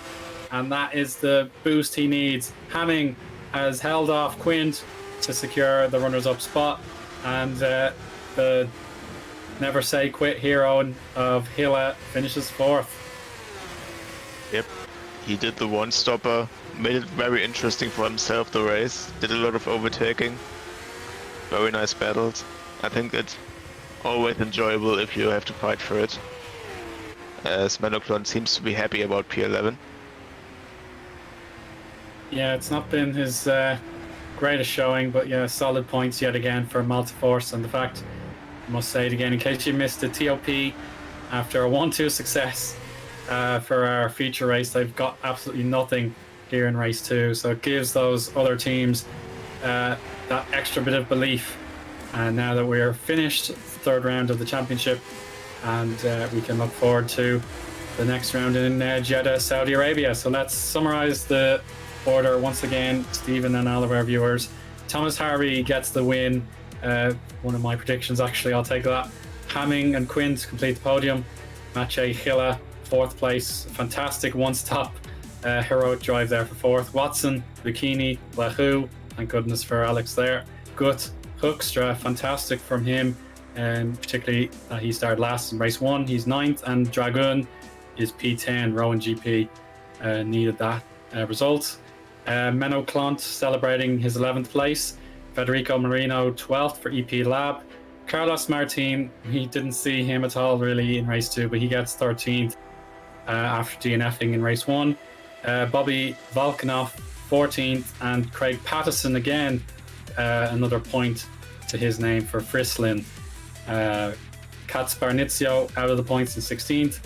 and that is the boost he needs. Hamming has held off Quint to secure the runners-up spot, and the never say quit hero of Hilla finishes 4th. Yep, he did the one-stopper, made it very interesting for himself, the race, did a lot of overtaking, very nice battles. I think it's always enjoyable if you have to fight for it, as Manoclon seems to be happy about P11. Yeah, it's not been his greatest showing, but yeah, solid points yet again for Maltaforce. And the fact, I must say it again, in case you missed the TOP, after a 1-2 success for our feature race, they've got absolutely nothing here in race 2. So it gives those other teams that extra bit of belief. And now that we're finished the 3rd round of the championship, and we can look forward to the next round in Jeddah, Saudi Arabia. So let's summarize the order once again, Stephen and all of our viewers. Thomas Harvey gets the win. One of my predictions, actually, I'll take that. Hamming and Quint complete the podium. Maciej Hilla, 4th place. Fantastic one-stop heroic drive there for 4th. Watson, Bikini, Lahu, thank goodness for Alex there. Gut, Hoekstra, fantastic from him, and particularly that he started last in race 1. He's 9th, and Dragoon is P10. Rowan GP needed that result. Menno Klont celebrating his 11th place. Federico Marino 12th for EP Lab. Carlos Martin, we didn't see him at all really in race 2, but he gets 13th after DNFing in race 1. Bobby Volkanov 14th, and Craig Pattison again, another point to his name for Frislin. Kaspar Nizio out of the points in 16th.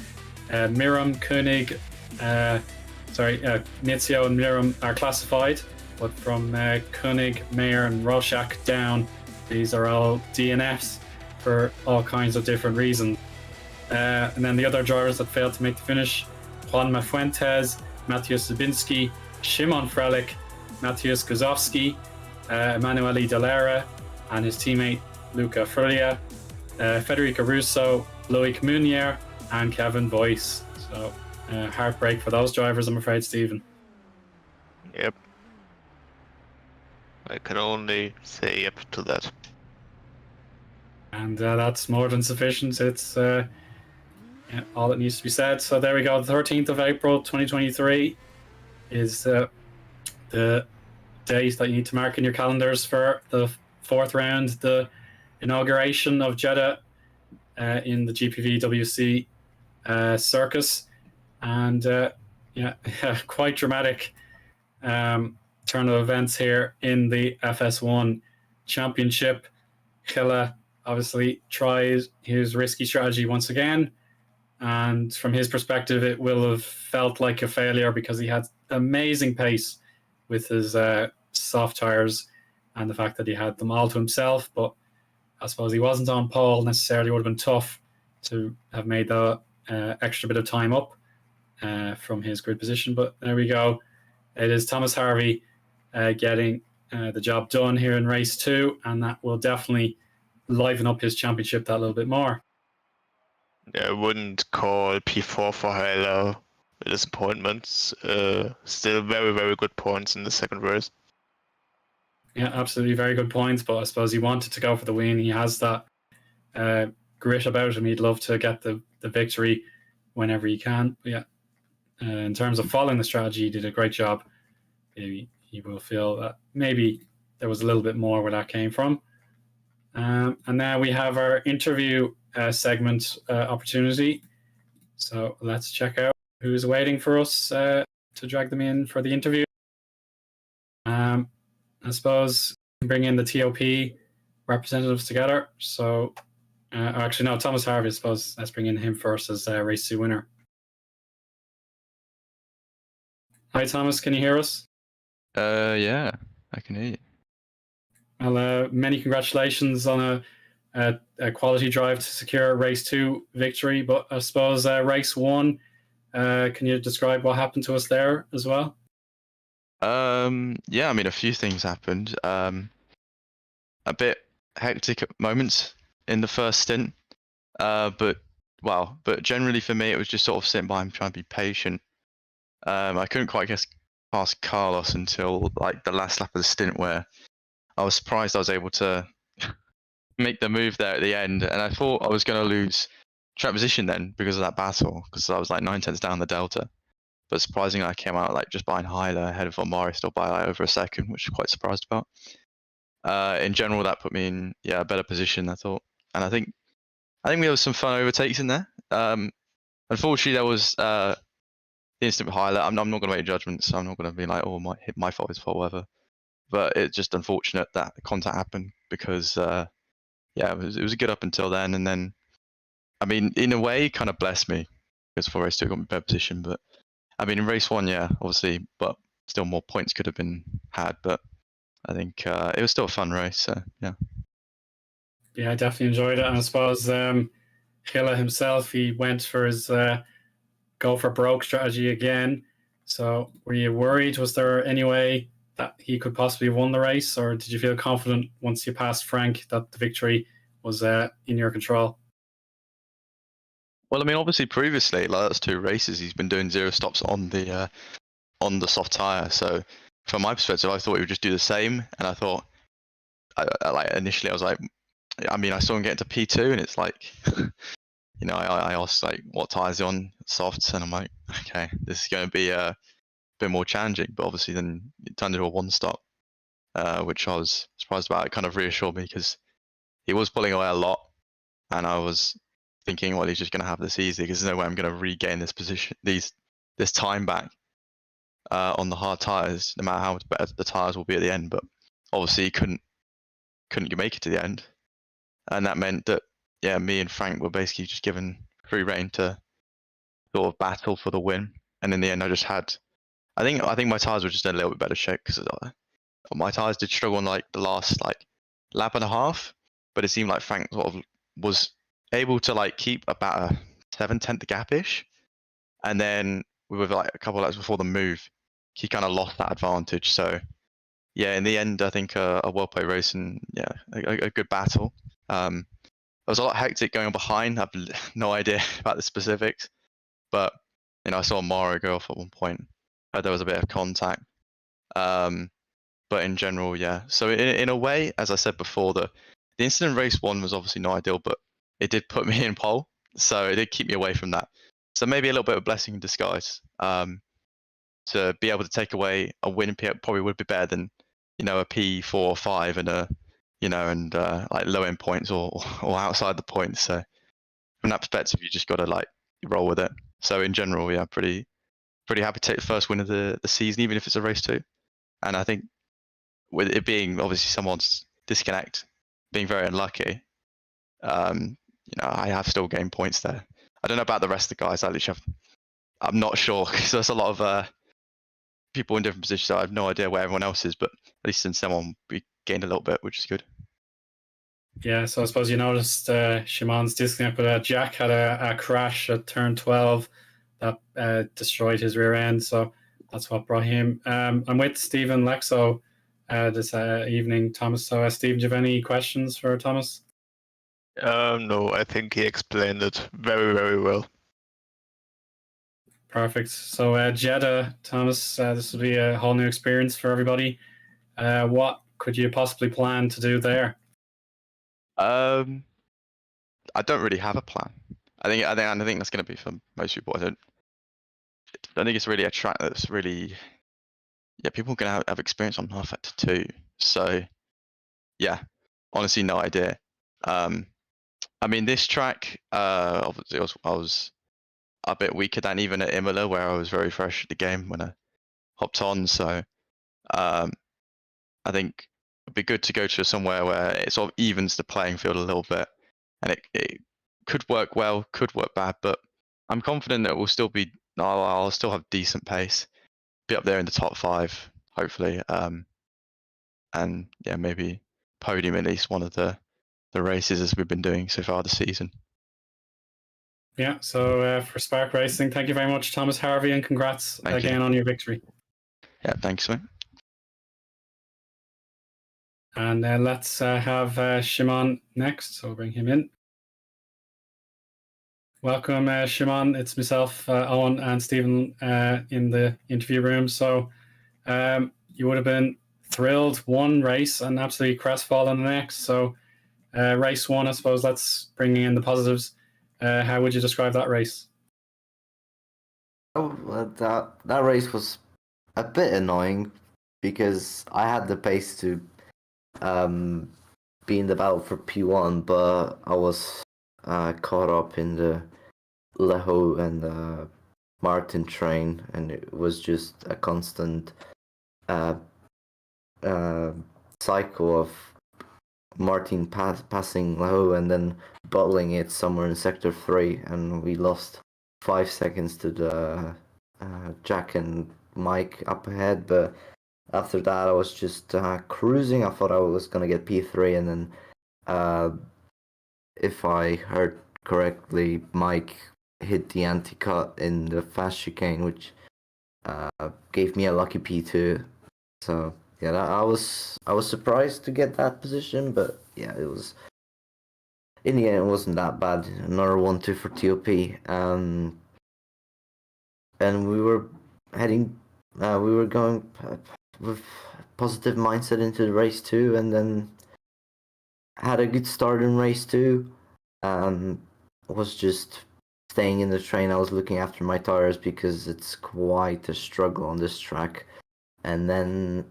Miram, Koenig, Nizio and Miram are classified, but from Koenig, Mayer and Rorschach down, these are all DNFs for all kinds of different reasons. And then the other drivers that failed to make the finish: Juan Mafuentes, Matthias Zabinski, Szymon Frelich, Matthias Guzowski, Emanuele Dalera and his teammate Luca Frulia, Federico Russo, Loic Munier and Kevin Boyce. So heartbreak for those drivers, I'm afraid, Stephen. Yep. I can only say yep to that. And that's more than sufficient. It's all that needs to be said. So there we go. The 13th of April 2023 is the date that you need to mark in your calendars for the 4th round, the inauguration of Jeddah in the GPVWC circus. And quite dramatic turn of events here in the FS1 championship. Hilla obviously tries his risky strategy once again, and from his perspective it will have felt like a failure because he had amazing pace with his soft tires and the fact that he had them all to himself. But I suppose he wasn't on pole necessarily. It would have been tough to have made the extra bit of time up from his grid position. But there we go. It is Thomas Harvey getting the job done here in race 2, and that will definitely liven up his championship that little bit more. Yeah, I wouldn't call P4 for Hyla a disappointment. Still very, very good points in the second race. Yeah, absolutely very good points, but I suppose he wanted to go for the win. He has that grit about him. He'd love to get the victory whenever he can. But yeah, in terms of following the strategy, he did a great job. He will feel that maybe there was a little bit more where that came from. And now we have our interview segment opportunity. So let's check out who's waiting for us to drag them in for the interview. I suppose bring in the TOP representatives together. So, actually, no, Thomas Harvey, I suppose. Let's bring in him first as race 2 winner. Hi, Thomas. Can you hear us? Yeah, I can hear you. Well, many congratulations on a quality drive to secure race 2 victory. But I suppose race 1, can you describe what happened to us there as well? Yeah, I mean, a few things happened. A bit hectic at moments in the first stint, but generally for me, it was just sort of sitting by him, trying to be patient. I couldn't quite get past Carlos until like the last lap of the stint, where I was surprised I was able to make the move there at the end, and I thought I was going to lose track position then because of that battle, because I was like 9/10 down the delta. But surprisingly, I came out like just behind Hyler, ahead of Omari, still by like over a second, which I was quite surprised about. In general, that put me in a better position, I thought, and I think we had some fun overtakes in there. Unfortunately, there was the instant with Hyler. I'm not going to make a judgment, so I'm not going to be like, oh, my fault, his fault, whatever. But it's just unfortunate that the contact happened because it was good up until then, and then I mean, in a way, it kind of blessed me because for race 2 got me in better position. But I mean, in race 1, yeah, obviously, but still more points could have been had. But I think it was still a fun race. So yeah. Yeah, I definitely enjoyed it. And I suppose Hilla himself, he went for his go for broke strategy again. So were you worried? Was there any way that he could possibly have won the race, or did you feel confident once you passed Frank that the victory was in your control? Well, I mean, obviously, previously, like that's 2 races, he's been doing 0 stops on the soft tire. So, from my perspective, I thought he would just do the same. And I thought, like initially, I was like, I mean, I saw him get into P2, and it's like, you know, I asked like, what tires are on softs, and I'm like, okay, this is going to be a bit more challenging. But obviously, then it turned into a 1 stop, which I was surprised about. It kind of reassured me because he was pulling away a lot, and I was thinking, well, he's just going to have this easy because there's no way I'm going to regain this position, this time back on the hard tires, no matter how much better the tires will be at the end. But obviously, he couldn't make it to the end, and that meant that me and Frank were basically just given free rein to sort of battle for the win. And in the end, I just had, I think my tires were just in a little bit better shape because my tires did struggle on like the last like lap and a half, but it seemed like Frank sort of was able to like keep about a 7/10 gap-ish, and then we were like a couple of laps before the move, he kind of lost that advantage. So yeah, in the end, I think a well-played race and a good battle. There was a lot hectic going on behind. I have no idea about the specifics, but you know, I saw Mario go off at one point. There was a bit of contact, but in general, yeah. So in a way, as I said before, the incident race 1 was obviously not ideal, but it did put me in pole, so it did keep me away from that. So maybe a little bit of a blessing in disguise. To be able to take away a win probably would be better than, you know, a P4 or 5 and like low end points or outside the points. So from that perspective, you just got to like roll with it. So in general, yeah, pretty happy to take the first win of the season, even if it's a race 2. And I think with it being obviously someone's disconnect, being very unlucky, you know, I have still gained points there. I don't know about the rest of the guys. I'm not sure because there's a lot of people in different positions. So I have no idea where everyone else is, but at least in someone we gained a little bit, which is good. Yeah, so I suppose you noticed Shimon's disconnect, but Jack had a crash at turn 12 that destroyed his rear end. So that's what brought him. I'm with Stephen Lexo this evening, Thomas. So, Stephen, do you have any questions for Thomas? No, I think he explained it very, very well. Perfect. So, Jeddah, Thomas, this will be a whole new experience for everybody. What could you possibly plan to do there? I don't really have a plan. I think that's going to be for most people. I don't think it's really a track that's really, people are going to have experience on Half Factor 2. So yeah, honestly, no idea. I mean, this track, obviously, I was a bit weaker than even at Imola, where I was very fresh at the game when I hopped on. So I think it'd be good to go to somewhere where it sort of evens the playing field a little bit, and it could work well, could work bad, but I'm confident that we'll still be. I'll still have decent pace, be up there in the top 5, hopefully, and yeah, maybe podium at least one of the races as we've been doing so far this season. Yeah, so for Spark Racing, thank you very much, Thomas Harvey, and congrats Thank again you. on your victory. Yeah, thanks, mate. And let's have Shimon next, so we'll bring him in. Welcome, Shimon. It's myself, Owen, and Stephen in the interview room. So you would have been thrilled one race and absolutely crestfallen the next. So race 1, I suppose, let's bring in the positives. How would you describe that race? Oh, that race was a bit annoying because I had the pace to be in the battle for P1, but I was caught up in the Leho and Martin train, and it was just a constant cycle of Martin passing Leho and then bottling it somewhere in sector 3, and we lost 5 seconds to the Jack and Mike up ahead. But after that, I was just cruising. I thought I was gonna get P3, and then if I heard correctly, Mike hit the anti-cut in the fast chicane, which gave me a lucky P2. So yeah, I was surprised to get that position, but yeah, it was in the end it wasn't that bad. Another 1-2 for TOP, and we were heading, we were going with positive mindset into the race 2, and then had a good start in race 2. Was just staying in the train. I was looking after my tires because it's quite a struggle on this track. And then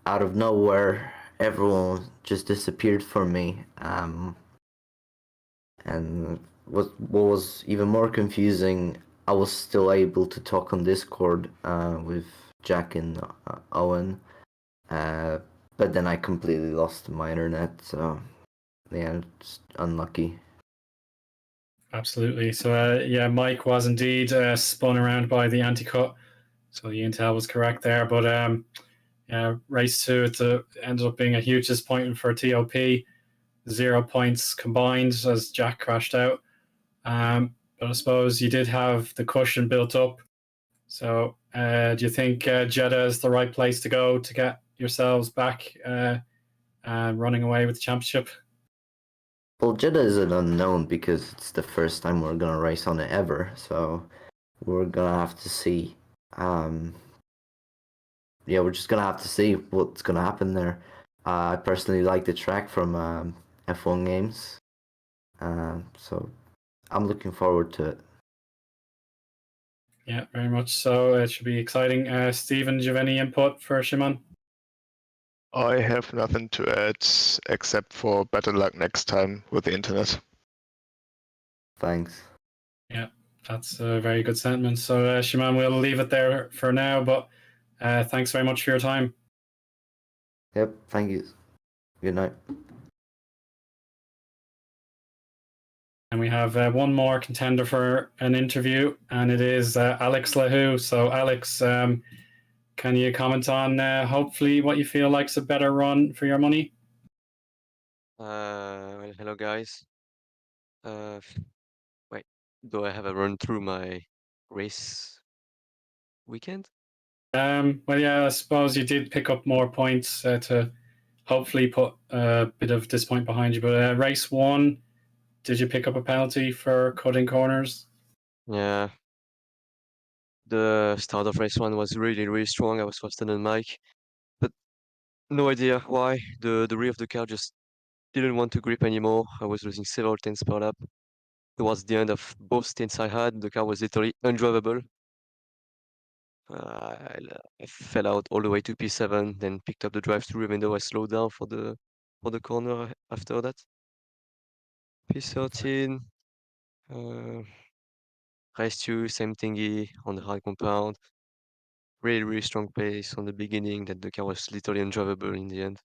out of nowhere, everyone just disappeared from me. And what was even more confusing, I was still able to talk on Discord with Jack and Owen. But then I completely lost my internet, so yeah, just unlucky. Absolutely. So yeah, Mike was indeed spun around by the anti-cut. So the intel was correct there. But race 2, it ended up being a huge disappointment for TOP. 0 points combined as Jack crashed out. But I suppose you did have the cushion built up. So do you think Jeddah is the right place to go to get yourselves back running away with the championship? Well, Jeddah is an unknown because it's the first time we're gonna race on it ever, so we're gonna have to see. Yeah, we're just gonna have to see what's gonna happen there. I personally like the track from F1 games, so I'm looking forward to it. Yeah, very much so. It should be exciting. Stephen, do you have any input for Shimon? I have nothing to add except for better luck next time with the internet. Thanks. Yeah, that's a very good sentiment. So, Shimon, we'll leave it there for now, but thanks very much for your time. Yep, thank you. Good night. And we have one more contender for an interview, and it is Alex Lahu. So, Alex, can you comment on hopefully what you feel like's a better run for your money? Well, hello guys. Wait, do I have a run through my race weekend? Well, yeah, I suppose you did pick up more points to hopefully put a bit of disappointment behind you. But race 1, did you pick up a penalty for cutting corners? Yeah. The start of race 1 was really strong. I was faster than Mike, but no idea why. The rear of the car just didn't want to grip anymore. I was losing several tenths per lap. Towards the end of both stints I had, the car was literally undrivable. I fell out all the way to P7, then picked up the drive-through even though I slowed down for the corner after that. P13, race 2, same thingy on the hard compound. Really strong pace on the beginning that the car was literally undrivable in the end.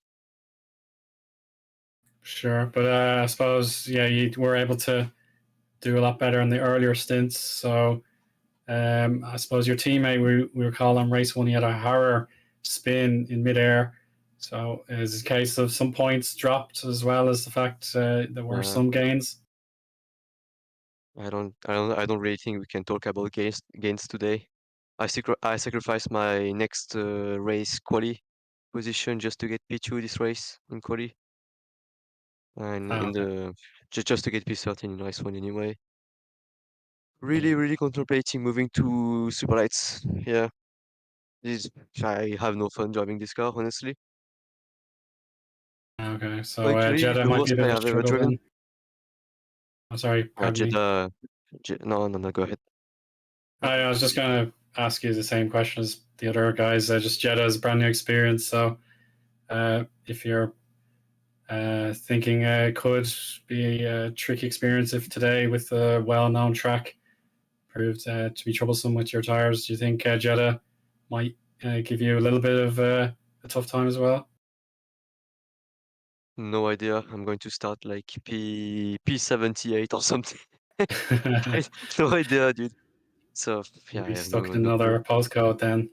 Sure, but I suppose you were able to do a lot better in the earlier stints. So I suppose your teammate, we recall on race one, he had a horror spin in midair. So is it a case of some points dropped as well as the fact there were some gains? I don't really think we can talk about gains today. I sacrificed my next race quali position just to get P2 this race in quali, and Oh, in okay. the just to get P13 in race one anyway. Yeah. Really contemplating moving to super lights. Yeah, this I have no fun driving this car honestly. Okay, so Actually, Jeddah the might be worst a bit car of a I've ever struggle driven. then. Oh, sorry, pardon me. Jeddah. No, go ahead. I was just going to ask you the same question as the other guys. Just Jeddah is a brand new experience, so if you're thinking it could be a tricky experience if today, with a well-known track, proved to be troublesome with your tires, do you think Jeddah might give you a little bit of a tough time as well? No idea. I'm going to start like P78 or something. I no idea, dude. So yeah, You'll I be have stuck in no clue. another postcode then.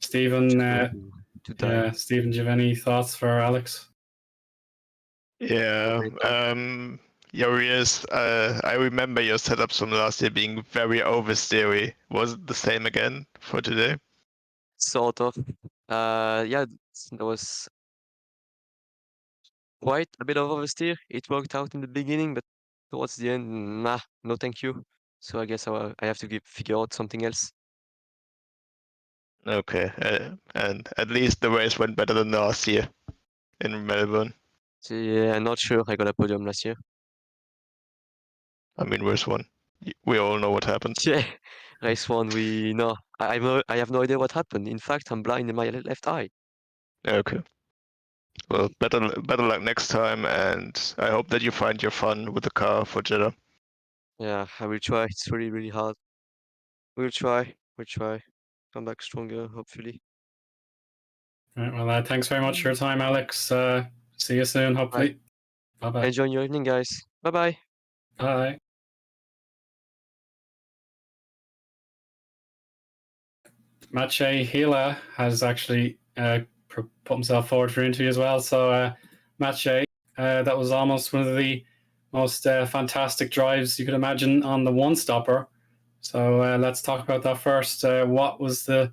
Stephen, Just going to die. Stephen, do you have any thoughts for Alex? Yeah, Yorius, I remember your setups from last year being very oversteery. Was it the same again for today? Sort of. Yeah, there was quite a bit of oversteer. It worked out in the beginning, but towards the end, nah, no thank you. So I guess I have to figure out something else. Okay, and at least the race went better than last year in Melbourne. So yeah, I'm not sure I got a podium last year. I mean, race one. We all know what happened. Yeah, race one, no, I have no idea what happened. In fact, I'm blind in my left eye. Okay. Well, better luck next time, and I hope that you find your fun with the car for Jeddah. Yeah, I will try. It's really hard. We'll try. We'll try. Come back stronger, hopefully. Right, well, thanks very much for your time, Alex. See you soon, Bye. hopefully. Bye-bye. Enjoy your evening, guys. Bye. Bye. Maciej Hila has actually put himself forward for interview as well. So, Maciej, that was almost one of the most fantastic drives you could imagine on the one-stopper. So let's talk about that first. What was the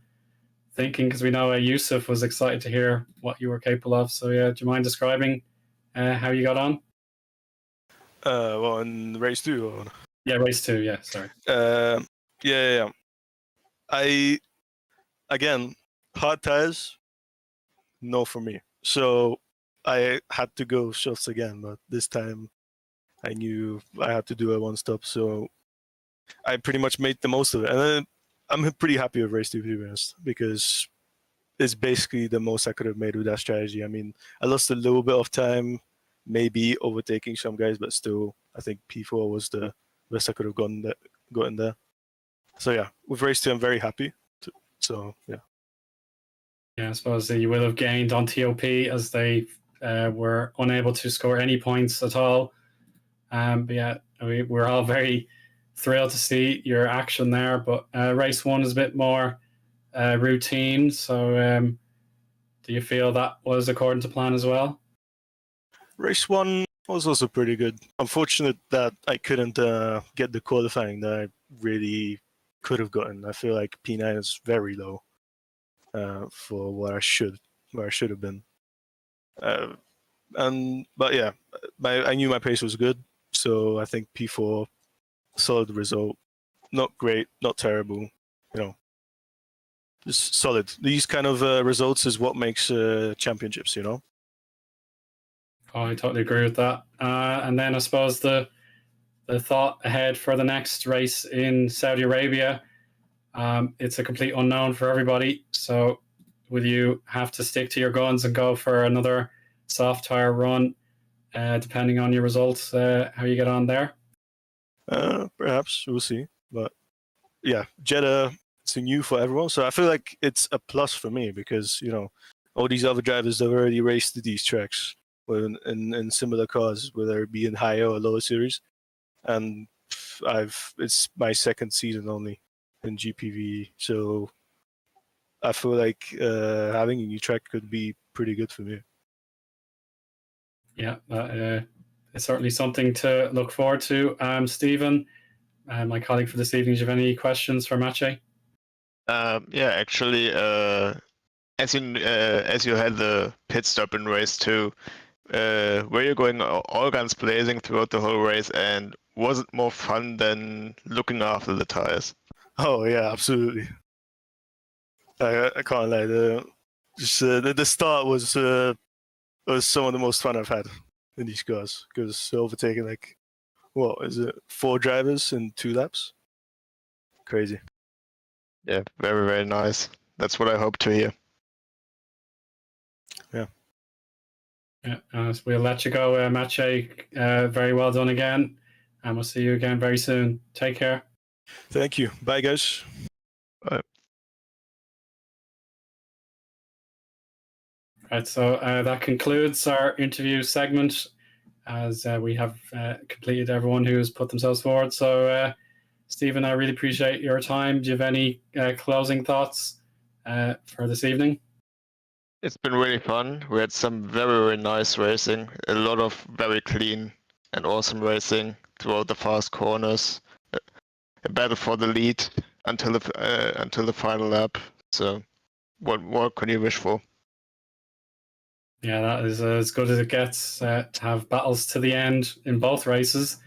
thinking? Because we know Yousuf was excited to hear what you were capable of. So, yeah, do you mind describing how you got on? Well, in race two. Or... Yeah, race two. Yeah, sorry. Yeah. Again, hard tires, no for me. So I had to go softs again, but this time I knew I had to do a one stop. So I pretty much made the most of it, and then I'm pretty happy with race two, to be honest, because it's basically the most I could have made with that strategy. I mean, I lost a little bit of time, maybe overtaking some guys, but still, I think P4 was the best I could have gotten there. So yeah, with race two, I'm very happy. So yeah. Yeah, I suppose you will have gained on TOP as they were unable to score any points at all. But yeah, we're all very thrilled to see your action there. But race one is a bit more routine. So do you feel that was according to plan as well? Race one was also pretty good. Unfortunate that I couldn't get the qualifying that I really could have gotten. I feel like P9 is very low for what I should have been. But yeah, I knew my pace was good, so I think P4, solid result. Not great, not terrible. You know, just solid. These kind of results is what makes championships. You know. Oh, I totally agree with that. And then I suppose the thought ahead for the next race in Saudi Arabia, it's a complete unknown for everybody. So will you have to stick to your guns and go for another soft tire run, depending on your results, how you get on there? Perhaps we'll see. But yeah, Jeddah, it's new for everyone. So I feel like it's a plus for me because, all these other drivers have already raced these tracks. in similar cars, whether it be in higher or lower series. And it's my second season only in GPV, so I feel like having a new track could be pretty good for me. Yeah, it's certainly something to look forward to. Stephen, my colleague for this evening, do you have any questions for Maciej? Yeah, actually, as you had the pit stop in race 2, were you going all guns blazing throughout the whole race, and was it more fun than looking after the tires? Oh yeah, absolutely. I can't lie. The start was some of the most fun I've had in these cars, because overtaking like, what is it, 4 drivers in 2 laps? Crazy. Yeah, very, very nice. That's what I hope to hear. Yeah, we'll let you go, Maciej. Very well done again, and we'll see you again very soon. Take care. Thank you. Bye, guys. Right, so that concludes our interview segment, as we have completed everyone who has put themselves forward. So, Stephen, I really appreciate your time. Do you have any closing thoughts for this evening? It's been really fun. We had some very, very nice racing, a lot of very clean and awesome racing throughout the fast corners, a battle for the lead until the final lap. So, what more can you wish for? Yeah, that is as good as it gets. To have battles to the end in both races,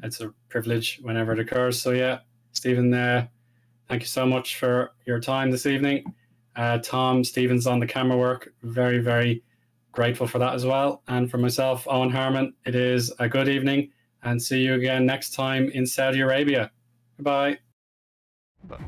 it's a privilege whenever it occurs. So yeah, Stephen, thank you so much for your time this evening. Tom, Stephen's on the camera work. Very, very grateful for that as well. And for myself, Eoin Harmon, it is a good evening, and see you again next time in Saudi Arabia. Goodbye. Bye.